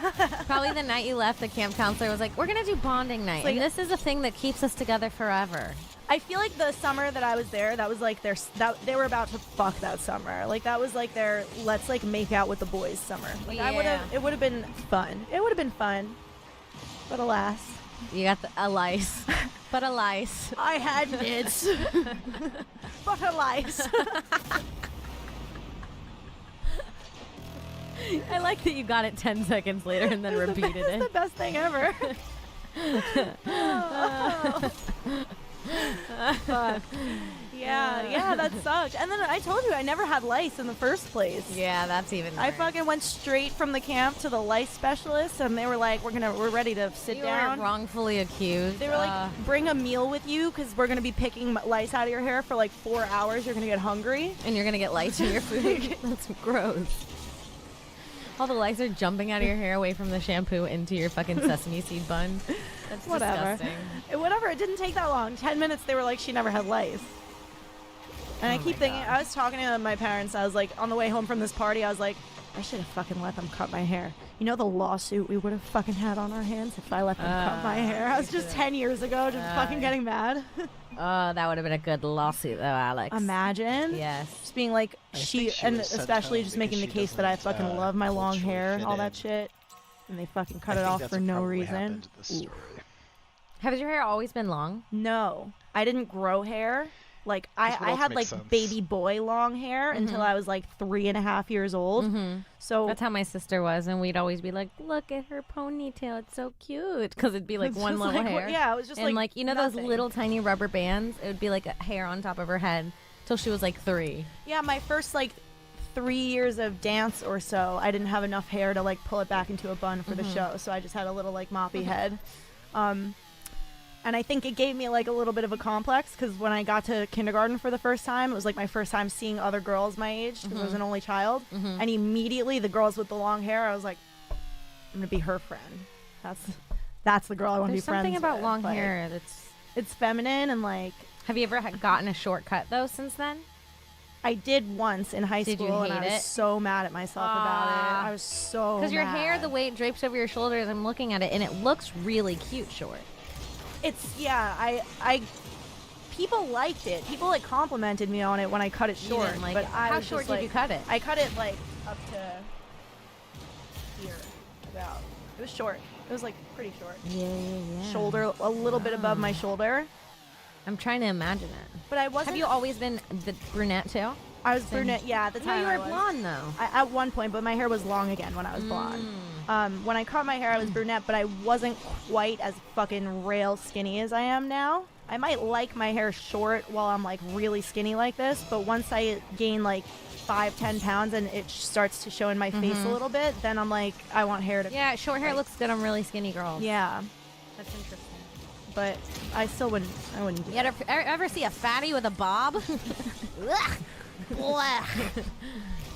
Probably the night you left, the camp counselor was like, we're gonna do bonding night. Like, and this is a thing that keeps us together forever. I feel like the summer that I was there, that was like they were about to fuck that summer. Like that was like their let's like make out with the boys summer. Like it would have been fun. It would have been fun. But alas. You got a lice. But a lice. I had nits. But a lice. I like that you got it 10 seconds later and then repeated it. It's the best thing ever. Fuck. Yeah, that sucked. And then I told you I never had lice in the first place. Yeah, that's even I worse. fucking went straight from the camp to the lice specialist, and they were like, "We're ready to sit You down." were wrongfully accused. They were like, "Bring a meal with you, because we're gonna be picking lice out of your hair for like 4 hours. You're gonna get hungry." and you're gonna get lice in your food. That's gross. All the lice are jumping out of your hair away from the shampoo into your fucking sesame seed bun. That's Whatever. disgusting. Whatever. It didn't take that long. 10 minutes. They were like, she never had lice. And I keep thinking, I was talking to my parents. I was like, on the way home from this party, I was like, I should have fucking let them cut my hair. You know the lawsuit we would have fucking had on our hands if I let them cut my hair? I was just 10 years ago just fucking getting mad. Oh, that would have been a good lawsuit, though, Alex. Imagine. Yes. Just being like, think she and was sent especially home just because making the she case that I doesn't, fucking love my long culturally hair, fit all that in. shit. And they fucking cut I it think off that's for what no probably reason. happened to the story. Has your hair always been long? No, I didn't grow hair. Like I This would had also like make sense. baby boy long hair until I was like 3.5 years old. So That's how my sister was, and we'd always be like, look at her ponytail. It's so cute. Because it'd be like it's one just little like, hair. yeah, it was just and like you know nothing. those little tiny rubber bands? It would be like a hair on top of her head till she was like 3. Yeah, my first like 3 years of dance or so, I didn't have enough hair to like pull it back into a bun for the show, so I just had a little like moppy head. And I think it gave me like a little bit of a complex because when I got to kindergarten for the first time, it was like my first time seeing other girls my age because I was an only child. And immediately the girls with the long hair, I was like, I'm gonna be her friend. That's the girl I want to be There's friends something about with. long Like, hair that's... It's feminine and like Have you ever gotten a shortcut, though, since then? I did once in high Did you school and I hate was it? so mad at myself about it. I was so Because your hair, mad. the way it drapes over your shoulders, I'm looking at it, and it looks really cute short. It's I people liked it. People like complimented me on it when I cut it You short. didn't like but it. I How was short just, did like, you cut it? I cut it like up to here, about. It was short. It was like pretty short. Yeah. Shoulder, a little bit above my shoulder. I'm trying to imagine it. But I wasn't. Have you always been the brunette, too? I was brunette. Yeah, at the No, time you I were was. blonde, though. At one point, but my hair was long again when I was blonde. When I cut my hair, I was brunette, but I wasn't quite as fucking rail skinny as I am now. I might like my hair short while I'm like really skinny like this, but once I gain like 5-10 pounds and it starts to show in my face a little bit, then I'm like, I want hair to. Yeah, short hair looks good on really skinny girls. Yeah, That's interesting. but I still wouldn't. I wouldn't do You ever see a fatty with a bob? Ugh. Blah.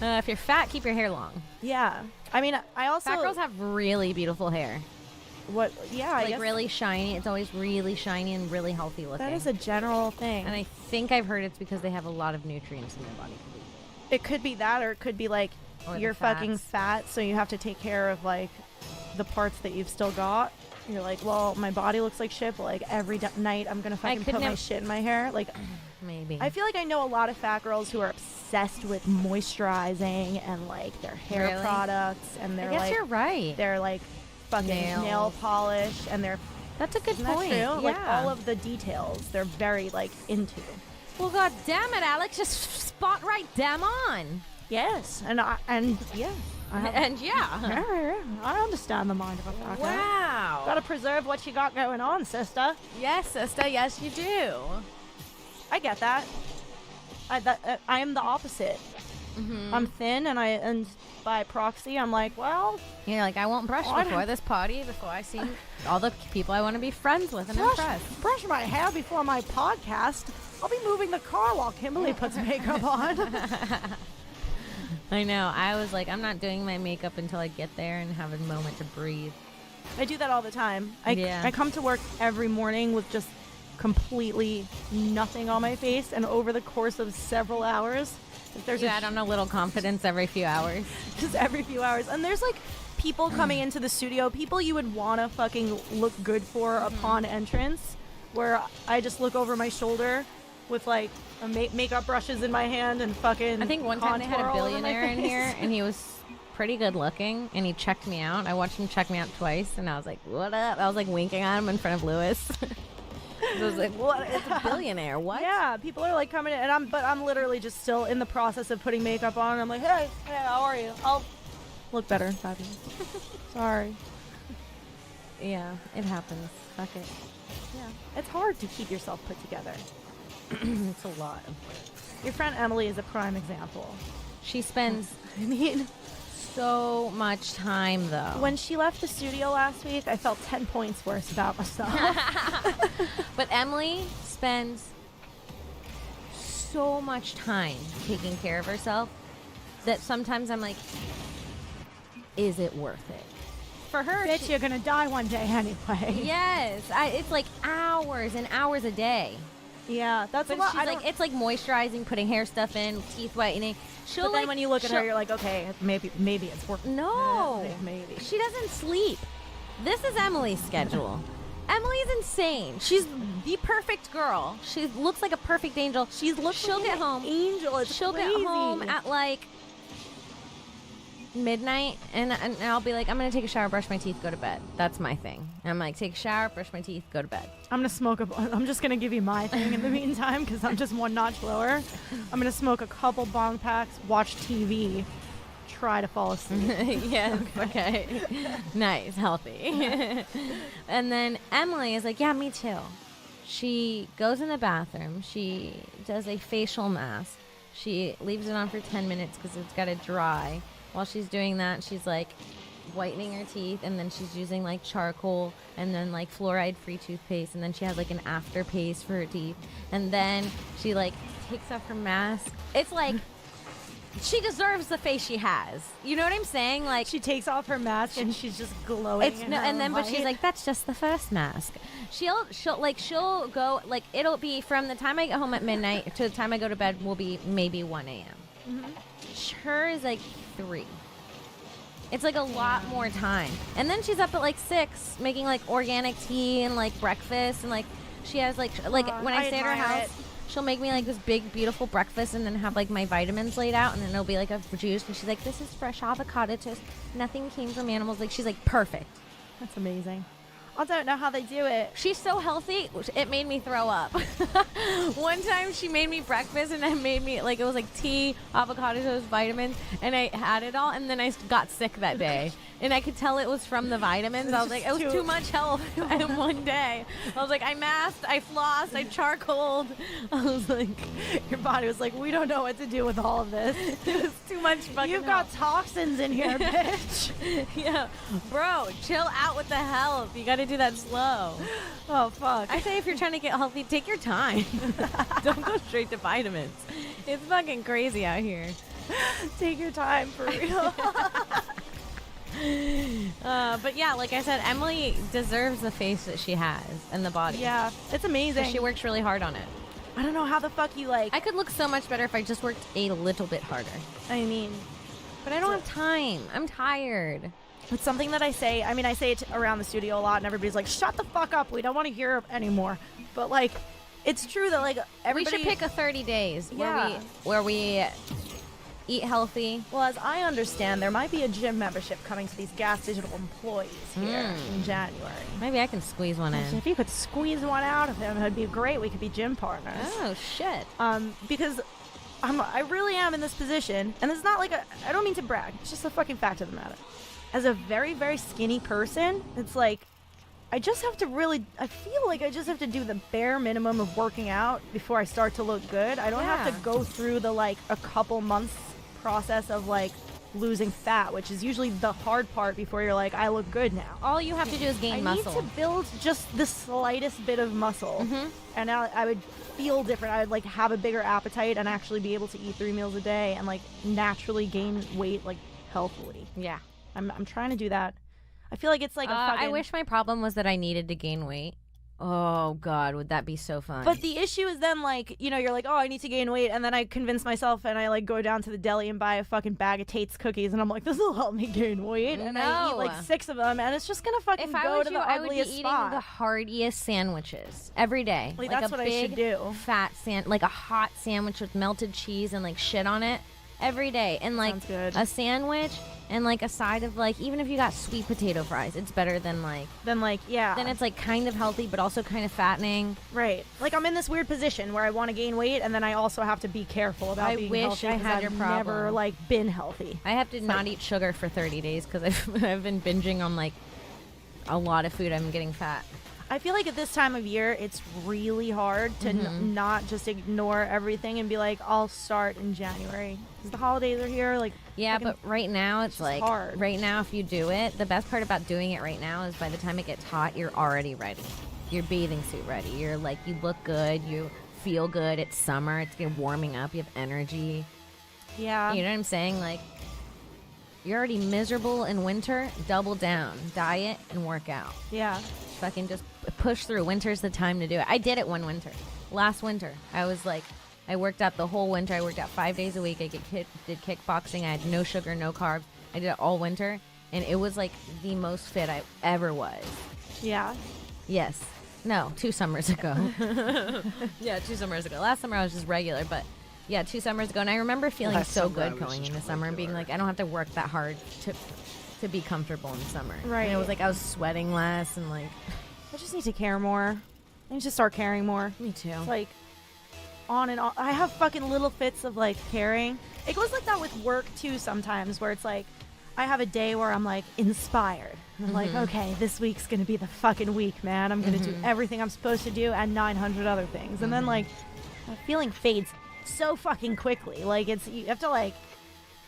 If you're fat, keep your hair long. Yeah, I mean, I also Fat girls have really beautiful hair. what? Yeah, I Like guess really shiny. It's always really shiny and really healthy looking. that is a general thing. and I think I've heard it's because they have a lot of nutrients in their body. It could be that, or it could be like Or the you're fucking fats. fat, so you have to take care of like the parts that you've still got. You're like, well, my body looks like shit, but like every night I'm gonna fucking could put my nev- shit in my hair. Like, Maybe. I feel like I know a lot of fat girls who are obsessed with moisturizing and like their hair Really? products, and I they're guess like, you're right. they're like fucking Nails. nail polish, and they're That's a good isn't that point. true? Yeah. Like all of the details, they're very like into. Well, god damn it, Alex! Just spot right, damn on. Yes, and yeah. And yeah. I understand the mind of a fat girl. Wow. Gotta preserve what you got going on, sister. Yes, sister. Yes, you do. I get that. I am the opposite. I'm thin, and by proxy, I'm like, well, You're like, I won't brush Oh, I before don't- this party, before I see all the people I want to be friends with and impress. brush my hair before my podcast. I'll be moving the car while Kimberly puts makeup on. I know. I was like, I'm not doing my makeup until I get there and have a moment to breathe. I do that all the time. Yeah. I come to work every morning with just completely nothing on my face, and over the course of several hours, if there's You add on a little confidence every few hours. just every few hours, and there's like people coming into the studio, people you would want to fucking look good for upon entrance, where I just look over my shoulder with like makeup brushes in my hand and fucking I think one time they had a contour all over my billionaire in face. here, and he was pretty good looking, and he checked me out. I watched him check me out twice, and I was like, what up? I was like winking at him in front of Lewis. I was like, what? It's a billionaire. What? Yeah, people are like coming in, and I'm literally just still in the process of putting makeup on. And I'm like, hey, how are you? I'll look better in 5 minutes. Sorry. Yeah, it happens. Fuck it. Yeah, it's hard to keep yourself put together. It's a lot. Your friend Emily is a prime example. She spends I mean, so much time, though. when she left the studio last week, I felt 10 points worse about myself. But Emily spends so much time taking care of herself that sometimes I'm like, is it worth it? For her, Bitch, you're gonna die one day anyway. yes, it's like hours and hours a day. Yeah, that's But a lot. she's like, it's like moisturizing, putting hair stuff in, teeth whitening. She'll but then like, when you look at her, she'll- you're like, okay, maybe it's working. no, Maybe. she doesn't sleep. This is Emily's schedule. Emily's insane. She's the perfect girl. She looks like a perfect angel. She'll get home. Angel, it's She'll crazy. get home at like midnight, and I'll be like, I'm gonna take a shower, brush my teeth, go to bed. That's my thing. And I'm like, take a shower, brush my teeth, go to bed. I'm just gonna give you my thing in the meantime because I'm just one notch lower. I'm gonna smoke a couple bong packs, watch TV, try to fall asleep. Yes. Okay. Nice, healthy. And then Emily is like, yeah, me too. She goes in the bathroom. She does a facial mask. She leaves it on for 10 minutes because it's got to dry. While she's doing that, she's like whitening her teeth, and then she's using like charcoal and then like fluoride-free toothpaste, and then she has like an afterpaste for her teeth, and then she like takes off her mask. It's like she deserves the face she has. You know what I'm saying? Like She takes off her mask and she's just glowing. it's in no, her and then but she's light. like, that's just the first mask. She'll go like, it'll be from the time I get home at midnight to the time I go to bed will be maybe 1 a.m. Her is like 3. It's like a lot more time. And then she's up at like 6 making like organic tea and like breakfast, and like she has like when I stay at her admire house, she'll make me like this big beautiful breakfast and then have like my vitamins laid out, and then it'll be like a juice, and she's like, this is fresh avocado toast. Nothing came from animals. Like she's like perfect. That's amazing. I don't know how they do it. She's so healthy, it made me throw up. One time she made me breakfast, and I made me, like, it was like tea, avocado toast, vitamins, and I had it all, and then I got sick that day. And I could tell it was from the vitamins. I was like, it was too much health in one day. I was like, I masked, I flossed, I charcoaled. I was like, Your body was like, we don't know what to do with all of this. it was too much fucking You've health. got toxins in here, bitch. Yeah. Bro, chill out with the health. You got to do that slow. Oh, fuck. I say if you're trying to get healthy, take your time. Don't go straight to vitamins. It's fucking crazy out here. Take your time for real. But yeah, like I said, Emily deserves the face that she has and the body. Yeah, it's 'Cause amazing. she works really hard on it. I don't know how the fuck you like. I could look so much better if I just worked a little bit harder. I mean, But I don't have time. I'm tired. it's something that I say. I mean, I say it around the studio a lot, and everybody's like, "Shut the fuck up. We don't want to hear it anymore." But like, it's true that like everybody. We should pick a 30 days Yeah. where we eat healthy. Well, as I understand, there might be a gym membership coming to these Gas Digital employees here in January. Maybe I can squeeze one in. If you could squeeze one out of him, it'd be great. We could be gym partners. Oh, shit. Because I really am in this position, and it's not like I don't mean to brag. It's just a fucking fact of the matter. As a very, very skinny person, it's like I just have to I feel like I just have to do the bare minimum of working out before I start to look good. I don't have Yeah. to go through the like a couple months process of like losing fat, which is usually the hard part before you're like, I look good now. All you have to do is gain I muscle. need to build just the slightest bit of muscle, and I would feel different. I would like have a bigger appetite and actually be able to eat 3 meals a day and like naturally gain weight like healthily. Yeah. I'm trying to do that. I feel like it's like a fucking. I wish my problem was that I needed to gain weight. Oh, God, would that be so fun? But the issue is then like, you know, you're like, oh, I need to gain weight, and then I convince myself and I like go down to the deli and buy a fucking bag of Tate's cookies, and I'm like, this will help me gain weight, and I eat like No. 6 of them, and it's just gonna fucking if I go was to you, the I would be ugliest eating spot. the heartiest sandwiches every day. Like, a that's what I should big, do. Fat like a hot sandwich with melted cheese and like shit on it every day. And like Sounds good. a sandwich and like a side of like, even if you got sweet potato fries, it's better than like, Then it's like kind of healthy but also kind of fattening. right. Like I'm in this weird position where I want to gain weight, and then I also have to be careful about I being wish healthy. I 'cause had I've your never problem. like been healthy. I have to not eat sugar for 30 days because I've been binging on like a lot of food. I'm getting fat. I feel like at this time of year, it's really hard to not just ignore everything and be like, I'll start in January. Because the holidays are here. Like, Yeah, fucking- but right now it's just like hard. right now if you do it, the best part about doing it right now is by the time it gets hot, you're already ready. You're bathing suit ready. You're like, you look good, you feel good. It's summer. It's getting warming up. You have energy. yeah. You know what I'm saying? Like, you're already miserable in winter. Double down, diet and work out. Yeah. Fucking just push through. Winter's the time to do it. I did it one winter. Last winter, I was like, I worked out the whole winter. I worked out 5 days a week. I did kickboxing. I had no sugar, no carbs. I did it all winter, and it was like the most fit I ever was. Yeah. Yes. No, 2 summers ago. Yeah, 2 summers ago. Last summer I was just regular, but yeah, 2 summers ago. And I remember feeling Last so summer I good was going just into summer and being regular. like, I don't have to work that hard to be comfortable in summer. Right. And it was like I was sweating less and like, I just need to care more. I need to start caring more. me too. It's like on and on. I have fucking little fits of like caring. It goes like that with work too sometimes, where it's like I have a day where I'm like inspired. And I'm like, okay, this week's gonna be the fucking week, man. I'm gonna do everything I'm supposed to do and 900 other things. And then like that feeling fades so fucking quickly. Like you have to like,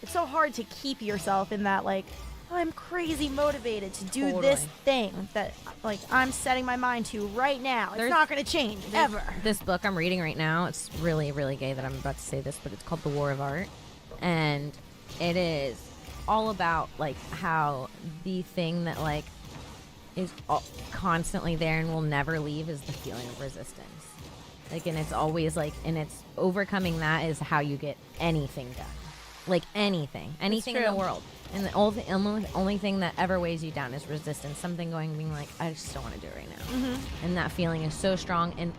it's so hard to keep yourself in that like, I'm crazy motivated to do this Totally. thing that like I'm setting my mind to right now. It's There's- not gonna change ever. This book I'm reading right now, it's really, really gay that I'm about to say this, but it's called The War of Art. And it is all about like how the thing that like is constantly there and will never leave is the feeling of resistance. Like, and it's always like, and it's overcoming that is how you get anything done. Like anything in the true. world. And the only thing that ever weighs you down is resistance. Something going, being like, I just don't want to do it right now. And that feeling is so strong. And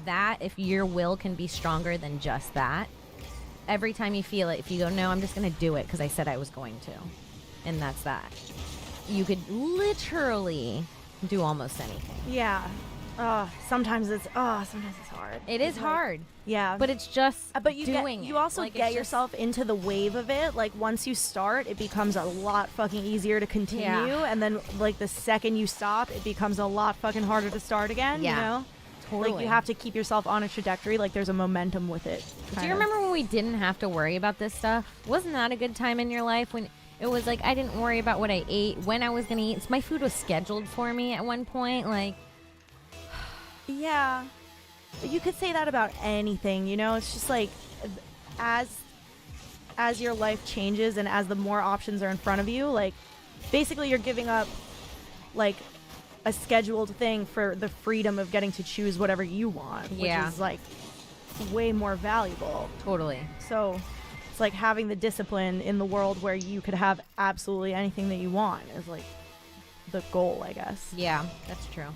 that, if your will can be stronger than just that, every time you feel it, if you go, no, I'm just going to do it because I said I was going to. And that's that. You could literally do almost anything. Yeah. Sometimes it's hard. It is It's like- hard. Yeah. But it's just but you doing you it. also Like, it's get just- yourself into the wave of it. Like once you start, it becomes a lot fucking easier to continue, Yeah. and then like the second you stop, it becomes a lot fucking harder to start again. Yeah. You know, Totally. like you have to keep yourself on a trajectory. Like there's a momentum with it. Do kind you of. remember when we didn't have to worry about this stuff? Wasn't that a good time in your life when it was like I didn't worry about what I ate, when I was going to eat? My food was scheduled for me at one point. Like, Yeah. But you could say that about anything, you know? It's just like as your life changes and as the more options are in front of you, like basically you're giving up like a scheduled thing for the freedom of getting to choose whatever you want, Yeah. which is like way more valuable. totally. So it's like having the discipline in the world where you could have absolutely anything that you want is like the goal, I guess. Yeah, that's true.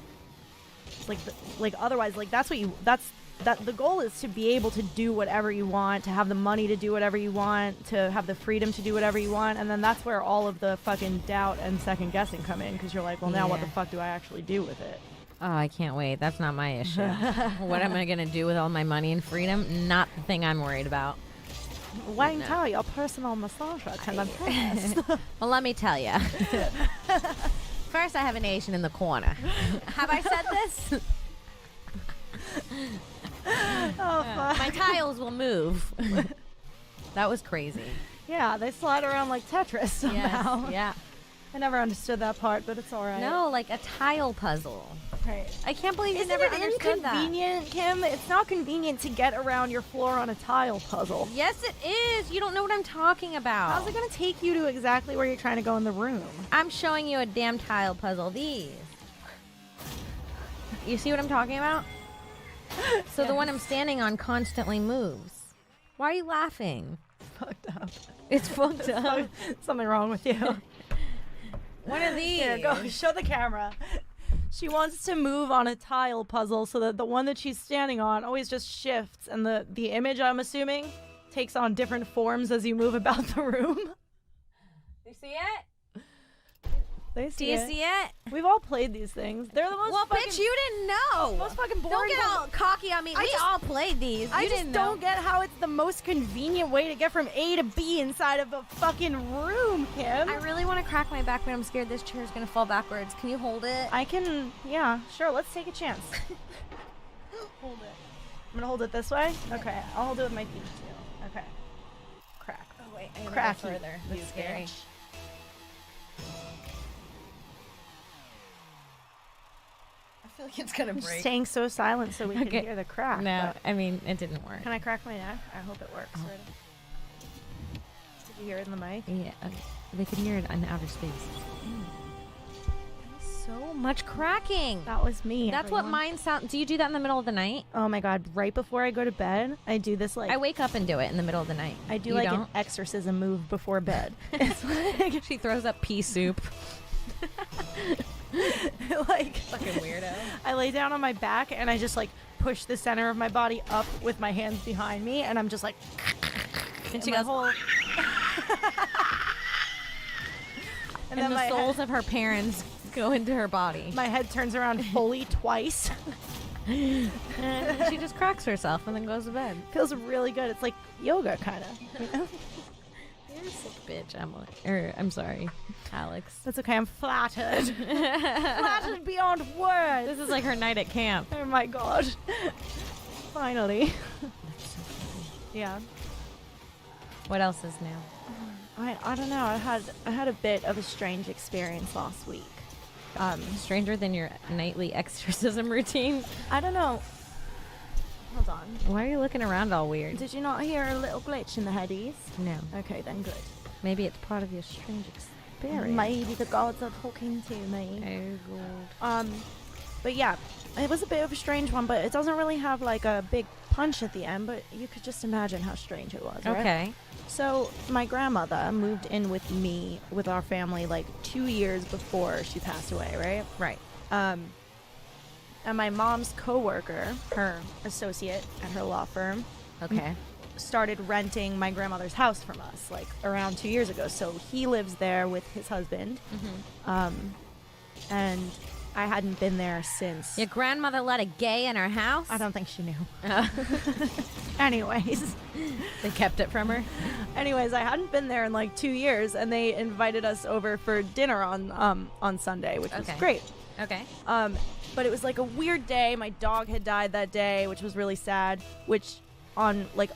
Like otherwise, like that's the goal is to be able to do whatever you want, to have the money to do whatever you want, to have the freedom to do whatever you want, and then that's where all of the fucking doubt and second guessing come in, because you're like, well, now what the Yeah. fuck do I actually do with it? Oh, I can't wait. That's not my issue. What am I going to do with all my money and freedom? Not the thing I'm worried about. Wang Tao, your personal massager, can I pass? Well, let me tell you. First, I have an Asian in the corner. Have I said this? Oh fuck. My tiles will move. That was crazy. Yeah, they slide around like Tetris somehow. Yeah. I never understood that part, but it's all right. No, like a tile puzzle. Right. I can't believe you Isn't never it understood that. inconvenient, Kim? It's not convenient to get around your floor on a tile puzzle. Yes, it is. You don't know what I'm talking about. How's it going to take you to exactly where you're trying to go in the room? I'm showing you a damn tile puzzle. These. You see what I'm talking about? So the one I'm standing on constantly moves. Why are you laughing? Fucked up. It's fucked up. Something wrong with you. One of these. Here, go show the camera. She wants to move on a tile puzzle so that the one that she's standing on always just shifts, and the image, I'm assuming, takes on different forms as you move about the room. You see it? They Do you see it? We've all played these things. They're the most Well, fucking, bitch, you didn't know. most fucking Don't boring. get all cocky on me. We all played these. I You just didn't know. don't get how it's the most convenient way to get from A to B inside of a fucking room, Kim. I really want to crack my back, but I'm scared this chair is going to fall backwards. Can you hold it? I can, yeah, sure. Let's take a chance. Hold it. I'm gonna hold it this way. Okay, I'll hold it with my feet too. Okay. Crack. Oh, wait. I gotta Crack go further. That's scary. bitch. I feel like it's going to I'm just staying so silent so we can Okay. hear the crack. No, but- I mean, it didn't work. Can I crack my neck? I hope it works. Right? Did you hear it in the mic? Yeah, they can hear it in outer space. So much cracking. That was me. That's what everyone. mine sound. Do you do that in the middle of the night? Oh my god! Right before I go to bed, I do this like I wake up and do it in the middle of the night. I do You like don't? an exorcism move before bed. It's like She throws up pea soup. like Fucking weirdo. I lay down on my back and I just like push the center of my body up with my hands behind me, and I'm just like. And she my goes, whole. and then the my souls of her parents go into her body. my head turns around fully twice. And she just cracks herself and then goes to bed. Feels really good. It's like yoga, kind of. You know? You're a sick bitch, Emily. I'm sorry, Alex. That's okay. I'm flattered. Flattered beyond words. This is like her night at camp. Oh my god. Finally. Yeah. What else is new? I don't know. I had a bit of a strange experience last week. Stranger than your nightly exorcism routine? I don't know. Hold on. Why are you looking around all weird? Did you not hear a little glitch in the headies? No. Okay, then good. Maybe it's part of your strange experience. Maybe the gods are talking to me. Oh, God. But yeah, it was a bit of a strange one, but it doesn't really have like a big punch at the end, but you could just imagine how strange it was, right? Okay. So my grandmother moved in with me, with our family, like 2 years before she passed away, right? Right. And my mom's coworker, her associate at her law firm, Okay. started renting my grandmother's house from us, like around 2 years ago. So he lives there with his husband, and I hadn't been there since. Your grandmother let a gay in her house? I don't think she knew. Anyways, They kept it from her? I hadn't been there in like 2 years, and they invited us over for dinner on Sunday, which was Okay. great. Okay. But it was like a weird day. My dog had died that day, which was really sad. Which, on like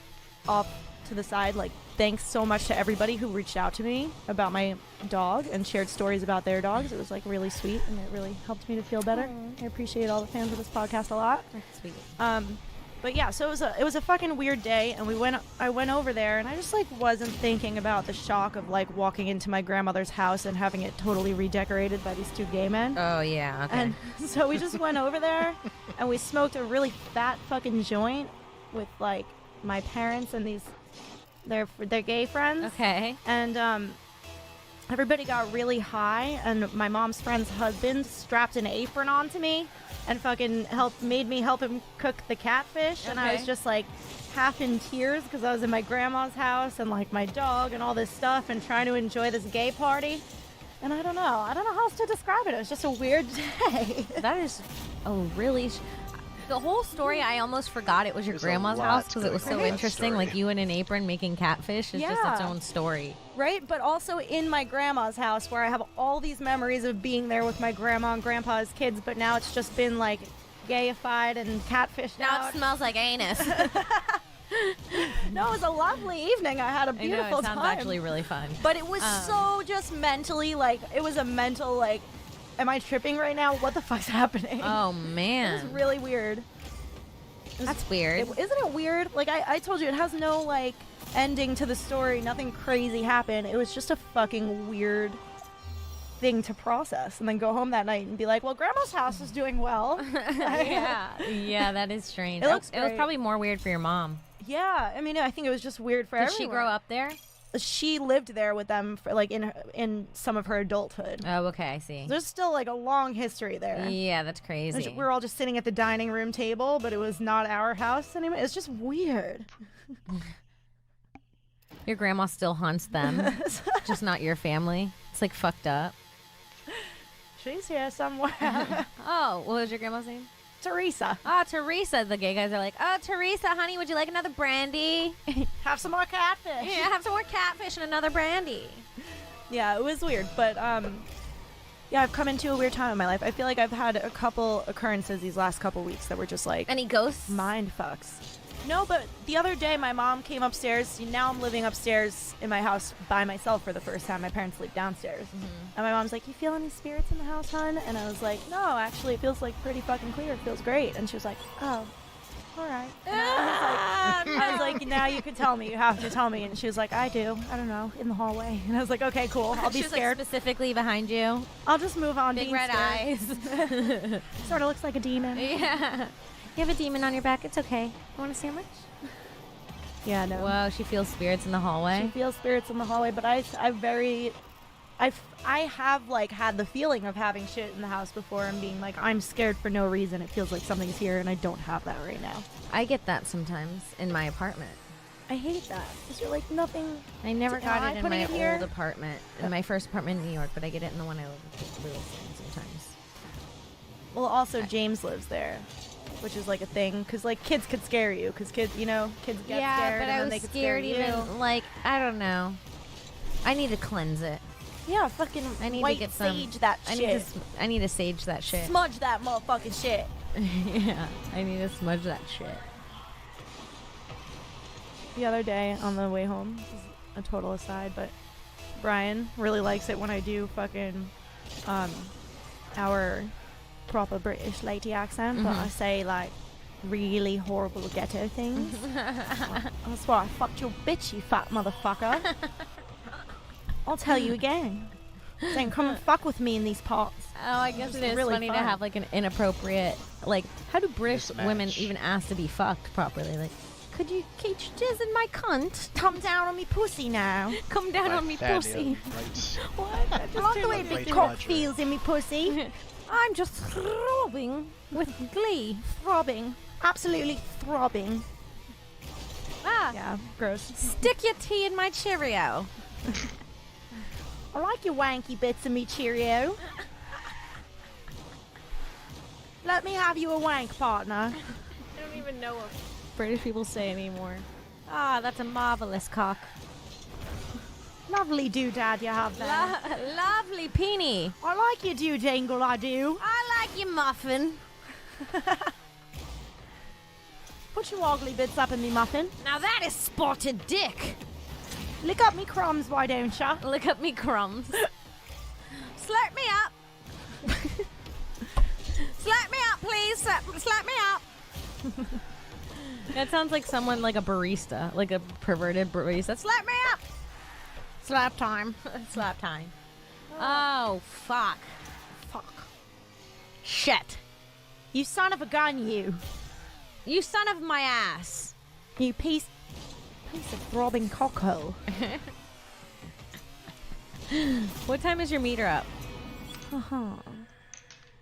off to the side, like thanks so much to everybody who reached out to me about my dog and shared stories about their dogs. It was like really sweet, and it really helped me to feel better. I appreciate all the fans of this podcast a lot. That's sweet. But yeah, so it was a fucking weird day, and I went over there, and I just like wasn't thinking about the shock of like walking into my grandmother's house and having it totally redecorated by these two gay men. Oh, yeah. Okay. And so we just went over there, and we smoked a really fat fucking joint with like my parents and their gay friends. Okay. And everybody got really high, and my mom's friend's husband strapped an apron onto me and fucking made me help him cook the catfish. And I was Okay. just like half in tears because I was in my grandma's house and like my dog and all this stuff and trying to enjoy this gay party. And I don't know how else to describe it. It was just a weird day. That is a really... The whole story, I almost forgot it was your There's a grandma's lot house because it going was on so in that interesting. story. Like you in an apron making catfish is just its Yeah. own story. Right? But also in my grandma's house where I have all these memories of being there with my grandma and grandpa as kids, but now it's just been like gayified and catfished Now out. it smells like anus. No, it was a lovely evening. I had a I know, beautiful it sounds time. actually really fun. But it was so just mentally, like, it was a mental, like, am I tripping right now? What the fuck's happening? Oh, It was man. really weird. That's weird. Isn't it weird? Like, I told you, it has no, like, ending to the story. Nothing crazy happened. It was just a fucking weird thing to process. And then go home that night and be like, well, grandma's house is doing well. Yeah, that is strange. It looks It was great. probably more weird for your mom. Yeah, I mean, I think it was just weird for Did everyone. she grow up there? She lived there with them for, like, in some of her adulthood. Oh, okay, I see. There's still, like, a long history there. Yeah, that's crazy. We were all just sitting at the dining room table, but it was not our house anymore. It's just weird. Your grandma still haunts them, just not your family. It's like fucked up. She's here somewhere. Oh, what was your grandma's name? Teresa. Oh, Teresa. The gay guys are like, oh, Teresa, honey, would you like another brandy? Have some more catfish. Yeah, have some more catfish and another brandy. Yeah, it was weird, but yeah, I've come into a weird time in my life. I feel like I've had a couple occurrences these last couple weeks that were just like Any ghosts? mind fucks. No, but the other day my mom came upstairs. Now I'm living upstairs in my house by myself for the first time. My parents sleep downstairs. And my mom's like, you feel any spirits in the house, hon? And I was like, no, actually, it feels like pretty fucking clear. It feels great. And she was like, oh, all right. And I was like, now you can tell me. You have to tell me. And she was like, I do. I don't know. In the hallway. And I was like, okay, cool. I'll be She was, scared. Like, specifically behind you. I'll just move on. Big being red scared. eyes. Sort of looks like a demon. Yeah. You have a demon on your back. It's okay. Want a sandwich? Yeah, no. Whoa, she feels spirits in the hallway. She feels spirits in the hallway, but I have like had the feeling of having shit in the house before and being like, I'm scared for no reason. It feels like something's here, and I don't have that right now. I get that sometimes in my apartment. I hate that because you're like nothing. I never Am got I it in putting my it here? old apartment, in my first apartment in New York, but I get it in the one I live with Lewis in sometimes. Well, also James lives there, which is like a thing because like kids could scare you because kids get Yeah, scared but and I then was they could scare scared you. even, like, I don't know. I need to cleanse it. Yeah, fucking I need white to get some. sage that I shit. need to. I need to sage that shit. Smudge that motherfucking shit. Yeah, I need to smudge that shit. The other day on the way home, this is a total aside, but Brian really likes it when I do fucking our proper British lady accent, but I say like really horrible ghetto things. That's why I fucked your bitch, you fat motherfucker. I'll tell you again. Saying come and fuck with me in these parts. Oh, I guess It's it is really funny to fun. have like an inappropriate, like, how do British Mismatch. women even ask to be fucked properly? Like, could you jizz in my cunt? Come down on me pussy now. Come down on me, pussy. Right. What? I like the way Right, big right, cock Roger. feels in me pussy. I'm just throbbing with glee. Throbbing. Absolutely throbbing. Ah, Yeah, gross. stick your tea in my Cheerio. I like your wanky bits of me Cheerio. Let me have you a wank, partner. I don't even know what British people say anymore. Ah, that's a marvelous cock. Lovely doodad you have there. Lovely peenie. I like your do dangle, I do. I like your muffin. Put your woggly bits up in me muffin. Now that is spotted dick. Lick up me crumbs, why don't ya? Lick up me crumbs. Slap me up. Slap me up, please. Slap me up. That sounds like someone, like a barista, like a perverted barista. Slap me up. Slap time. Slap time. Oh, fuck. Fuck. Shit. You son of a gun, you. You son of my ass. You piece of throbbing cockhole. What time is your meter up? Uh-huh.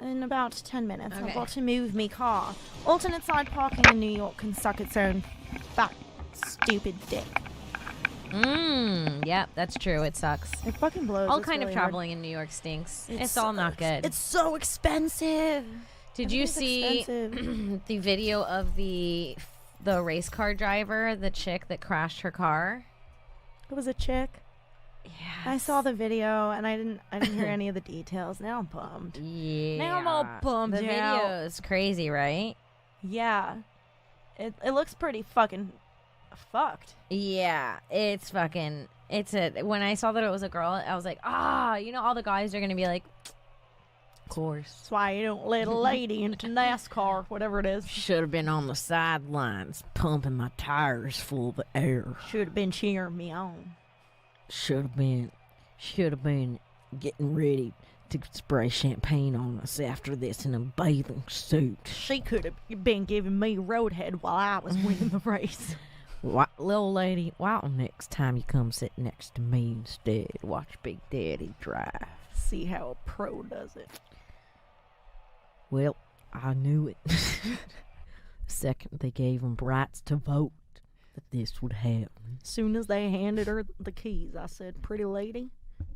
In about 10 minutes, Okay. I've got to move me car. Alternate side parking in New York can suck its own fat, stupid dick. Yep, that's true. It sucks. It fucking blows. All It's kind really of hard. traveling in New York stinks. It's It's all so not good. It's so expensive. Did you Everything's see expensive. the video of the race car driver, the chick that crashed her car? It was a chick. Yeah. I saw the video and I didn't hear any of the details. Now I'm bummed. Yeah. Now I'm all bummed The out. video is crazy, right? Yeah. It looks pretty fucking fucked. Yeah, it's fucking. When I saw that it was a girl, I was like, all the guys are gonna be like, of course. That's why you don't let a lady into NASCAR, whatever it is. Should have been on the sidelines, pumping my tires full of air. Should have been cheering me on. Should have been getting ready to spray champagne on us after this in a bathing suit. She could have been giving me roadhead while I was winning the race. Little lady, why don't next time you come sit next to me instead? Watch Big Daddy drive. See how a pro does it. Well, I knew it. The second they gave them rights to vote, that this would happen. Soon as they handed her the keys, I said, "Pretty lady,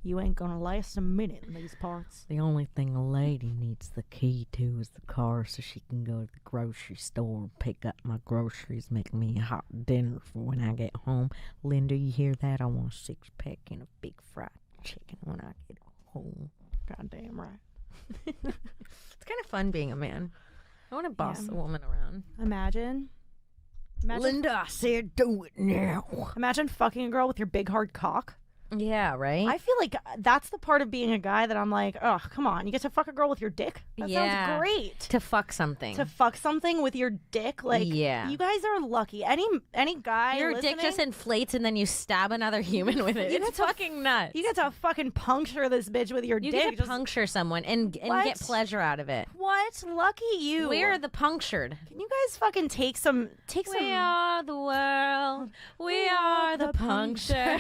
you ain't gonna last a minute in these parts." The only thing a lady needs the key to is the car so she can go to the grocery store and pick up my groceries, make me a hot dinner for when I get home. Linda, you hear that? I want a 6-pack and a big fried chicken when I get home. Goddamn right. It's kind of fun being a man. I want to boss a woman around. Imagine. Linda, I said do it now. Imagine fucking a girl with your big hard cock. Yeah, right? I feel like that's the part of being a guy that I'm like, oh, come on. You get to fuck a girl with your dick? That sounds great. To fuck something. To fuck something with your dick? Like, you guys are lucky. Any guy Your listening, dick just inflates and then you stab another human with it. It's fucking nuts. you get to fucking puncture this bitch with your You dick. get to puncture someone and get pleasure out of it. What? Lucky you. We're the punctured. Can you guys fucking take some... We are the world. We are the puncture.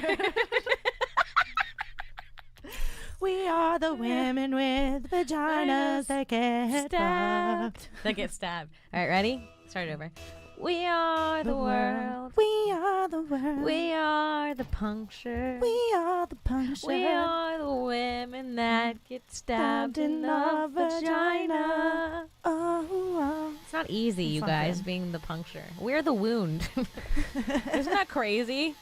We are the women with vaginas that get stabbed. That get stabbed. All right, ready? Start over. We are the world. We are the world. We are the puncture. We are the puncture. We are the women that get stabbed in the vagina. Oh. It's not easy, you guys, being the puncture. We're the wound. Isn't that crazy?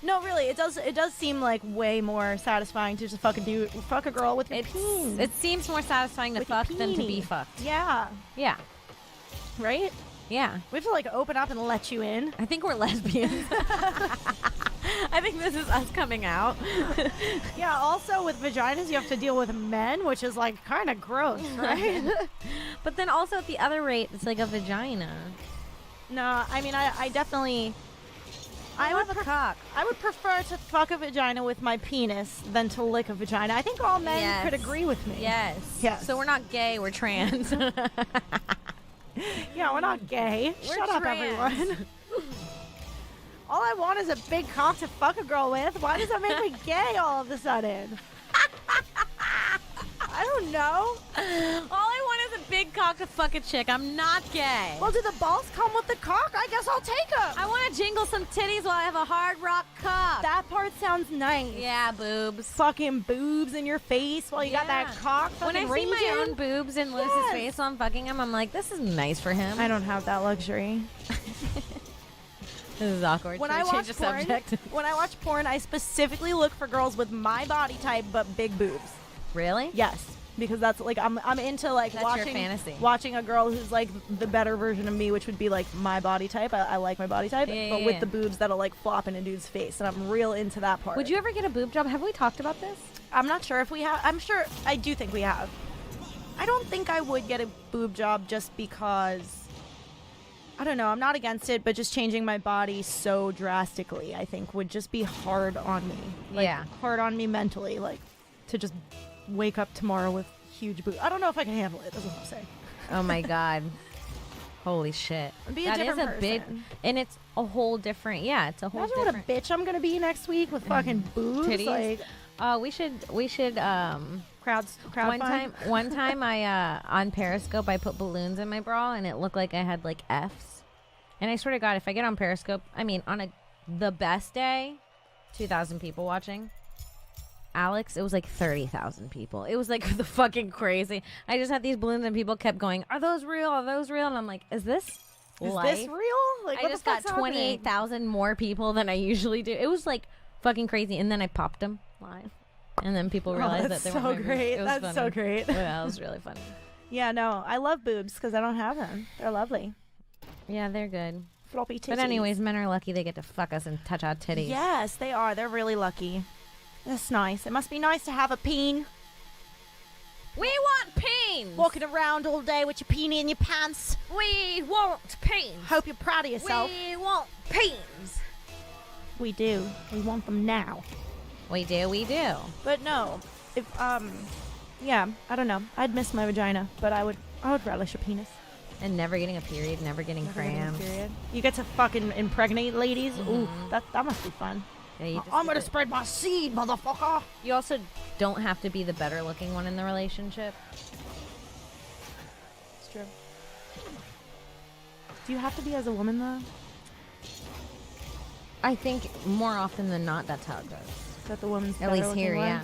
No, really, it does seem like way more satisfying to just fuck a girl with your peen. It seems more satisfying to fuck than to be fucked. Yeah. Yeah. Right? Yeah. We have to like open up and let you in. I think we're lesbians. I think this is us coming out. Yeah, also with vaginas you have to deal with men, which is like kind of gross, right? But then also at the other rate, it's like a vagina. No, I mean, I definitely... I would prefer to fuck a vagina with my penis than to lick a vagina. I think all men could agree with me. Yes. So we're not gay, we're trans. Yeah, we're not gay. Shut up, everyone. All I want is a big cock to fuck a girl with. Why does that make me gay all of a sudden? I don't know. All I want is a big cock to fuck a chick. I'm not gay. Well, do the balls come with the cock? I guess I'll take them. I want to jingle some titties while I have a hard rock cock. That part sounds nice. Yeah, boobs. Fucking boobs in your face while you got that cock When I fucking see my raging. own boobs in Lewis's face while I'm fucking him, I'm like, this is nice for him. I don't have that luxury. This is awkward. When Should I we watch change the porn, subject? when I watch porn, I specifically look for girls with my body type but big boobs. Really? Yes, because that's like I'm into like That's your watching fantasy. watching a girl who's like the better version of me, which would be like my body type. I like my body type, but with the boobs that'll like flop in a dude's face, and I'm real into that part. Would you ever get a boob job? Have we talked about this? I'm not sure if we have. I'm sure. I do think we have. I don't think I would get a boob job just because. I don't know. I'm not against it, but just changing my body so drastically, I think, would just be hard on me. Like, hard on me mentally, like to just wake up tomorrow with huge boobs. I don't know if I can handle it. That's what I'm saying. Oh my god. Holy shit. Be a That is different a big, person. and it's a whole different. Yeah, it's a whole Imagine different. what a bitch I'm gonna be next week with fucking boobs. Titties. Like We should crowd one time I on Periscope I put balloons in my bra and it looked like I had like F's. And I swear to God, if I get on Periscope, I mean on the best day, 2,000 people watching. Alex, it was like 30,000 people. It was like the fucking crazy. I just had these balloons and people kept going, "Are those real? Are those real?" And I'm like, "Is this life? Is this real?" Like, I what just the got fuck's 28,000 more people than I usually do. It was like fucking crazy. And then I popped them live. And then people realized that they so weren't my great. boobs. It was That's funny. so great. Yeah, that was really funny. Yeah, no, I love boobs because I don't have them. They're lovely. Yeah, they're good. Floppy titties. But anyways, men are lucky they get to fuck us and touch our titties. Yes, they are. They're really lucky. That's nice. It must be nice to have a peen. We want peens. Walking around all day with your peenie in your pants. We want peens. Hope you're proud of yourself. We want peens. We do. We want them now. We do. We do. But no, if yeah, I don't know. I'd miss my vagina, but I would relish a penis. And never getting a period, never getting cramps. You get to fucking impregnate ladies. Ooh, that must be fun. Yeah, you just I'm gonna spread my seed, motherfucker. You also don't have to be the better looking one in the relationship. It's true. Do you have to be as a woman though? I think more often than not, that's how it goes. Is that the woman's At least better-looking here, one? yeah.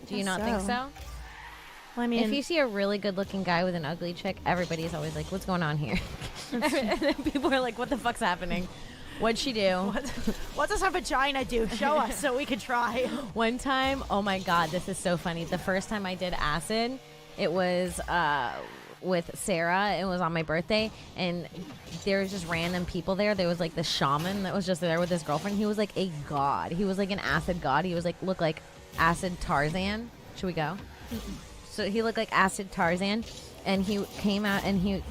Do you guess not think so. so? Well, I mean, If you see a really good-looking guy with an ugly chick, everybody's always like, "What's going on here?" And then people are like, "What the fuck's happening? What'd she do?" what does her vagina do? Show us so we can try. One time, oh my god, this is so funny. The first time I did acid, it was with Sarah. It was on my birthday, and there was just random people there. There was like the shaman that was just there with his girlfriend. He was like a god. He was like an acid god. He was like looked like acid Tarzan. Should we go? So he looked like acid Tarzan, and he came out and he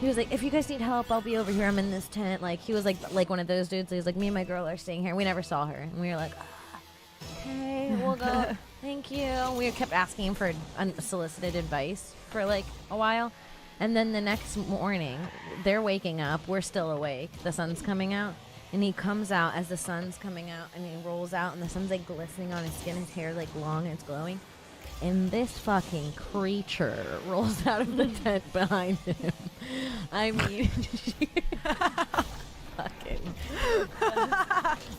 was like, "If you guys need help, I'll be over here. I'm in this tent." Like he was like one of those dudes. He was like, "Me and my girl are staying here." We never saw her, and we were like, "Okay, we'll go. Thank you." We kept asking him for unsolicited advice for like a while, and then the next morning, they're waking up. We're still awake. The sun's coming out, and he comes out as the sun's coming out, and he rolls out, and the sun's like glistening on his skin. His hair like long and it's glowing. And this fucking creature rolls out of the tent behind him. I mean, fucking.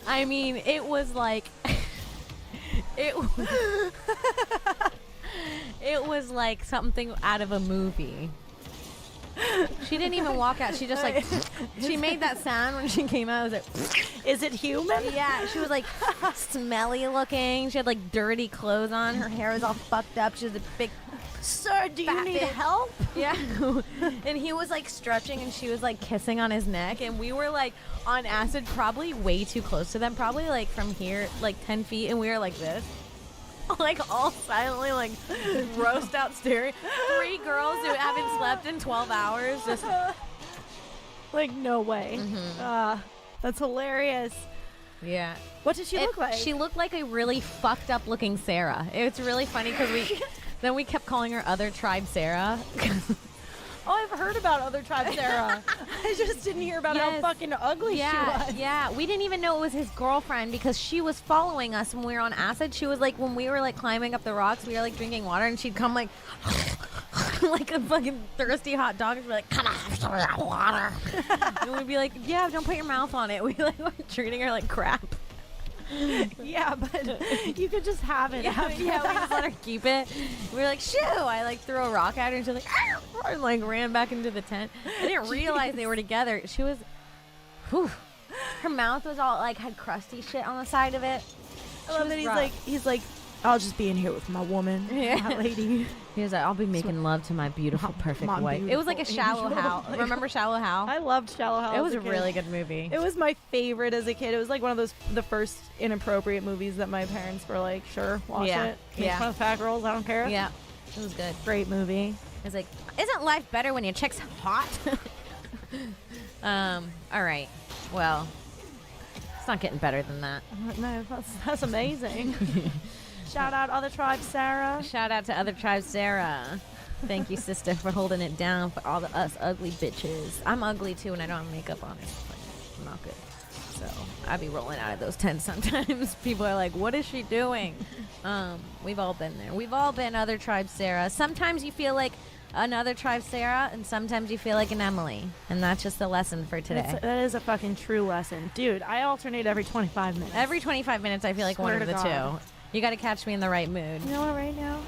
I mean, it was like, it was like something out of a movie. She didn't even walk out. She just like, she made that sound when she came out. It was like, Is it human? yeah, she was like smelly looking. She had like dirty clothes on. Her hair was all fucked up. She was a big, Sir, do you fat need bitch. help? yeah. And he was like stretching, and she was like kissing on his neck, and we were like on acid, probably way too close to them, probably like from here, like 10 feet, and we were like this. Like all silently, like roast out staring. 3 girls who haven't slept in 12 hours. Just Like, no way. That's hilarious. yeah. What did she look like? She looked like a really fucked up looking Sarah. It's really funny because then we kept calling her Other Tribe Sarah. Oh, I've heard about Other Tribe Sarah. I just didn't hear about how Yes. fucking ugly she was. Yeah. We didn't even know it was his girlfriend because she was following us when we were on acid. She was like, when we were like climbing up the rocks, we were like drinking water, and she'd come like, like a fucking thirsty hot dog, and be like, "Come on, some of that water." And we'd be like, "Yeah, don't put your mouth on it." We like were treating her like crap. Yeah, but you could just have it. Yeah, we just let her keep it. We were like, "Shoo!" I like threw a rock at her, and she was like, "Arr!" and like ran back into the tent. I didn't realize they were together. She was, whew, her mouth was all like had crusty shit on the side of it. I love that he's like, I'll just be in here with my woman, my lady. He was like, "I'll be making love to my beautiful, perfect my wife." It was like a beautiful Shallow angel. Hal. Remember Shallow Hal? I loved Shallow Hal. It as was a kid. really good movie. It was my favorite as a kid. It was like one of the first inappropriate movies that my parents were like, sure, watch Yeah, it. Make yeah. fun of fat girls, I don't care. Yeah, it was good. Great movie. It's like, isn't life better when your chick's hot? All right. Well, it's not getting better than that. No, that's amazing. Shout out Other Tribe Sarah. Shout out to Other Tribe Sarah. Thank you, sister, for holding it down for all of us ugly bitches. I'm ugly too, and I don't have makeup on. I'm not good. So I be rolling out of those tents sometimes. People are like, "What is she doing?" We've all been there. We've all been Other Tribe Sarah. Sometimes you feel like another Tribe Sarah, and sometimes you feel like an Emily. And that's just the lesson for today. That is a fucking true lesson. Dude, I alternate every 25 minutes. Every 25 minutes, I feel like Swear one of to the God. two. You got to catch me in the right mood. You know what, right now?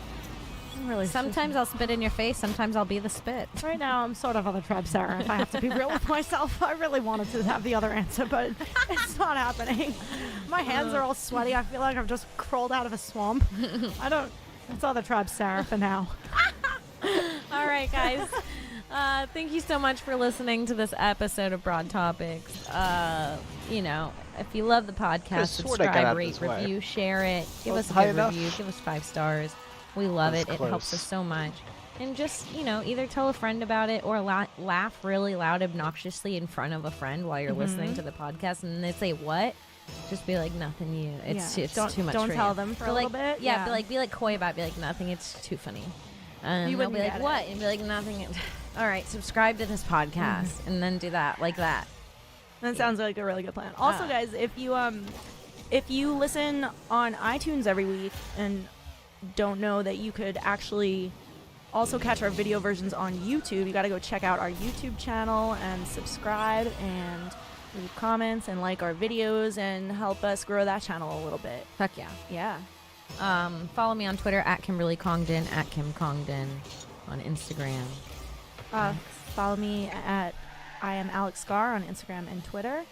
I'm really Sometimes I'll spit in your face. Sometimes I'll be the spit. Right now, I'm sort of Other Tribe Sarah, if I have to be real with myself. I really wanted to have the other answer, but it's not happening. My hands are all sweaty. I feel like I've just crawled out of a swamp. It's Other Tribe Sarah for now. All right, guys. Thank you so much for listening to this episode of Broad Topics. You know, if you love the podcast, sworn I got subscribe, out rate, this way. review, share it. Give Well, us a high good enough. review. Give us 5 stars. We love That it. was It helps close. us so much. And just, you know, either tell a friend about it or laugh really loud, obnoxiously in front of a friend while you're listening to the podcast. And they say, "What?" Just be like, "Nothing. You. It's Yeah. too much Don't for tell you." them for Be a like, little bit. Yeah, be like coy about it. Be like, "Nothing. It's too funny." And You they'll wouldn't be like, get "What?" it. And be like, "Nothing." All right, subscribe to this podcast and then do that like that. That sounds like a really good plan. Also, guys, if you listen on iTunes every week and don't know that you could actually also catch our video versions on YouTube, you got to go check out our YouTube channel and subscribe. And leave comments and like our videos and help us grow that channel a little bit. Fuck yeah. Yeah. Follow me on Twitter at Kimberly Congdon, at Kim Congdon on Instagram. Follow me at I am Alex Scar on Instagram and Twitter.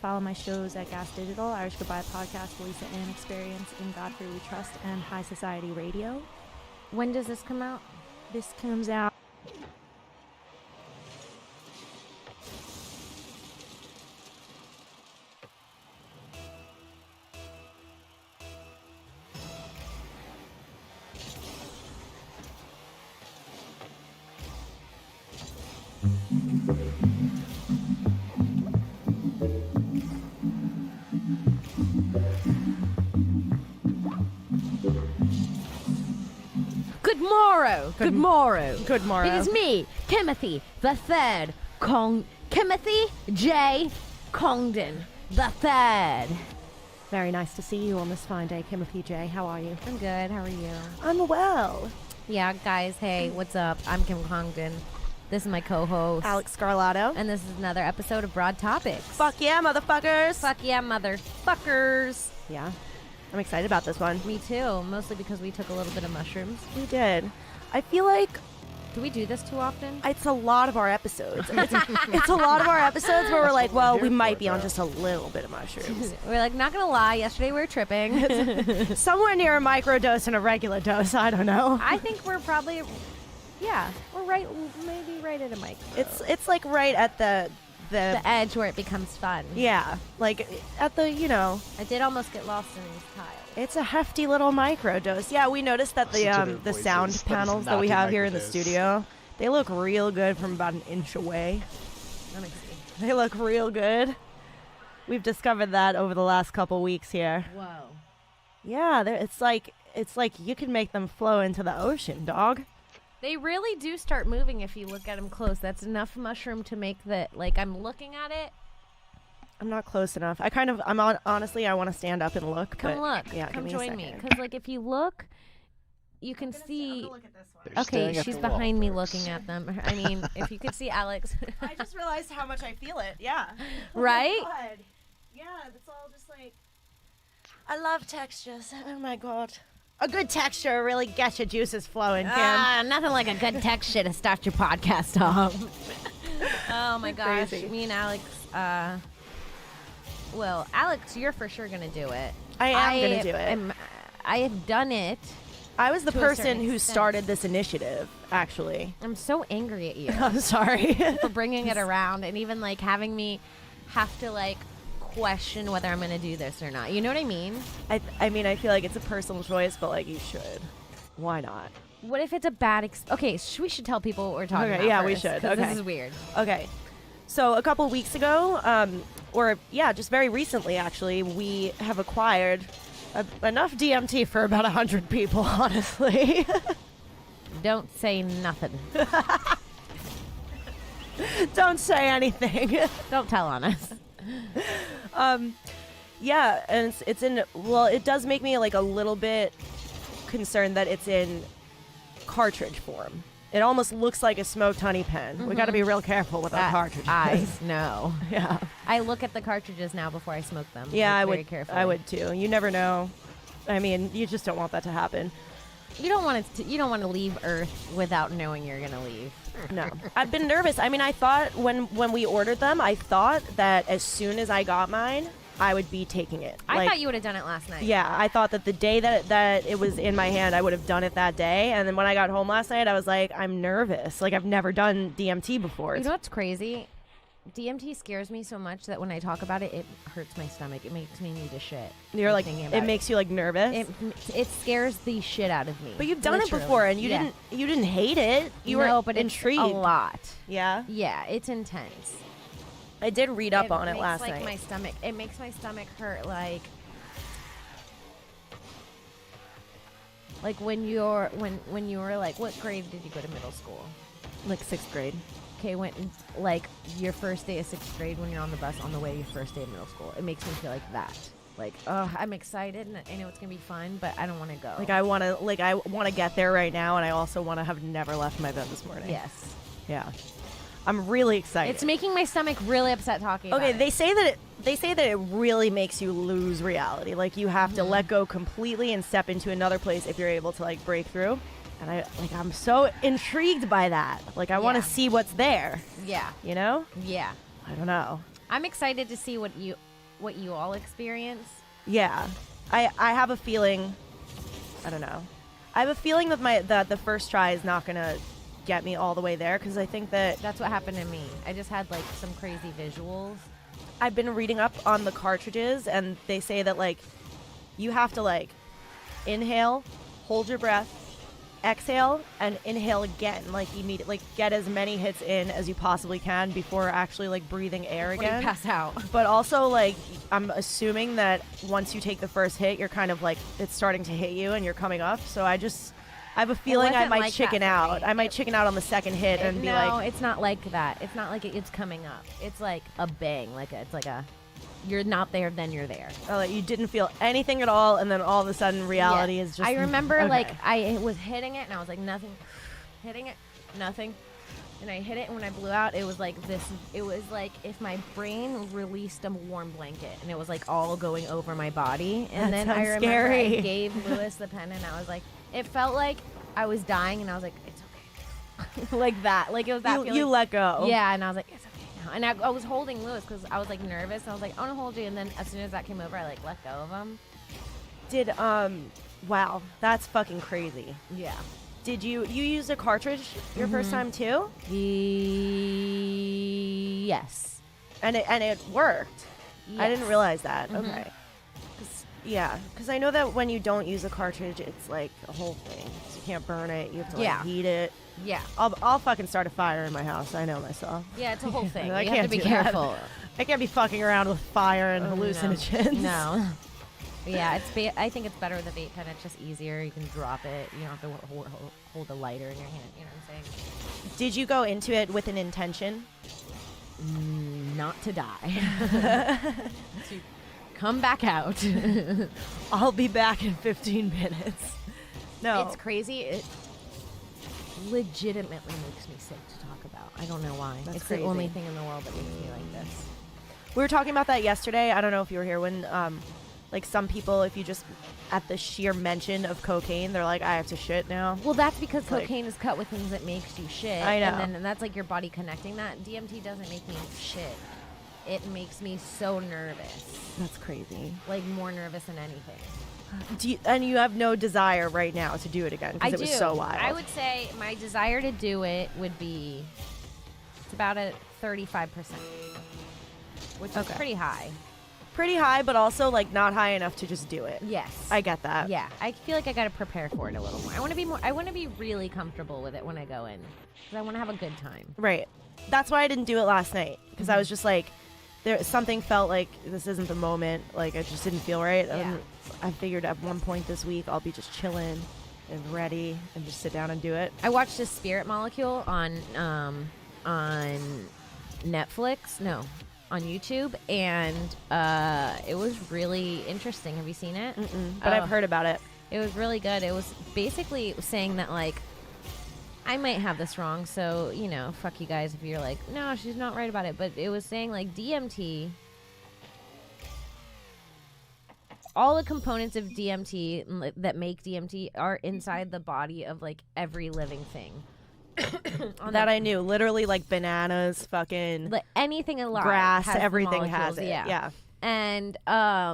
Follow my shows at Gas Digital, Irish Goodbye Podcast, Lisa Ann Experience, In Godfrey We Trust, and High Society Radio. When does this come out? This comes out Good morrow. Good morrow. Good morrow. It is me, Timothy the Third, Timothy J. Congdon the Third. Very nice to see you on this fine day, Timothy J. How are you? I'm good. How are you? I'm well. Yeah, guys. Hey, what's up? I'm Kim Congdon. This is my co-host, Alex Scarlato. and this is another episode of Broad Topics. Fuck yeah, motherfuckers. Fuck yeah, motherfuckers. Yeah. I'm excited about this one. Me too. Mostly because we took a little bit of mushrooms. We did. I feel like Do we do this too often? it's a lot of our episodes. It's a lot of our episodes where we're like, well, we might be on just a little bit of mushrooms. We're like, not gonna lie. Yesterday we were tripping. Somewhere near a microdose and a regular dose. I don't know. I think we're probably, yeah, we're right. Maybe right at a mic. It's like right at the edge where it becomes fun. yeah, like at the, I did almost get lost in these tiles. it's a hefty little microdose. Yeah, we noticed that Listen to their the sound voices. That is panels that not we a have here in the microdose. studio, they look real good from about an inch away. Let me see. They look real good. We've discovered that over the last couple weeks here. Whoa. Yeah, it's like you can make them flow into the ocean, dog. They really do start moving if you look at them close. That's enough mushroom to make the, like, I'm looking at it. I'm not close enough. Honestly, I want to stand up and look. Come but look. Yeah, Come give join me me. a second. Because, like, if you look, you can see. They're Okay, staring at she's the wall, behind me folks. looking at them. I mean, if you could see Alex. I just realized how much I feel it. Yeah. Right? Oh my God. Yeah, it's all just like. I love textures. Oh my god. A good texture really gets your juices flowing, Kim. Nothing like a good texture to start your podcast off. Oh my gosh. Crazy. Me and Alex, well, Alex, you're for sure going to do it. I am gonna do it. I have done it. I was the to a person certain who extent. started this initiative, actually. I'm so angry at you I'm sorry. for bringing it around and even like having me have to like question whether I'm going to do this or not. You know what I mean? I mean, I feel like it's a personal choice, but like you should. Why not? What if it's a bad okay, we should tell people what we're talking Okay, about yeah, we first, should. 'cause Okay. This is weird. Okay. So a couple weeks ago, just very recently, actually, we have acquired enough DMT for about 100 people, honestly. Don't say nothing. Don't say anything. Don't tell on us. Yeah, and it's in, well, it does make me like a little bit concerned that it's in cartridge form. It almost looks like a smoked honey pen. We got to be real careful with our cartridges. I know. Yeah. I look at the cartridges now before I smoke them. Yeah, like, I very would. Carefully. I would too. You never know. I mean, you just don't want that to happen. You don't want it. You don't want to leave Earth without knowing you're gonna leave. No, I've been nervous. I mean, I thought when we ordered them, I thought that as soon as I got mine, I would be taking it. I thought you would have done it last night. Yeah, I thought that the day that it was in my hand, I would have done it that day. And then when I got home last night, I was like, I'm nervous. Like I've never done DMT before. You know what's crazy? DMT scares me so much that when I talk about it, it hurts my stomach. It makes me need to shit. You're like, thinking about it makes you like nervous. It scares the shit out of me. But you've done Literally. it before, and you Yeah. didn't hate it. You No, were but intrigued. It's a lot. Yeah, Yeah, it's intense. I did read up on it makes, last like, night. My stomach. It makes my stomach hurt. Like when you were like, what grade did you go to middle school? Like 6th grade. Okay, when like your first day of 6th grade when you're on the bus on the way to your first day of middle school. It makes me feel like that. Like, oh, I'm excited and I know it's gonna be fun, but I don't want to go. Like I want to get there right now, and I also want to have never left my bed this morning. Yes. Yeah. I'm really excited. It's making my stomach really upset talking about it. They say that it really makes you lose reality. Like you have to let go completely and step into another place if you're able to like break through. And I'm so intrigued by that. Like I want to see what's there. Yeah. You know? Yeah. I don't know. I'm excited to see what you all experience. Yeah. I have a feeling. I don't know. I have a feeling that the first try is not gonna get me all the way there because I think that's what happened to me. I just had like some crazy visuals. I've been reading up on the cartridges and they say that like you have to like inhale, hold your breath, exhale, and inhale again, like immediately, like get as many hits in as you possibly can before actually like breathing air again. You pass out. But also like I'm assuming that once you take the first hit, you're kind of like it's starting to hit you and you're coming up. So I have a feeling I might like chicken out. I might chicken out on the second hit and be like, no, it's not like that. It's not like it's coming up. It's like a bang. You're not there, then you're there. oh, you didn't feel anything at all, and then all of a sudden reality is just. I remember okay. like I was hitting it, and I was like nothing, hitting it, nothing, and I hit it, and when I blew out, it was like this. It was like if my brain released a warm blanket, and it was like all going over my body. And That then I sounds remember scary. I gave Lewis the pen, and I was like, it felt like I was dying, and I was like, it's okay, like that, like it was that. you feeling. let go. Yeah, and I was like, it's okay now. And I was holding Lewis because I was like nervous. And I was like, I want to hold you. And then as soon as that came over, I like let go of him. Wow, that's fucking crazy. Yeah. Did you used a cartridge your first time too? Yes. And it worked. I didn't Yes. realize that. Okay. Because I know that when you don't use a cartridge, it's like a whole thing. So you can't burn it. You have to like heat it. Yeah. I'll fucking start a fire in my house. I know myself. Yeah, it's a whole thing. I You can't have to be do that. careful. I can't be fucking around with fire and hallucinogens. No. Yeah, I think it's better with a vape pen. It's just easier. You can drop it. You don't have to hold a lighter in your hand. You know what I'm saying? Did you go into it with an intention? Not to die. To come back out. I'll be back in 15 minutes. No. It's crazy. It legitimately makes me sick to talk about. I don't know why. That's it's crazy. the only thing in the world that makes me like this. We were talking about that yesterday. I don't know if you were here when, like some people, if you just, at the sheer mention of cocaine, they're like, I have to shit now. Well, that's because Like- cocaine is cut with things that makes you shit. I know. And that's like your body connecting that. DMT doesn't make me shit. It makes me so nervous. That's crazy. Like more nervous than anything. And you have no desire right now to do it again I because it do. was so wild. I would say my desire to do it would be it's about at 35%, which is Okay. pretty high. Pretty high, but also like not high enough to just do it. Yes. I get that. Yeah, I feel like I got to prepare for it a little more. I want to be really comfortable with it when I go in, because I want to have a good time. Right. That's why I didn't do it last night because I was just like, something felt like this isn't the moment. Like I just didn't feel right. Yeah. And I figured at one point this week I'll be just chilling and ready and just sit down and do it. I watched a Spirit Molecule on Netflix. No, on YouTube, and it was really interesting. Have you seen it? But I've heard about it. It was really good. It was basically saying that, like, I might have this wrong, so, you know, fuck you guys if you're like, no, she's not right about it. But it was saying, like, DMT, all the components of DMT that make DMT are inside the body of, like, every living thing. That I knew. Literally, like bananas, fucking Like, anything alive. grass, has the everything has molecules, it. Yeah. Yeah.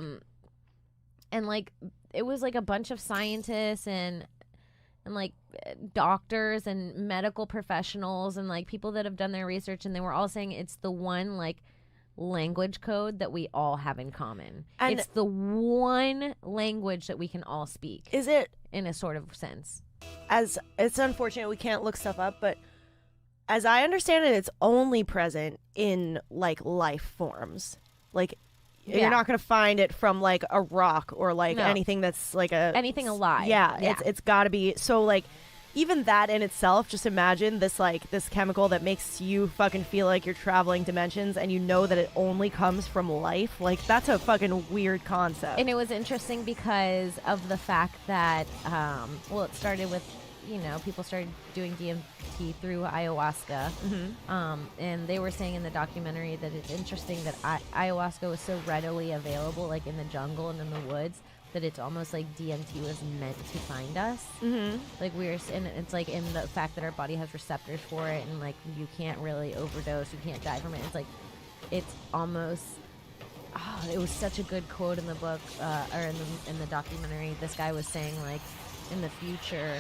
And like it was like a bunch of scientists and like doctors and medical professionals and like people that have done their research, and they were all saying it's the one like language code that we all have in common. And it's the one language that we can all speak. Is it, in a sort of sense? as it's unfortunate we can't look stuff up, but as I understand it, it's only present in like life forms. Like Yeah. you're not going to find it from like a rock or like No. anything that's like Anything alive. Yeah, Yeah. it's got to be. So like even that in itself, just imagine this chemical that makes you fucking feel like you're traveling dimensions, and you know that it only comes from life. Like that's a fucking weird concept. And it was interesting because of the fact that, well, it started with people started doing DMT through ayahuasca. And they were saying in the documentary that it's interesting that ayahuasca was so readily available, like in the jungle and in the woods, that it's almost like DMT was meant to find us. Like and it's like in the fact that our body has receptors for it, and like you can't really overdose, you can't die from it. It's like it's almost. Oh, it was such a good quote in the book, or in the documentary. This guy was saying, like, in the future,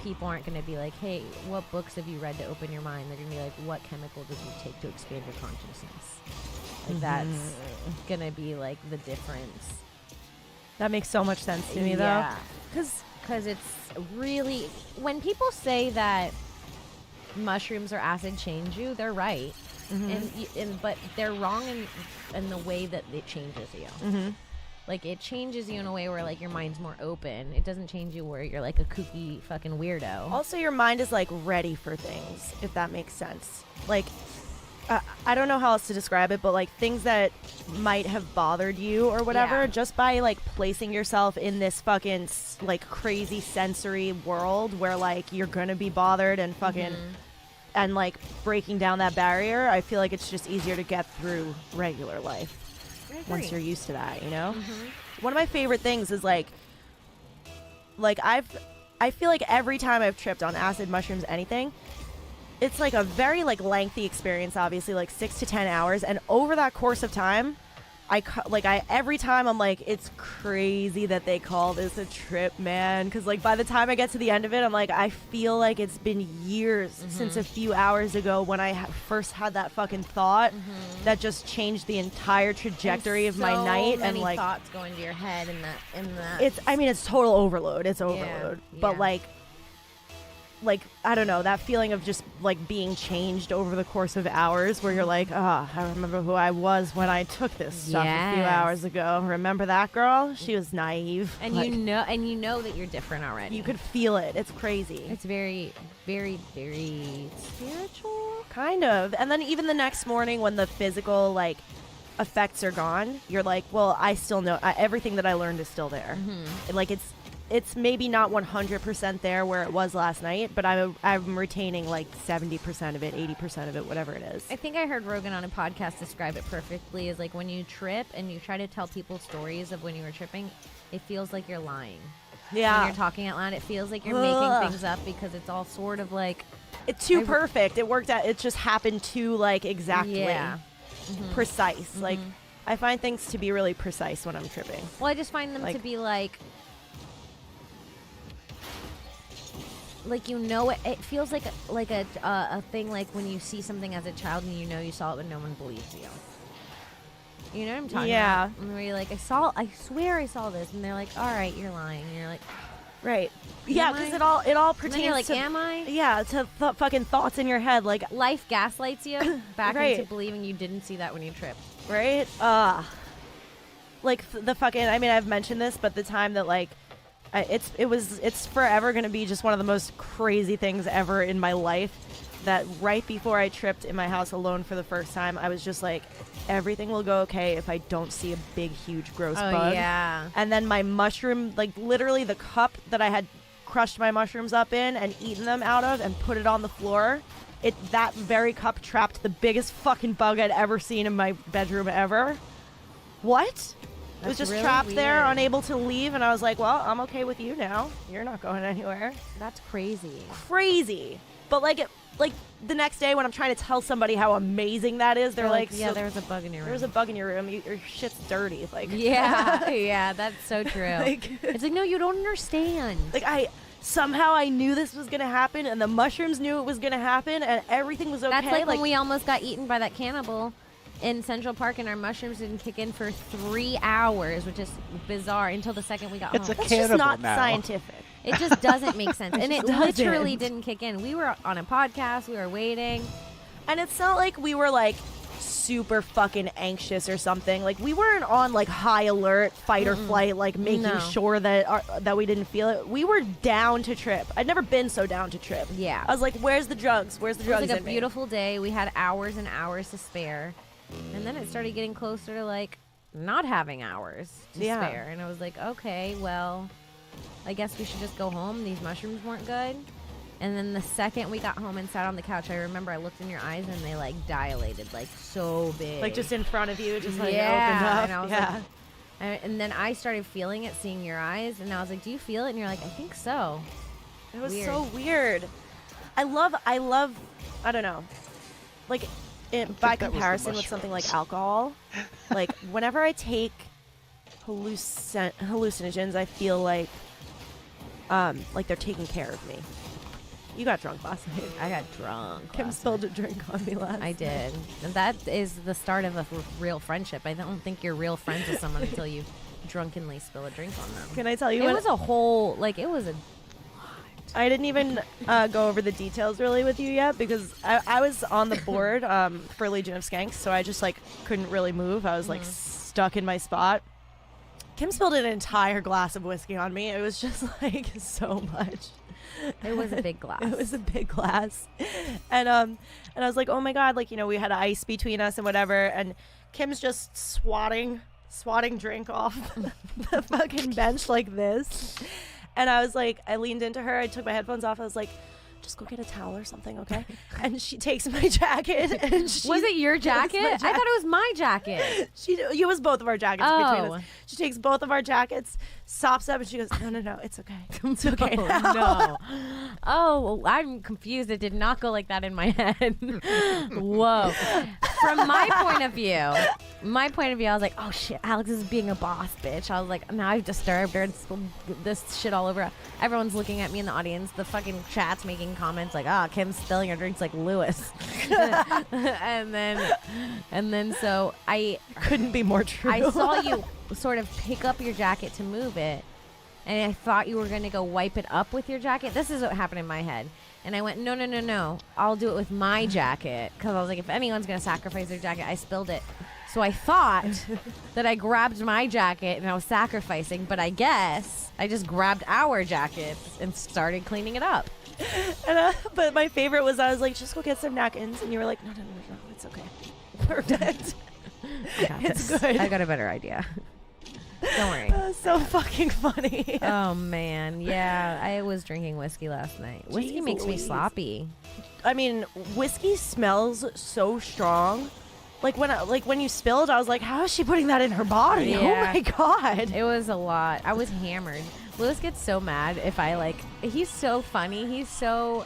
people aren't going to be like, hey, what books have you read to open your mind? They're going to be like, what chemical did you take to expand your consciousness? Like, that's going to be, like, the difference. That makes so much sense to me, though. Yeah. Because it's really... When people say that mushrooms or acid change you, they're right. But they're wrong in the way that it changes you. Like, it changes you in a way where, like, your mind's more open. It doesn't change you where you're, like, a kooky fucking weirdo. Also, your mind is, like, ready for things, if that makes sense. Like, I don't know how else to describe it, but, like, things that might have bothered you or whatever, just by, like, placing yourself in this fucking, like, crazy sensory world where, like, you're gonna be bothered and fucking... And, like, breaking down that barrier, I feel like it's just easier to get through regular life once you're used to that, you know? One of my favorite things is, like I feel like every time I've tripped on acid, mushrooms, anything, it's, like, a very, like, lengthy experience, obviously, like, 6 to 10 hours. And over that course of time, every time I'm like, it's crazy that they call this a trip, man. Because, like, by the time I get to the end of it, I'm like, I feel like it's been years since a few hours ago when I first had that fucking thought that just changed the entire trajectory of my night. Many and, like, thoughts go into your head in that. It's total overload. It's overload. But, like, I don't know, that feeling of just, like, being changed over the course of hours where you're like, I remember who I was when I took this stuff a few hours ago. Remember that girl? She was naive. And like, you know that you're different already. You could feel it. It's crazy. It's very, very, very spiritual. Kind of. And then even the next morning when the physical, like, effects are gone, you're like, well, I still know. Everything that I learned is still there. And, like, it's maybe not 100% there where it was last night, but I'm retaining like 70% of it, 80% of it, whatever it is. I think I heard Rogan on a podcast describe it perfectly as like when you trip and you try to tell people stories of when you were tripping, it feels like you're lying. Yeah. When you're talking out loud, it feels like you're making things up because it's all sort of like... It's too perfect. It worked out. It just happened too, like, exactly precise. Like, I find things to be really precise when I'm tripping. Well, I just find them like, to be like, you know, it feels like a thing like when you see something as a child and you know you saw it but no one believes you. You know what I'm talking about? And where you're like, I swear I saw this, and they're like, all right, you're lying. And you're like, right. Yeah, because it all pertains and you're like, to, am I? Yeah, to fucking thoughts in your head. Like, life gaslights you back right. into believing you didn't see that when you tripped. Right? Like the fucking, I mean, I've mentioned this, but the time that, like, it's forever going to be just one of the most crazy things ever in my life. That right before I tripped in my house alone for the first time, I was just like, everything will go okay if I don't see a big, huge, gross bug. Yeah. And then my mushroom, like literally the cup that I had crushed my mushrooms up in and eaten them out of and put it on the floor, that very cup trapped the biggest fucking bug I'd ever seen in my bedroom ever. What? It was just really trapped weird. there, unable to leave, and I was like, well, I'm okay with you now. You're not going anywhere. That's crazy. Crazy. But like the next day when I'm trying to tell somebody how amazing that is, they're like, yeah, there was a bug in your room. There's a bug in your room. Your shit's dirty. Like, yeah, yeah, that's so true. It's like, no, you don't understand. Like, I knew this was gonna happen, and the mushrooms knew it was gonna happen, and everything was okay. That's like when we almost got eaten by that cannibal in Central Park, and our mushrooms didn't kick in for 3 hours, which is bizarre until the second we got It's home. a That's just cannibal not now. scientific. It just doesn't make sense. And it doesn't. literally didn't kick in. We were on a podcast. We were waiting. And it's not like we were, like, super fucking anxious or something. Like, we weren't on, like, high alert, fight or flight, like, making sure that we didn't feel it. We were down to trip. I'd never been so down to trip. Yeah. I was like, where's the drugs? Where's the drugs It was like in a me? beautiful day. We had hours and hours to spare. And then it started getting closer to, like, not having hours to spare. And I was like, okay, well, I guess we should just go home. These mushrooms weren't good. And then the second we got home and sat on the couch, I remember I looked in your eyes and they like dilated, like so big. Like just in front of you, just like yeah. opened up. And I was yeah. like, and then I started feeling it, seeing your eyes, and I was like, "Do you feel it?" And you're like, "I think so." It was Weird. so weird. I love. I don't know. Like, by that was the comparison with something like mushrooms. alcohol, like whenever I take hallucinogens, I feel like they're taking care of me. You got drunk last night. I got drunk. Kim last spilled a drink on me last I night. did. And that is the start of a real friendship. I don't think you're real friends with someone until you drunkenly spill a drink on them. Can I tell you It what? was a whole, like, it was a. I didn't even go over the details really with you yet because I was on the board for Legion of Skanks, so I just like couldn't really move. I was like stuck in my spot. Kim spilled an entire glass of whiskey on me. It was just like so much. It was a big glass. It was a big glass. And I was like, oh my God, like, we had ice between us and whatever. And Kim's just swatting drink off the fucking bench like this. And I was like, I leaned into her. I took my headphones off. I was like, just go get a towel or something, okay? And she takes my jacket. And she Was it your jacket? my I thought it was my jacket. it was both of our jackets between Oh. us. She takes both of our jackets, sops up, and she goes, no, it's okay. It's okay Oh, now. no. Oh, I'm confused. It did not go like that in my head. Whoa. From my point of view, I was like, oh shit, Alex is being a boss, bitch. I was like, now I've disturbed her and spilled this shit all over. Everyone's looking at me in the audience. The fucking chat's making comments like, oh, Kim's spilling her drinks like Lewis. and then so I Couldn't be more true. I saw you sort of pick up your jacket to move it, and I thought you were going to go wipe it up with your jacket. This is what happened in my head. And I went, no. I'll do it with my jacket. Because I was like, if anyone's going to sacrifice their jacket, I spilled it. So I thought that I grabbed my jacket and I was sacrificing, but I guess I just grabbed our jackets and started cleaning it up. And, but my favorite was I was like, just go get some napkins. And you were like, no, it's okay. Perfect. I got It's this. good. I got a better idea. Don't worry. That was so fucking funny. Oh, man. Yeah, I was drinking whiskey last night. Whiskey Jeez makes me Louise. sloppy. I mean, whiskey smells so strong. Like when you spilled, I was like, how is she putting that in her body? Yeah. Oh my God. It was a lot. I was hammered. Lewis gets so mad if I like. He's so funny. He's so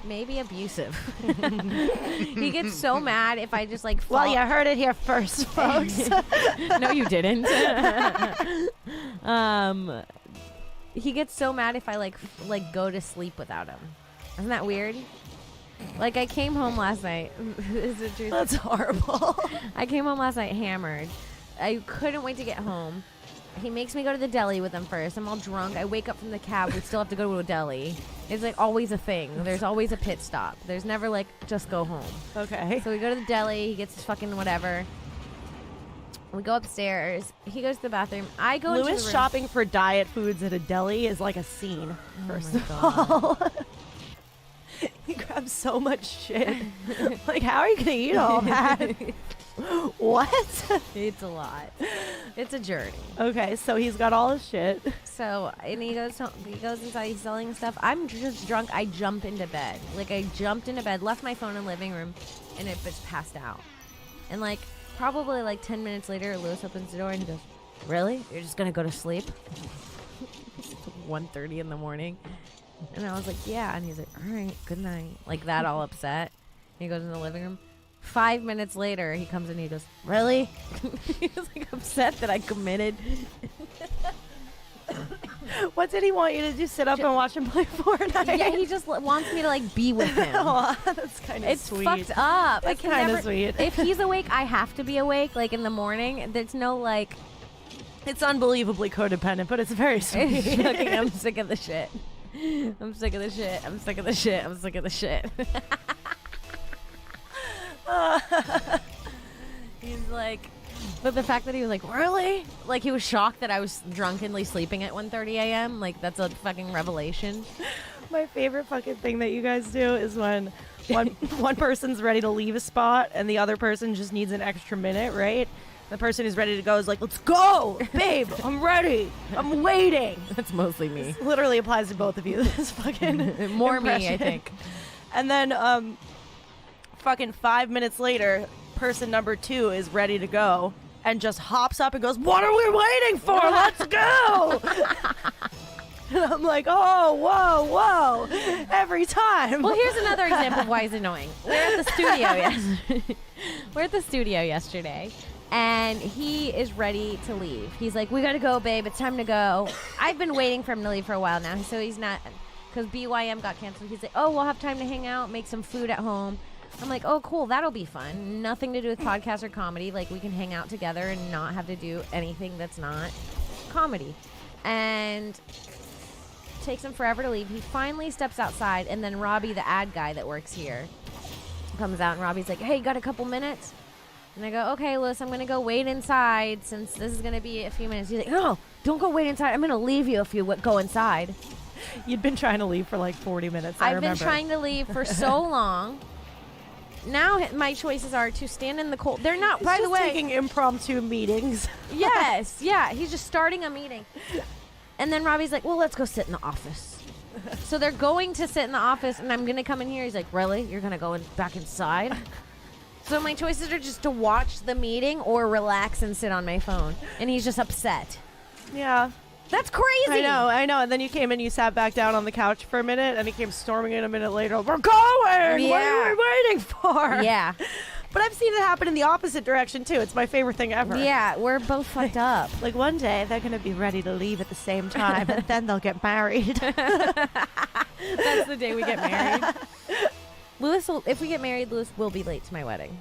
maybe abusive. He gets so mad if I just like. Well, you heard it here first, folks. No, you didn't. He gets so mad if I like go to sleep without him. Isn't that weird? Like I came home last night. Is it true? That's horrible. I came home last night hammered. I couldn't wait to get home. He makes me go to the deli with him first. I'm all drunk. I wake up from the cab. We still have to go to a deli. It's like always a thing. There's always a pit stop. There's never like just go home. Okay. So we go to the deli. He gets his fucking whatever. We go upstairs. He goes to the bathroom. I go into the Lewis room. shopping for diet foods at a deli is like a scene, first my of God. all. He grabs so much shit. Like, how are you going to eat all that? What? It's a lot. It's a journey. Okay, so he's got all his shit. So, and he goes inside, he's selling stuff. I'm just drunk. I jump into bed. Like, I jumped into bed, left my phone in the living room, and it just passed out. And, like, probably, like, 10 minutes later, Lewis opens the door, and he goes, really? You're just going to go to sleep? It's 1:30 in the morning. And I was like, yeah. And he's like, all right, good night. Like, that all upset. And he goes in the living room. 5 minutes later, he comes in and he goes, really? He was, like, upset that I committed. What did he want you to do? Sit up and watch him play Fortnite? Yeah, he just wants me to like be with him. Oh, that's kind of It's sweet. fucked up. I It's can kinda never. sweet. If he's awake, I have to be awake. Like in the morning, there's no like. It's unbelievably codependent, but it's very sweet. Okay, I'm sick of the shit. I'm sick of the shit. I'm sick of the shit. I'm sick of the shit. He's like, but the fact that he was like, really? Like he was shocked that I was drunkenly sleeping at 1:30 a.m. Like that's a fucking revelation. My favorite fucking thing that you guys do is when one person's ready to leave a spot and the other person just needs an extra minute, right? The person who's ready to go is like, let's go, babe. I'm ready. I'm waiting. That's mostly me. This literally applies to both of you. This fucking More me, I impression. think. And then fucking 5 minutes later, person number 2 is ready to go and just hops up and goes, what are we waiting for? Let's go. And I'm like, oh, whoa, every time. Well, here's another example of why he's annoying. We're at the studio yesterday, and he is ready to leave. He's like, we gotta go, babe. It's time to go. I've been waiting for him to leave for a while now, so he's not, because BYM got canceled. He's like, oh, we'll have time to hang out, make some food at home. I'm like, oh, cool, that'll be fun. Nothing to do with podcast or comedy. Like, we can hang out together and not have to do anything that's not comedy. And takes him forever to leave. He finally steps outside, and then Robbie, the ad guy that works here, comes out, and Robbie's like, hey, you got a couple minutes? And I go, okay, Liz, I'm going to go wait inside since this is going to be a few minutes. He's like, no, don't go wait inside. I'm going to leave you if you go inside. You'd been trying to leave for like 40 minutes. I've been trying to leave for so long. Now my choices are to stand in the cold. They're not, by the way. taking impromptu meetings. Yes, yeah. He's just starting a meeting. And then Robbie's like, well, let's go sit in the office. So they're going to sit in the office, and I'm going to come in here. He's like, really? You're going to go back inside? So my choices are just to watch the meeting or relax and sit on my phone. And he's just upset. Yeah. That's crazy. I know. And then you came in, you sat back down on the couch for a minute, and he came storming in a minute later. We're going! Yeah. What are we waiting for? Yeah. But I've seen it happen in the opposite direction, too. It's my favorite thing ever. Yeah, we're both fucked up. Like, one day, they're going to be ready to leave at the same time, and then they'll get married. That's the day we get married. If we get married, Lewis will be late to my wedding.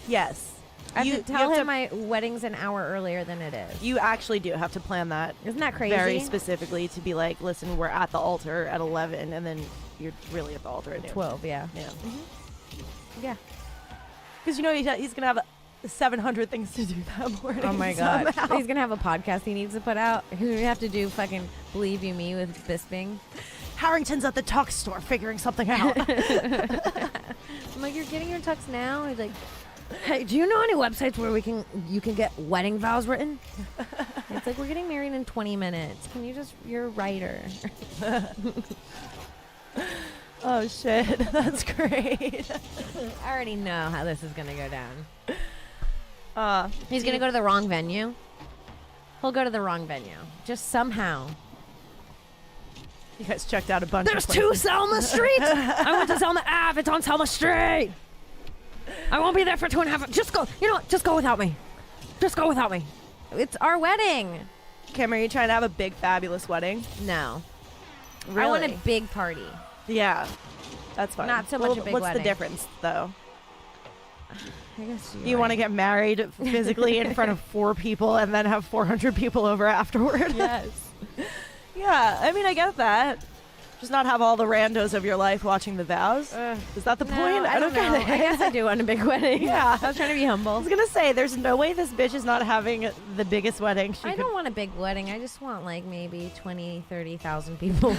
Yes. I have to tell him my wedding's an hour earlier than it is. You actually do have to plan that. Isn't that crazy? Very specifically to be like, listen, we're at the altar at 11, and then you're really at the altar at noon. 12, yeah. Yeah. Mm-hmm. Yeah. Because, you know, he's going to have 700 things to do that morning. Oh, my God. somehow. He's going to have a podcast he needs to put out. He's going to have to do fucking Believe You Me with Bisping. Harrington's at the tux store figuring something out. I'm like, you're getting your tux now? He's like, hey, do you know any websites where you can get wedding vows written? It's like, we're getting married in 20 minutes. Can you you're a writer. Oh, shit. That's great. I already know how this is going to go down. He's going to go to the wrong venue. He'll go to the wrong venue. Just somehow. You guys checked out a bunch There's of places. two Selma Streets. I went to Selma Ave. It's on Selma Street. I won't be there for 2.5. Just go. You know what? Just go without me. Just go without me. It's our wedding. Kim, are you trying to have a big, fabulous wedding? No. Really? I want a big party. Yeah. That's fine. Not so much a big What's wedding. the difference, though? I guess You want to get married physically in front of 4 people and then have 400 people over afterward? Yes. Yeah, I mean, I get that. Just not have all the randos of your life watching the vows. Is that the point? I don't know. get it. I guess I do want a big wedding. Yeah. I was trying to be I humble. was gonna say, there's no way this bitch is not having the biggest wedding. I don't want a big wedding. I just want like maybe 20, 30,000 people.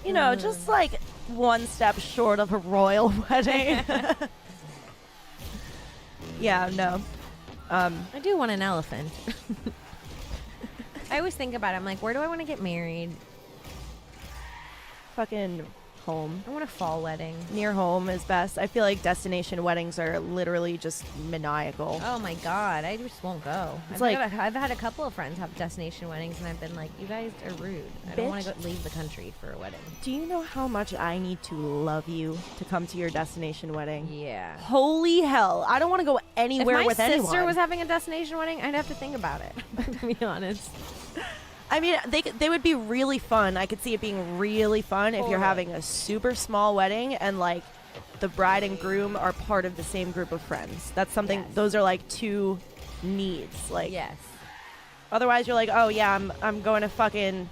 You know, just like one step short of a royal wedding. Yeah, no. I do want an elephant. I always think about it. I'm like, where do I want to get married? Fucking home. I want a fall wedding. Near home is best. I feel like destination weddings are literally just maniacal. Oh my God, I just won't go. It's I've had a couple of friends have destination weddings, and I've been like, you guys are rude. I don't want to leave the country for a wedding. Do you know how much I need to love you to come to your destination wedding? Yeah. Holy hell. I don't want to go anywhere with anyone. If my sister was having a destination wedding, I'd have to think about it, to be honest. I mean, they would be really fun. I could see it being really fun if you're having a super small wedding and like the bride and groom are part of the same group of friends. That's something. Yes. Those are like 2 needs. Like, Yes. otherwise you're like, oh yeah, I'm going to fucking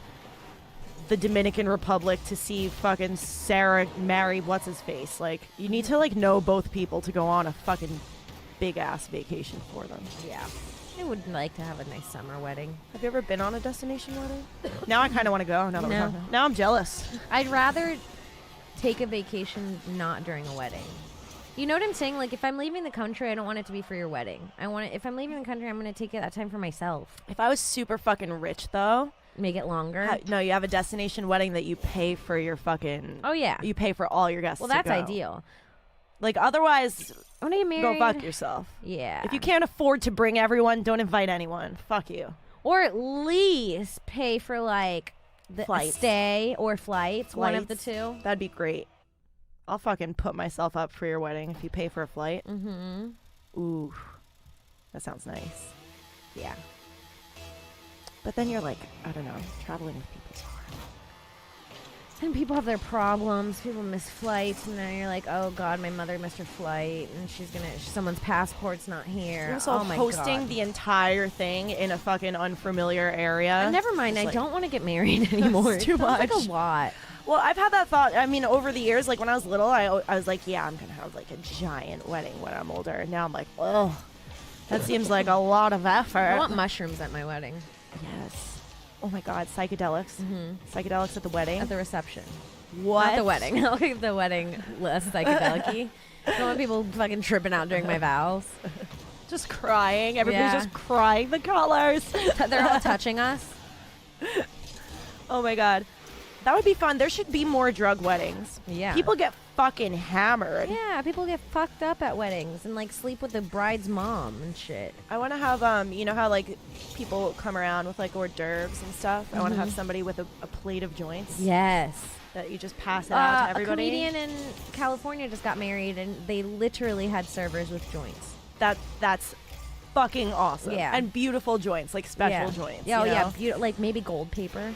the Dominican Republic to see fucking Sarah marry what's his face. Like, you need to like know both people to go on a fucking big ass vacation for them. Yeah. I would like to have a nice summer wedding. Have you ever been on a destination wedding? Now I kind of want to go. Now that we're No. talking about it. Now I'm jealous. I'd rather take a vacation not during a wedding. You know what I'm saying? Like, if I'm leaving the country, I don't want it to be for your wedding. If I'm leaving the country, I'm going to take that time for myself. If I was super fucking rich, though, Make it longer. no, you have a destination wedding that you pay for your fucking. Oh, yeah. You pay for all your guests. Well, to that's go. ideal. Like, otherwise, I want to get married. go fuck yourself. Yeah. If you can't afford to bring everyone, don't invite anyone. Fuck you. Or at least pay for, like, the Flights. stay or flights. One of the two. That'd be great. I'll fucking put myself up for your wedding if you pay for a flight. Mm-hmm. Ooh, that sounds nice. Yeah. But then you're like, I don't know, traveling with people's hard. And people have their problems. People miss flights, and then you're like, "Oh God, my mother missed her flight, and someone's passport's not here." Also, oh my hosting God. the entire thing in a fucking unfamiliar area. Never mind. It's I like- don't want to get married anymore. too Sounds like much. a lot. Well, I've had that thought. I mean, over the years, like when I was little, I was like, yeah, I'm gonna have like a giant wedding when I'm older. Now I'm like, oh, that seems like a lot of effort. I want mushrooms at my wedding. Yes. Oh my God, psychedelics. Mm-hmm. Psychedelics at the wedding. At the reception. What? Not the wedding. I'll make the wedding less psychedelic-y. I don't want people fucking tripping out during my vows. Just crying. Everybody's Yeah. just crying the colors. They're all touching us. Oh my God. That would be fun. There should be more drug weddings. Yeah. People get fucking hammered. Yeah, people get fucked up at weddings and like sleep with the bride's mom and shit. I want to have, you know how like people come around with like hors d'oeuvres and stuff? I want to have somebody with a plate of joints Yes. that you just pass it out to everybody. A comedian in California just got married and they literally had servers with joints. That's fucking awesome. Yeah. And beautiful joints, like special Yeah. joints. Yeah, oh you know? yeah, like maybe gold paper.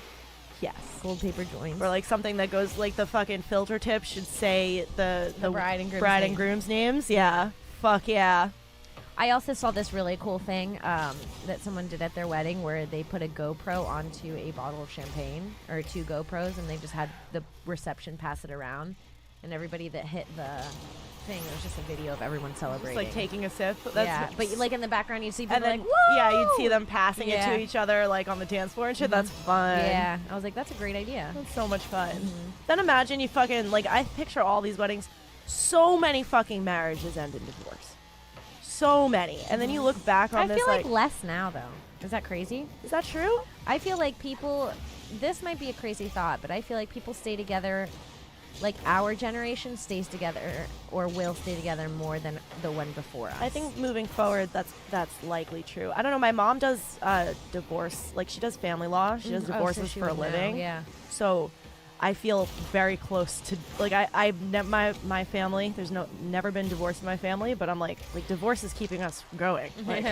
Yes. Gold paper joints. Or like something that goes like the fucking filter tip should say the bride and groom's bride name. and groom's names. Yeah. Fuck yeah. I also saw this really cool thing that someone did at their wedding where they put a GoPro onto a bottle of champagne, or 2 GoPros, and they just had the reception pass it around, and everybody that hit the thing, it was just a video of everyone Just celebrating. like taking a sip. That's yeah, but like in the background you see people and then like, woo! yeah, you'd see them passing it Yeah. to each other like on the dance floor and shit. That's fun. Yeah, I was like, that's a great idea. That's so much fun. Then imagine you fucking like I picture all these weddings. So many fucking marriages end in divorce. So many. And then you look back on I this feel like less now though. Is that crazy? is that true? I feel like people, this might be a crazy thought, but I feel like people stay together, like our generation stays together or will stay together more than the one before us. I think moving forward, that's likely true. I don't know. My mom does divorce, like she does family law. She does Oh, so divorces she for a would know, living. Yeah. So I feel very close to like my family. There's never been divorce in my family, but I'm like divorce is keeping us going. Like,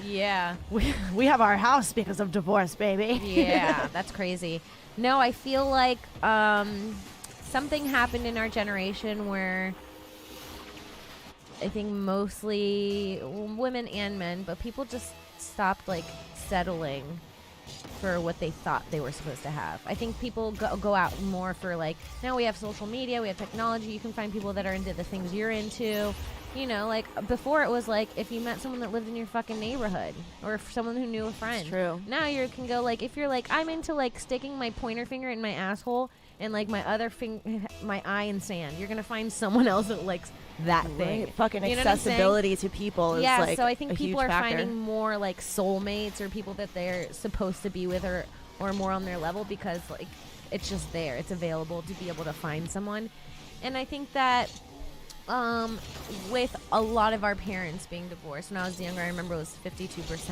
Yeah. we have our house because of divorce, baby. Yeah, that's crazy. No, I feel like something happened in our generation where I think mostly women and men, but people just stopped like settling for what they thought they were supposed to have. I think people go out more for like, now we have social media, we have technology, you can find people that are into the things you're into. You know, like before it was like if you met someone that lived in your fucking neighborhood or if someone who knew a friend. True. Now you can go like, if you're like, I'm into like sticking my pointer finger in my asshole and like my other my eye in sand, you're gonna find someone else that likes that thing. Right. Fucking You know what I'm saying? accessibility to people is Yeah, like so I think a people huge are factor. finding more like soulmates or people that they're supposed to be with or more on their level because like it's just there. It's available to be able to find someone. And I think that with a lot of our parents being divorced, when I was younger, I remember it was 52%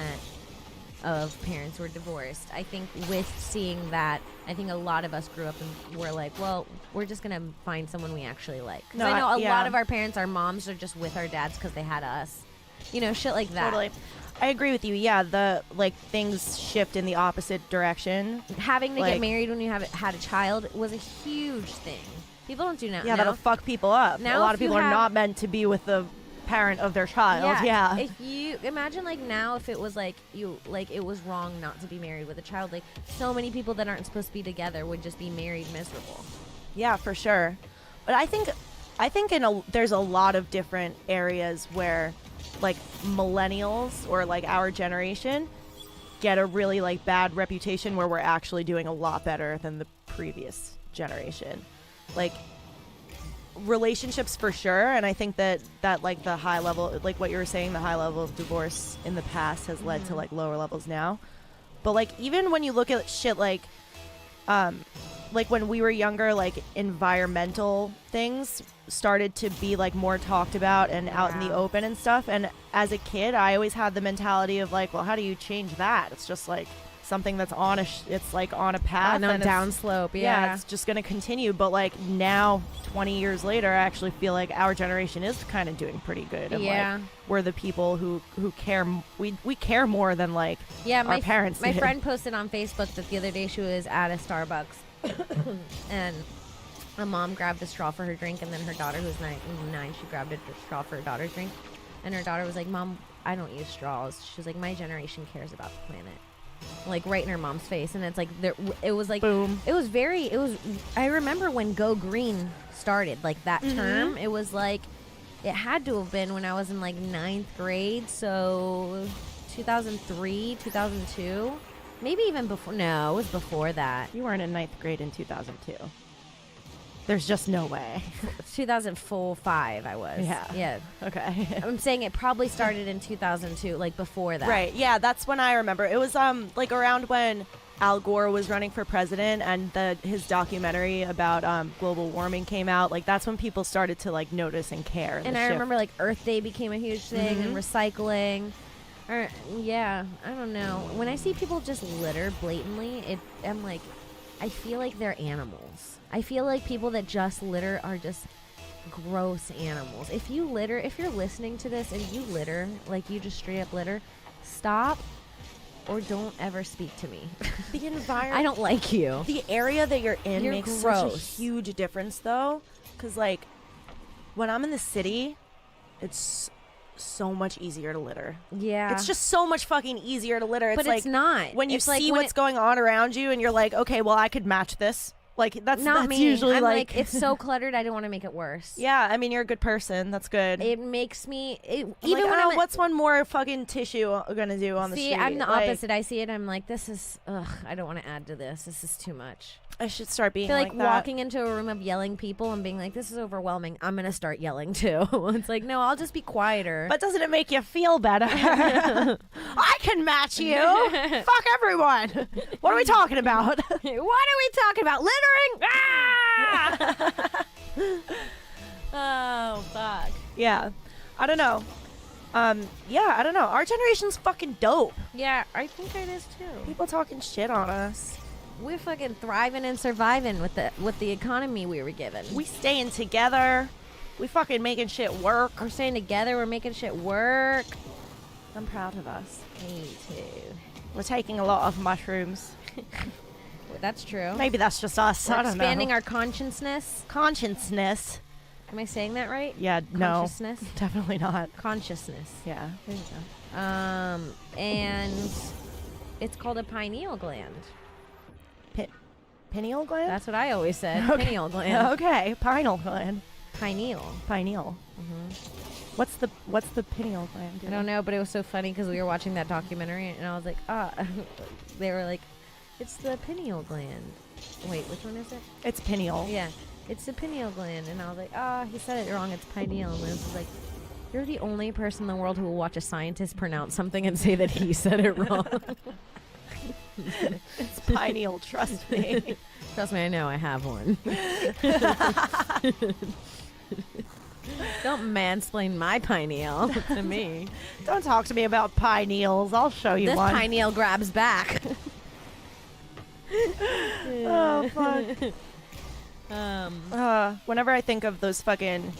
of parents were divorced. I think with seeing that, I think a lot of us grew up and were like, well, we're just going to find someone we actually like. 'Cause No, I know a yeah. lot of our parents, our moms are just with our dads because they had us. You know, shit like that. Totally. I agree with you. Yeah, the like things shift in the opposite direction. Having to Like- get married when you have had a child was a huge thing. People don't do that Yeah, now. that'll fuck people up. Now a lot if of people you are have- not meant to be with the parent of their child. Yeah. If you imagine like now, if it was like you like it was wrong not to be married with a child, like so many people that aren't supposed to be together would just be married miserable. Yeah, for sure. But I think there's a lot of different areas where like millennials or like our generation get a really like bad reputation where we're actually doing a lot better than the previous generation. Like relationships for sure, and I think that like the high level, like what you were saying, the high level of divorce in the past has led to like lower levels now. But like even when you look at shit like when we were younger, like environmental things started to be like more talked about and out in the open and stuff. And as a kid, I always had the mentality of like, well, how do you change that? It's just like something that's on it's like on a path, no and downslope. it's just going to continue. But like now 20 years later, I actually feel like our generation is kind of doing pretty good, and like we're the people who care. We care more than like our parents my did. friend posted on Facebook that the other day she was at a Starbucks and a mom grabbed a straw for her drink, and then her daughter, who's 9, she grabbed a straw for her daughter's drink, and her daughter was like, Mom, I don't use straws. She was like, my generation cares about the planet. Like right in her mom's face. And it's like it was like boom. I remember when Go Green started, like that term. It was like it had to have been when I was in like 9th grade, so 2003, 2002, maybe even before. No, it was before that. You weren't in 9th grade in 2002. There's just no way. 2004, 5 I was. Yeah. Okay. I'm saying it probably started in 2002, like before that. Right. Yeah, that's when I remember. It was like around when Al Gore was running for president, and his documentary about global warming came out. Like that's when people started to like notice and care. And I remember like Earth Day became a huge thing, and recycling. I don't know. When I see people just litter blatantly, I'm like, I feel like they're animals. I feel like people that just litter are just gross animals. If you're listening to this and you litter, like you just straight up litter, stop or don't ever speak to me. The environment. I don't like you. The area that you're in makes gross. such a huge difference, though. Because, like, when I'm in the city, it's so much easier to litter. Yeah. It's just so much fucking easier to litter. But like, it's not. When you It's like see when what's going on around you and you're like, okay, well, I could match this. Like, that's not me. usually I'm like it's so cluttered, I don't want to make it worse. Yeah, I mean, you're a good person. That's good. It makes me... even like, when I'm... what's one more fucking tissue gonna do on the street? See, I'm the Like, opposite. I see it, I'm like, this is... Ugh, I don't want to add to this. This is too much. I should start being I feel like that. walking into a room of yelling people and being like, this is overwhelming. I'm going to start yelling too. It's like, no, I'll just be quieter. But doesn't it make you feel better? I can match you. Fuck everyone. What are we talking about? What are we talking about? Littering? Ah! Oh, fuck. Yeah. I don't know. I don't know. Our generation's fucking dope. Yeah, I think it is too. People talking shit on us. We're fucking thriving and surviving with the economy we were given. We staying together. We fucking making shit work. We're staying together. We're making shit work. I'm proud of us. Me too. We're taking a lot of mushrooms. That's true. Maybe that's just us. We're I don't know. expanding our consciousness. Consciousness. Am I saying that right? Yeah, no. Consciousness? Definitely not. Consciousness. Yeah. There you go. And it's called a pineal gland. Pineal gland? That's what I always said. Okay. Pineal gland. Okay. Pineal gland. Pineal. Pineal. What's the pineal gland? I don't know, but it was so funny because we were watching that documentary and I was like, they were like, it's the pineal gland. Wait, which one is it? It's pineal. Yeah, it's the pineal gland. And I was like, he said it wrong. It's pineal. And this is like, you're the only person in the world who will watch a scientist pronounce something and say that he said it wrong. It's pineal, trust me. Trust me, I know. I have one. Don't mansplain my pineal to me. Don't talk to me about pineals. I'll show you This one. pineal grabs back. Oh, fuck. Whenever I think of those fucking,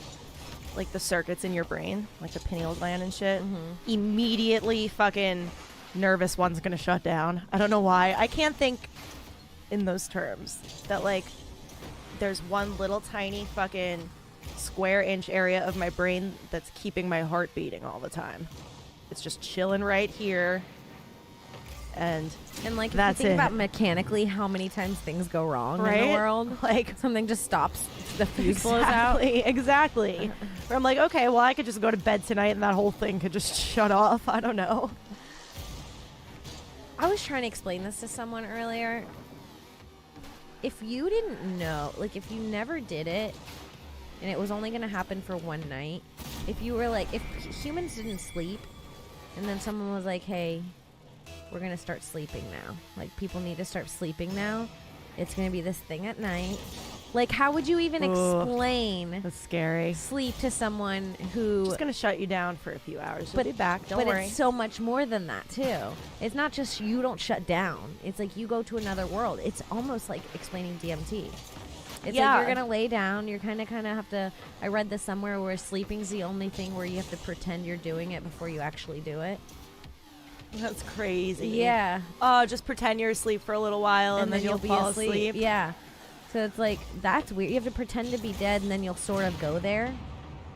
like, the circuits in your brain, like the pineal gland and shit, immediately fucking nervous one's gonna shut down. I don't know why. I can't think in those terms. That, like, there's one little tiny fucking square inch area of my brain that's keeping my heart beating all the time. It's just chilling right here. And like, that's if you think it. about mechanically how many times things go wrong in Right? the world, Like, something just stops, the fuse blows out. Exactly. Where I'm like, okay, well, I could just go to bed tonight and that whole thing could just shut off. I don't know. I was trying to explain this to someone earlier. If you didn't know, like, if you never did it, and it was only going to happen for one night, if you were like, if humans didn't sleep, and then someone was like, hey, we're going to start sleeping now. Like, people need to start sleeping now. It's going to be this thing at night. Like, how would you even explain That's scary. sleep to someone who... Just going to shut you down for a few hours. You'll be back. Don't worry. But it's so much more than that, too. It's not just you don't shut down. It's like you go to another world. It's almost like explaining DMT. It's like you're going to lay down. You're kind of have to... I read this somewhere where sleeping's the only thing where you have to pretend you're doing it before you actually do it. That's crazy. Yeah. Oh, just pretend you're asleep for a little while and then you'll be fall asleep. Yeah. So it's like, that's weird. You have to pretend to be dead and then you'll sort of go there.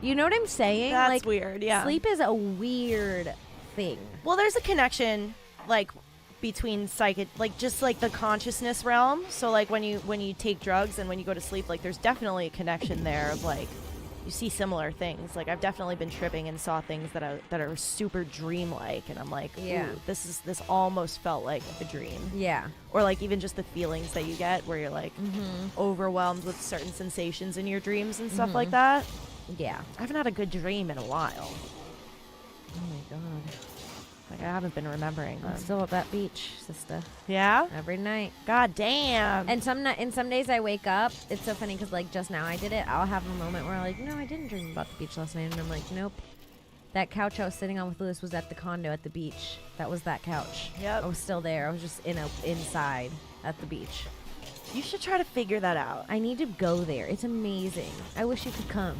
You know what I'm saying? That's like, weird, yeah. Sleep is a weird thing. Well, there's a connection, like, between just like the consciousness realm. So like when you take drugs and when you go to sleep, like there's definitely a connection there of like you see similar things. Like I've definitely been tripping and saw things that are super dreamlike, and I'm like, yeah, ooh, this almost felt like a dream. Yeah. Or like even just the feelings that you get where you're like overwhelmed with certain sensations in your dreams and stuff like that. Yeah. I haven't had a good dream in a while. Oh my god. Like I haven't been remembering them. I'm still at that beach, sister. Yeah? Every night. God damn. And some days I wake up. It's so funny because like just now I did it. I'll have a moment where I'm like, no, I didn't dream about the beach last night, and I'm like, nope. That couch I was sitting on with Lewis was at the condo at the beach. That was that couch. Yep. I was still there. I was just inside at the beach. You should try to figure that out. I need to go there. It's amazing. I wish you could come.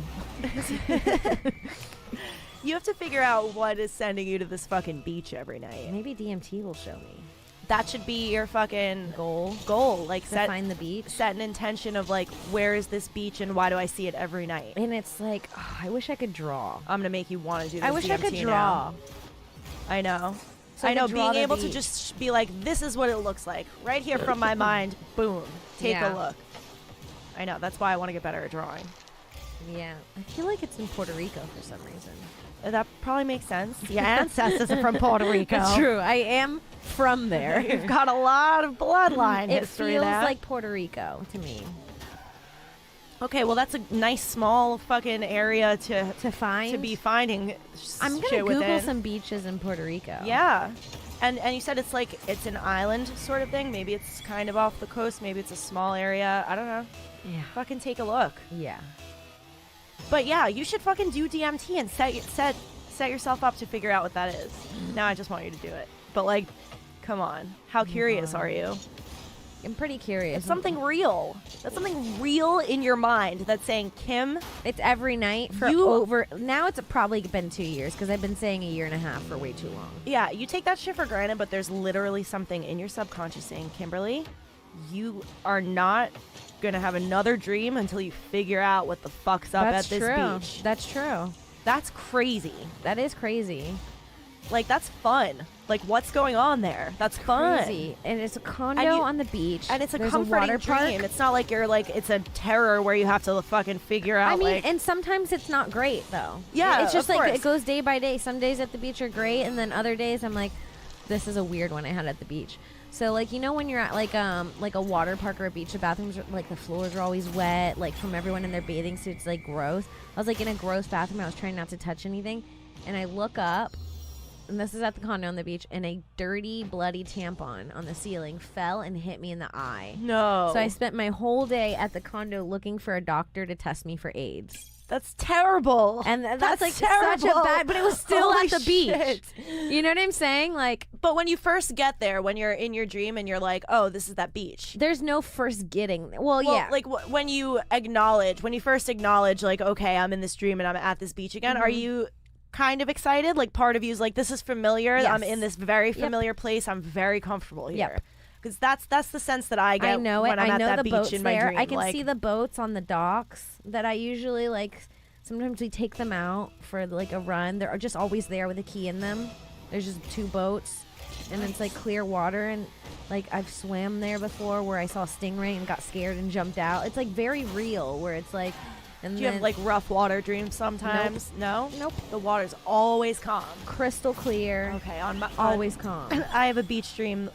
You have to figure out what is sending you to this fucking beach every night. Maybe DMT will show me. That should be your fucking Goal. Like To find the beach. Set an intention of like, where is this beach and why do I see it every night? And it's like, I wish I could draw. I'm gonna make you want to do this. I wish I could DMT draw. now. I know. So I know. draw Being the able to beach. just be like, this is what it looks like right here from my mind. Boom. Take Yeah. a look. I know. That's why I want to get better at drawing. Yeah. I feel like it's in Puerto Rico for some reason. That probably makes sense. Your ancestors are from Puerto Rico. It's true. I am from there. You've got a lot of bloodline It history feels there. like Puerto Rico to me. Okay, well that's a nice small fucking area to find. to be finding. I'm gonna shit Google within. some beaches in Puerto Rico. Yeah, and you said it's like it's an island sort of thing. Maybe it's kind of off the coast. Maybe it's a small area. I don't know. Yeah. Fucking take a look. Yeah. But yeah, you should fucking do DMT and set yourself up to figure out what that is. Now I just want you to do it. But like, come on, how curious are you? I'm pretty curious. It's something real. That's something real in your mind that's saying, Kim. It's every night for over. Now it's probably been 2 years because I've been saying a year and a half for way too long. Yeah, you take that shit for granted, but there's literally something in your subconscious saying, Kimberly, you are not gonna have another dream until you figure out what the fuck's up at this beach. That's true. That's crazy. That is crazy. Like, that's fun. Like, what's going on there? That's fun. Crazy. And it's a condo on the beach. And it's a There's comforting water park. dream. It's not like you're like, it's a terror where you have to fucking figure out, I mean, like... and sometimes it's not great, though. Yeah, It's just of like, course. it goes day by day. Some days at the beach are great, and then other days I'm like, this is a weird one I had at the beach. So, like, you know when you're at, like a water park or a beach, the bathrooms are, like, the floors are always wet, like, from everyone in their bathing suits, like, gross. I was, like, in a gross bathroom. I was trying not to touch anything. And I look up, and this is at the condo on the beach, and a dirty, bloody tampon on the ceiling fell and hit me in the eye. No. So I spent my whole day at the condo looking for a doctor to test me for AIDS. That's terrible. And that's like terrible. such a bad, but it was still Holy at the beach. shit. You know what I'm saying? Like, But when you first get there, when you're in your dream and you're like, oh, this is that beach. there's no first getting. Well, Well, yeah. like when you first acknowledge, like, okay, I'm in this dream and I'm at this beach again, are you kind of excited? Like, part of you is like, this is familiar. Yes. I'm in this very Yep. familiar place. I'm very comfortable here. Yep. Because that's the sense that I get I know it. when I'm I at know that the beach boats in my there. dream. I can like, see the boats on the docks that I usually like. Sometimes we take them out for like a run. They're just always there with a key in them. There's just 2 boats, and it's like clear water. And like I've swam there before, where I saw a stingray and got scared and jumped out. It's like very real, where it's like. And do you then have like rough water dreams sometimes? No? Nope. The water's always calm. crystal clear, Okay, on my always calm. I have a beach dream.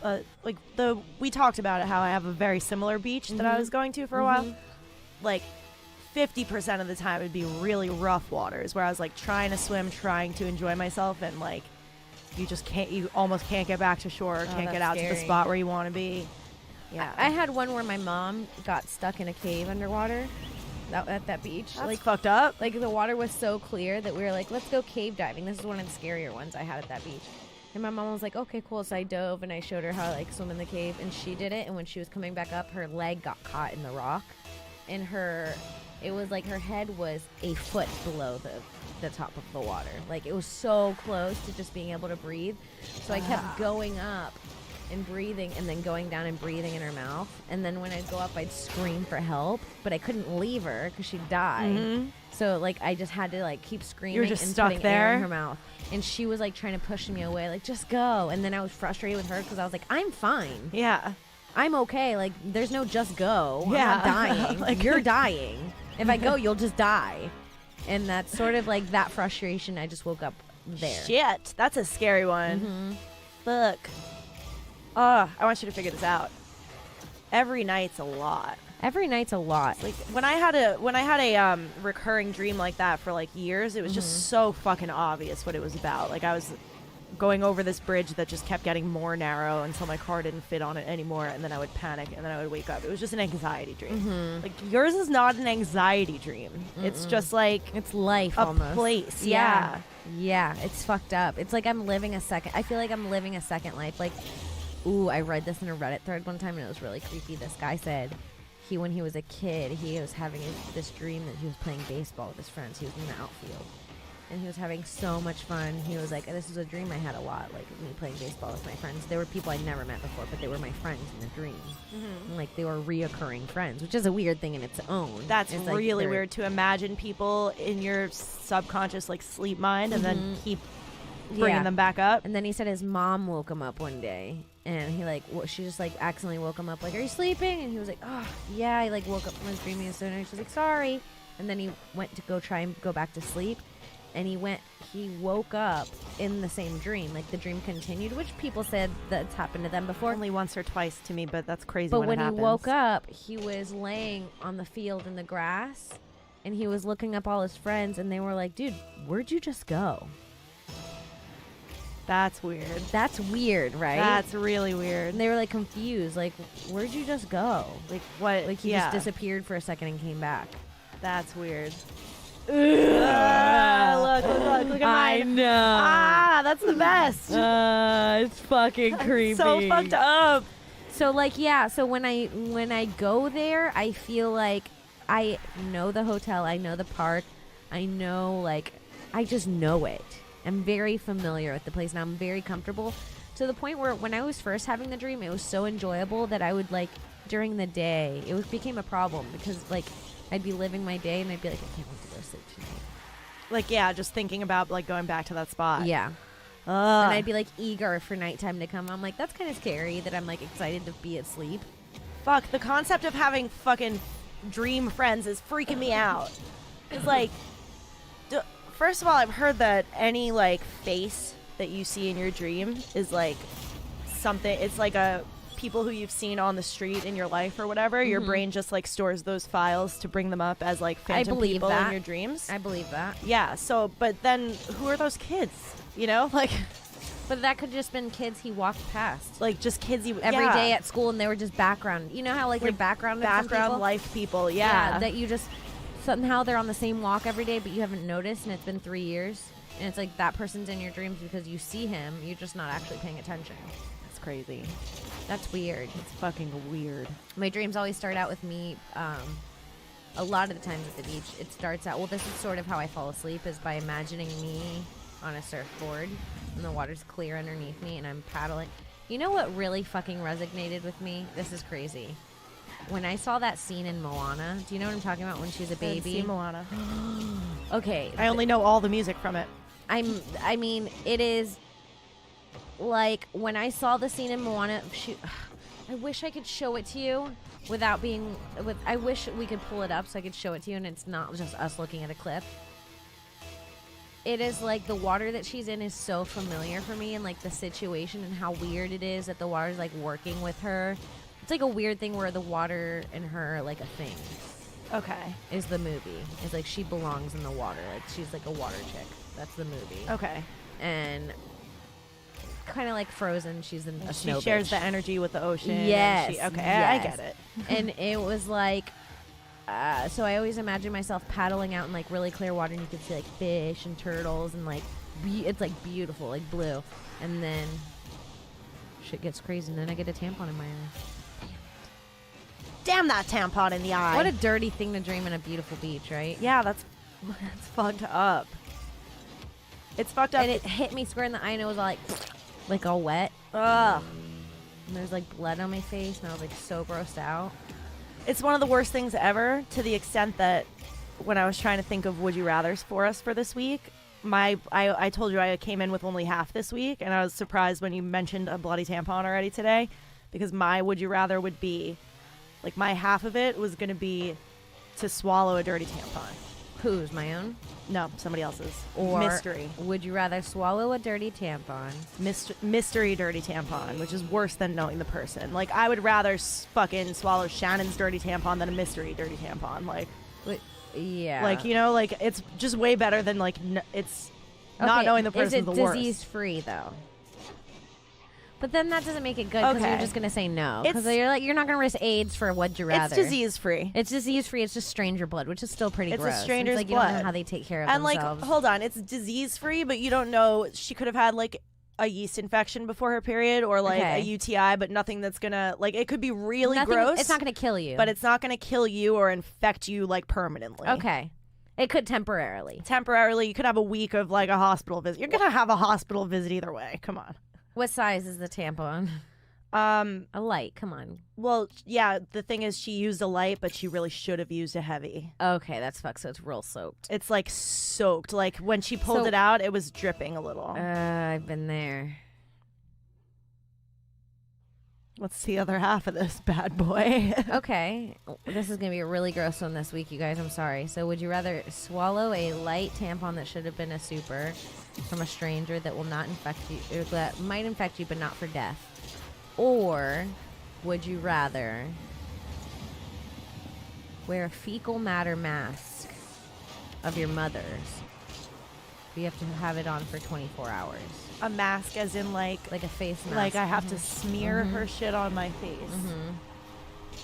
We talked about it, how I have a very similar beach that I was going to for a while. Like 50% of the time it'd be really rough waters where I was like trying to swim, trying to enjoy myself, and like you almost can't get back to shore, can't get out to the spot where you want to be. Yeah. I had one where my mom got stuck in a cave underwater at that beach. That's like fucked up. Like the water was so clear that we were like, let's go cave diving. This is one of the scarier ones I had at that beach. And my mom was like, okay, cool. So I dove and I showed her how to like swim in the cave, and she did it. And when she was coming back up, her leg got caught in the rock, and it was like her head was a foot below the top of the water. Like it was so close to just being able to breathe. So I kept going up and breathing, and then going down and breathing in her mouth. And then when I'd go up, I'd scream for help, but I couldn't leave her because she'd die. Mm-hmm. So like I just had to like keep screaming. You were just and stuck putting there air in her mouth. And she was like trying to push me away, like just go. And then I was frustrated with her because I was like, I'm fine. Yeah. I'm okay. Like there's no just go. Yeah. I'm not dying. Like, you're dying. If I go, you'll just die. And that's sort of like that frustration. I just woke up there. Shit, that's a scary one. Mm-hmm. Fuck. I want you to figure this out. Every night's a lot. Every night's a lot. Like when I had a recurring dream like that for like years, it was just so fucking obvious what it was about. Like I was going over this bridge that just kept getting more narrow until my car didn't fit on it anymore, and then I would panic, and then I would wake up. It was just an anxiety dream. Like yours is not an anxiety dream. It's just like It's life a almost. place. Yeah. Yeah, it's fucked up. It's like I'm living a second. I feel like I'm living a second life. Like, ooh, I read this in a Reddit thread one time, and it was really creepy. This guy said when he was a kid, he was having this dream that he was playing baseball with his friends. He was in the outfield, and he was having so much fun. He was like, this is a dream I had a lot, like me playing baseball with my friends. They were people I'd never met before, but they were my friends in the dream. And, like, they were reoccurring friends, which is a weird thing in its own. That's It's like really they're- weird to imagine people in your subconscious like sleep mind and then keep bringing them back up. And then he said his mom woke him up one day, and he like she just like accidentally woke him up, like, are you sleeping? And he was like, oh yeah, I like woke up from his dreaming, and so she's like, sorry. And then he went to go try and go back to sleep, and he woke up in the same dream. Like the dream continued, which people said that's happened to them before. Only once or twice to me, but that's crazy. But when it he happens. woke up, he was laying on the field in the grass, and he was looking up all his friends, and they were like, dude, where'd you just go? That's weird. That's weird, right? That's really weird. And they were like confused, like, where'd you just go? Like what? Like he just disappeared for a second and came back. That's weird. Look Look at mine. know. That's the best. It's fucking creepy. So fucked up. So like, yeah. So when I go there, I feel like I know the hotel, I know the park, I know, like, I just know it. I'm very familiar with the place, and I'm very comfortable to the point where when I was first having the dream, it was so enjoyable that I would, like, during the day, became a problem because, like, I'd be living my day and I'd be like, I can't wait to go sleep tonight. Like, yeah, just thinking about like going back to that spot. Yeah. And I'd be like eager for nighttime to come. I'm like, that's kind of scary that I'm like excited to be asleep. Fuck, the concept of having fucking dream friends is freaking me out. It's like, first of all, I've heard that any like face that you see in your dream is like something. It's like a people who you've seen on the street in your life or whatever. Your brain just like stores those files to bring them up as like phantom people in your dreams. I believe that. Yeah. So, but then who are those kids? You know, like. But that could just been kids he walked past. Like just kids you every day at school, and they were just background. You know how like your background life people. Yeah. That you just somehow they're on the same walk every day, but you haven't noticed, and it's been 3 years, and it's like that person's in your dreams because you see him. You're just not actually paying attention. It's crazy. That's weird. It's fucking weird. My dreams always start out with me. A lot of the times at the beach, it starts out. Well, this is sort of how I fall asleep, is by imagining me on a surfboard and the water's clear underneath me and I'm paddling. You know what really fucking resonated with me? This is crazy. When I saw that scene in Moana, do you know what I'm talking about when she's a baby? See Moana. Okay. I only know all the music from it. I mean, it is like when I saw the scene in Moana. I wish I could show it to you without being. I wish we could pull it up so I could show it to you, and it's not just us looking at a clip. It is like the water that she's in is so familiar for me, and like the situation and how weird it is that the water's like working with her. It's like a weird thing where the water and her are like a thing. Okay. Is the movie. It's like she belongs in the water. Like she's like a water chick. That's the movie. Okay. And kind of like Frozen, she's in a She snow shares bitch. the energy with the ocean. and Yes. okay, yes. I get it. And it was like, so I always imagine myself paddling out in like really clear water, and you could see like fish and turtles, and like it's like beautiful, like blue. And then shit gets crazy, and then I get a tampon in my eye. Damn that tampon in the eye. What a dirty thing to dream in a beautiful beach, right? Yeah, that's fucked up. It's fucked up. And it hit me square in the eye, and it was all like all wet. Ugh. And there's like blood on my face, and I was like so grossed out. It's one of the worst things ever, to the extent that when I was trying to think of would you rathers for us for this week, I told you I came in with only half this week, and I was surprised when you mentioned a bloody tampon already today, because my would you rather would be, like, my half of it was going to be to swallow a dirty tampon. Whose? My own? No, somebody else's. Or mystery. Would you rather swallow a dirty tampon? Mystery dirty tampon, which is worse than knowing the person. Like, I would rather fucking swallow Shannon's dirty tampon than a mystery dirty tampon. Like, yeah. like, you know, like, it's just way better than, like, it's not knowing the person's the worst. Is it disease-free, though? But then that doesn't make it good, because you're just going to say no. Because you're not going to risk AIDS for would you rather. It's disease-free. It's disease-free. It's just stranger blood, which is still pretty gross. It's a stranger's like, blood. You don't know how they take care of and themselves. like, hold on, it's disease-free, but you don't know. She could have had, like, a yeast infection before her period, or like a UTI, but nothing that's gonna, like, it could be really gross. It's not going to kill you. But it's not going to kill you or infect you, like, permanently. Okay. It could temporarily. Temporarily, you could have a week of, like, a hospital visit. You're gonna have a hospital visit either way. Come on. What size is the tampon? A light. Come on. Well, yeah, the thing is, she used a light, but she really should have used a heavy. Okay, that's fucked. So it's real soaked. It's like soaked. Like, when she pulled it out, it was dripping a little. I've been there. What's the other half of this bad boy? Okay, this is gonna be a really gross one this week, you guys. I'm sorry. So, would you rather swallow a light tampon that should have been a super from a stranger that will not infect you, or that might infect you, but not for death? Or would you rather wear a fecal matter mask of your mother's? You have to have it on for 24 hours. A mask, as in, like a face mask. Like, I have to smear her shit on my face.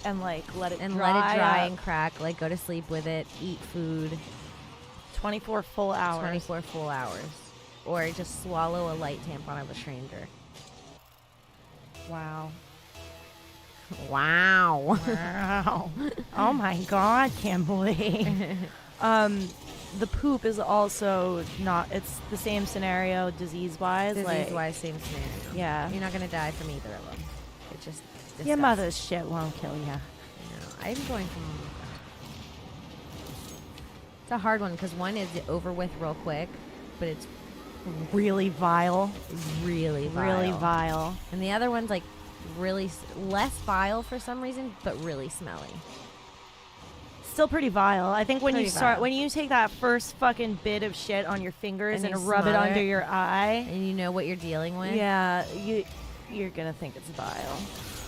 And, like, let it dry and crack. Like, go to sleep with it. Eat food. 24 full hours. 24 full hours. Or just swallow a light tampon of a stranger. Wow. Wow. Wow. Oh my God, Kimberly. The poop is also not, it's the same scenario disease-wise. Disease-wise, same scenario. Yeah. You're not going to die from either of them. It just Your mother's shit won't kill you. No, I'm going from... It's a hard one, because one is over with real quick, but it's really vile. Really vile. Really vile. And the other one's like really less vile for some reason, but really smelly. Still pretty vile. I think when when you take that first fucking bit of shit on your fingers and rub it under your eye, and you know what you're dealing with. Yeah, you're gonna think it's vile.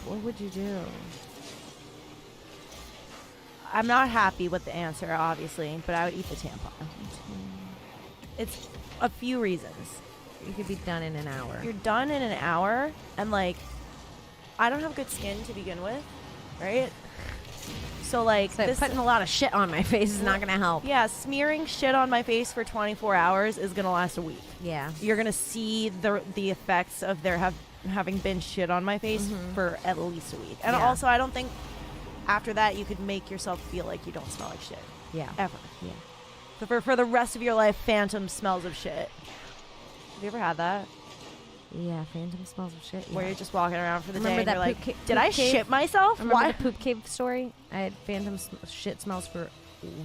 What would you do? I'm not happy with the answer, obviously, but I would eat the tampon. It's a few reasons. You could be done in an hour. You're done in an hour, and, like, I don't have good skin to begin with, right? So, like, putting a lot of shit on my face is not going to help. Yeah, smearing shit on my face for 24 hours is going to last a week. Yeah. You're going to see the effects of having been shit on my face for at least a week. And also, I don't think after that you could make yourself feel like you don't smell like shit. Yeah. Ever. Yeah. So for the rest of your life, phantom smells of shit. Have you ever had that? Yeah, phantom smells of shit. Where you're just walking around for the Remember day and that you're like, did I shit myself? Remember the poop cave story? I had phantom shit smells for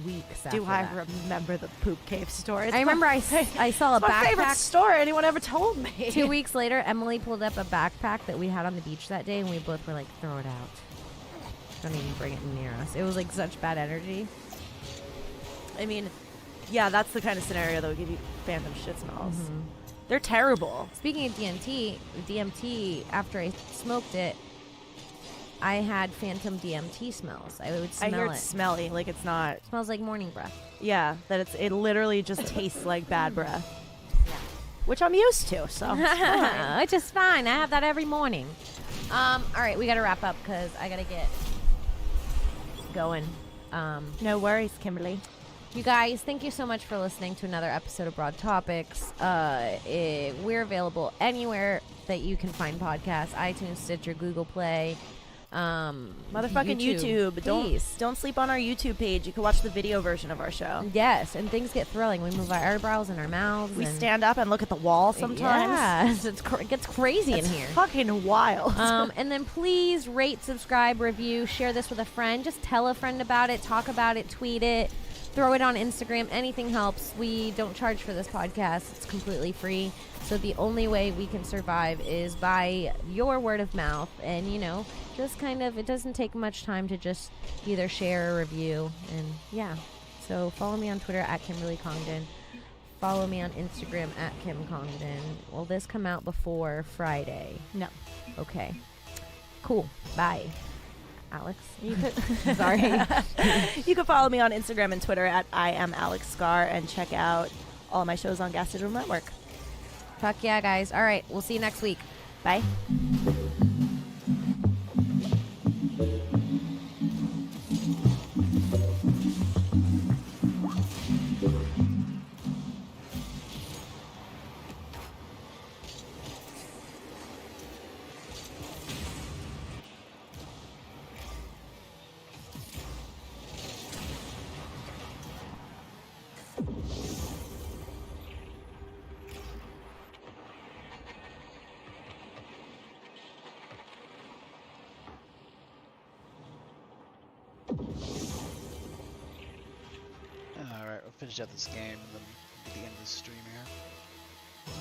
weeks after Do I that. remember the poop cave story? I remember I saw a my backpack. favorite story anyone ever told me. 2 weeks later, Emily pulled up a backpack that we had on the beach that day, and we both were like, throw it out. Don't even bring it near us. It was like such bad energy. I mean, yeah, that's the kind of scenario that would give you phantom shit smells. They're terrible. Speaking of DMT, after I smoked it, I had phantom DMT smells. I would I smell hear it. it's smelly, like it's not. Smells like morning breath. Yeah, that it literally just tastes like bad breath. Which I'm used to, so it's fine. It's just fine. I have that every morning. All right, we got to wrap up because I got to get going. No worries, Kimberly. You guys, thank you so much for listening to another episode of Broad Topics. We're available anywhere that you can find podcasts: iTunes, Stitcher, Google Play. Motherfucking YouTube. Don't sleep on our YouTube page. You can watch the video version of our show. Yes, and things get thrilling. We move our eyebrows and our mouths. We and stand up and look at the wall sometimes. Yes, it gets crazy in here. Fucking wild. And then please rate, subscribe, review, share this with a friend. Just tell a friend about it, talk about it, tweet it, throw it on Instagram. Anything helps. We don't charge for this podcast. It's completely free. So the only way we can survive is by your word of mouth. And, you know, just kind of, it doesn't take much time to just either share or review. And yeah. So follow me on Twitter at Kimberly Congdon. Follow me on Instagram at Kim Congdon. Will this come out before Friday? No. Okay. Cool. Bye. Alex. You could Sorry. You can follow me on Instagram and Twitter at I am Alex Scar and check out all my shows on Gas Digital Network. Fuck yeah, guys. All right. We'll see you next week. Bye. Alright, we'll finish out this game and then at the end of the stream here.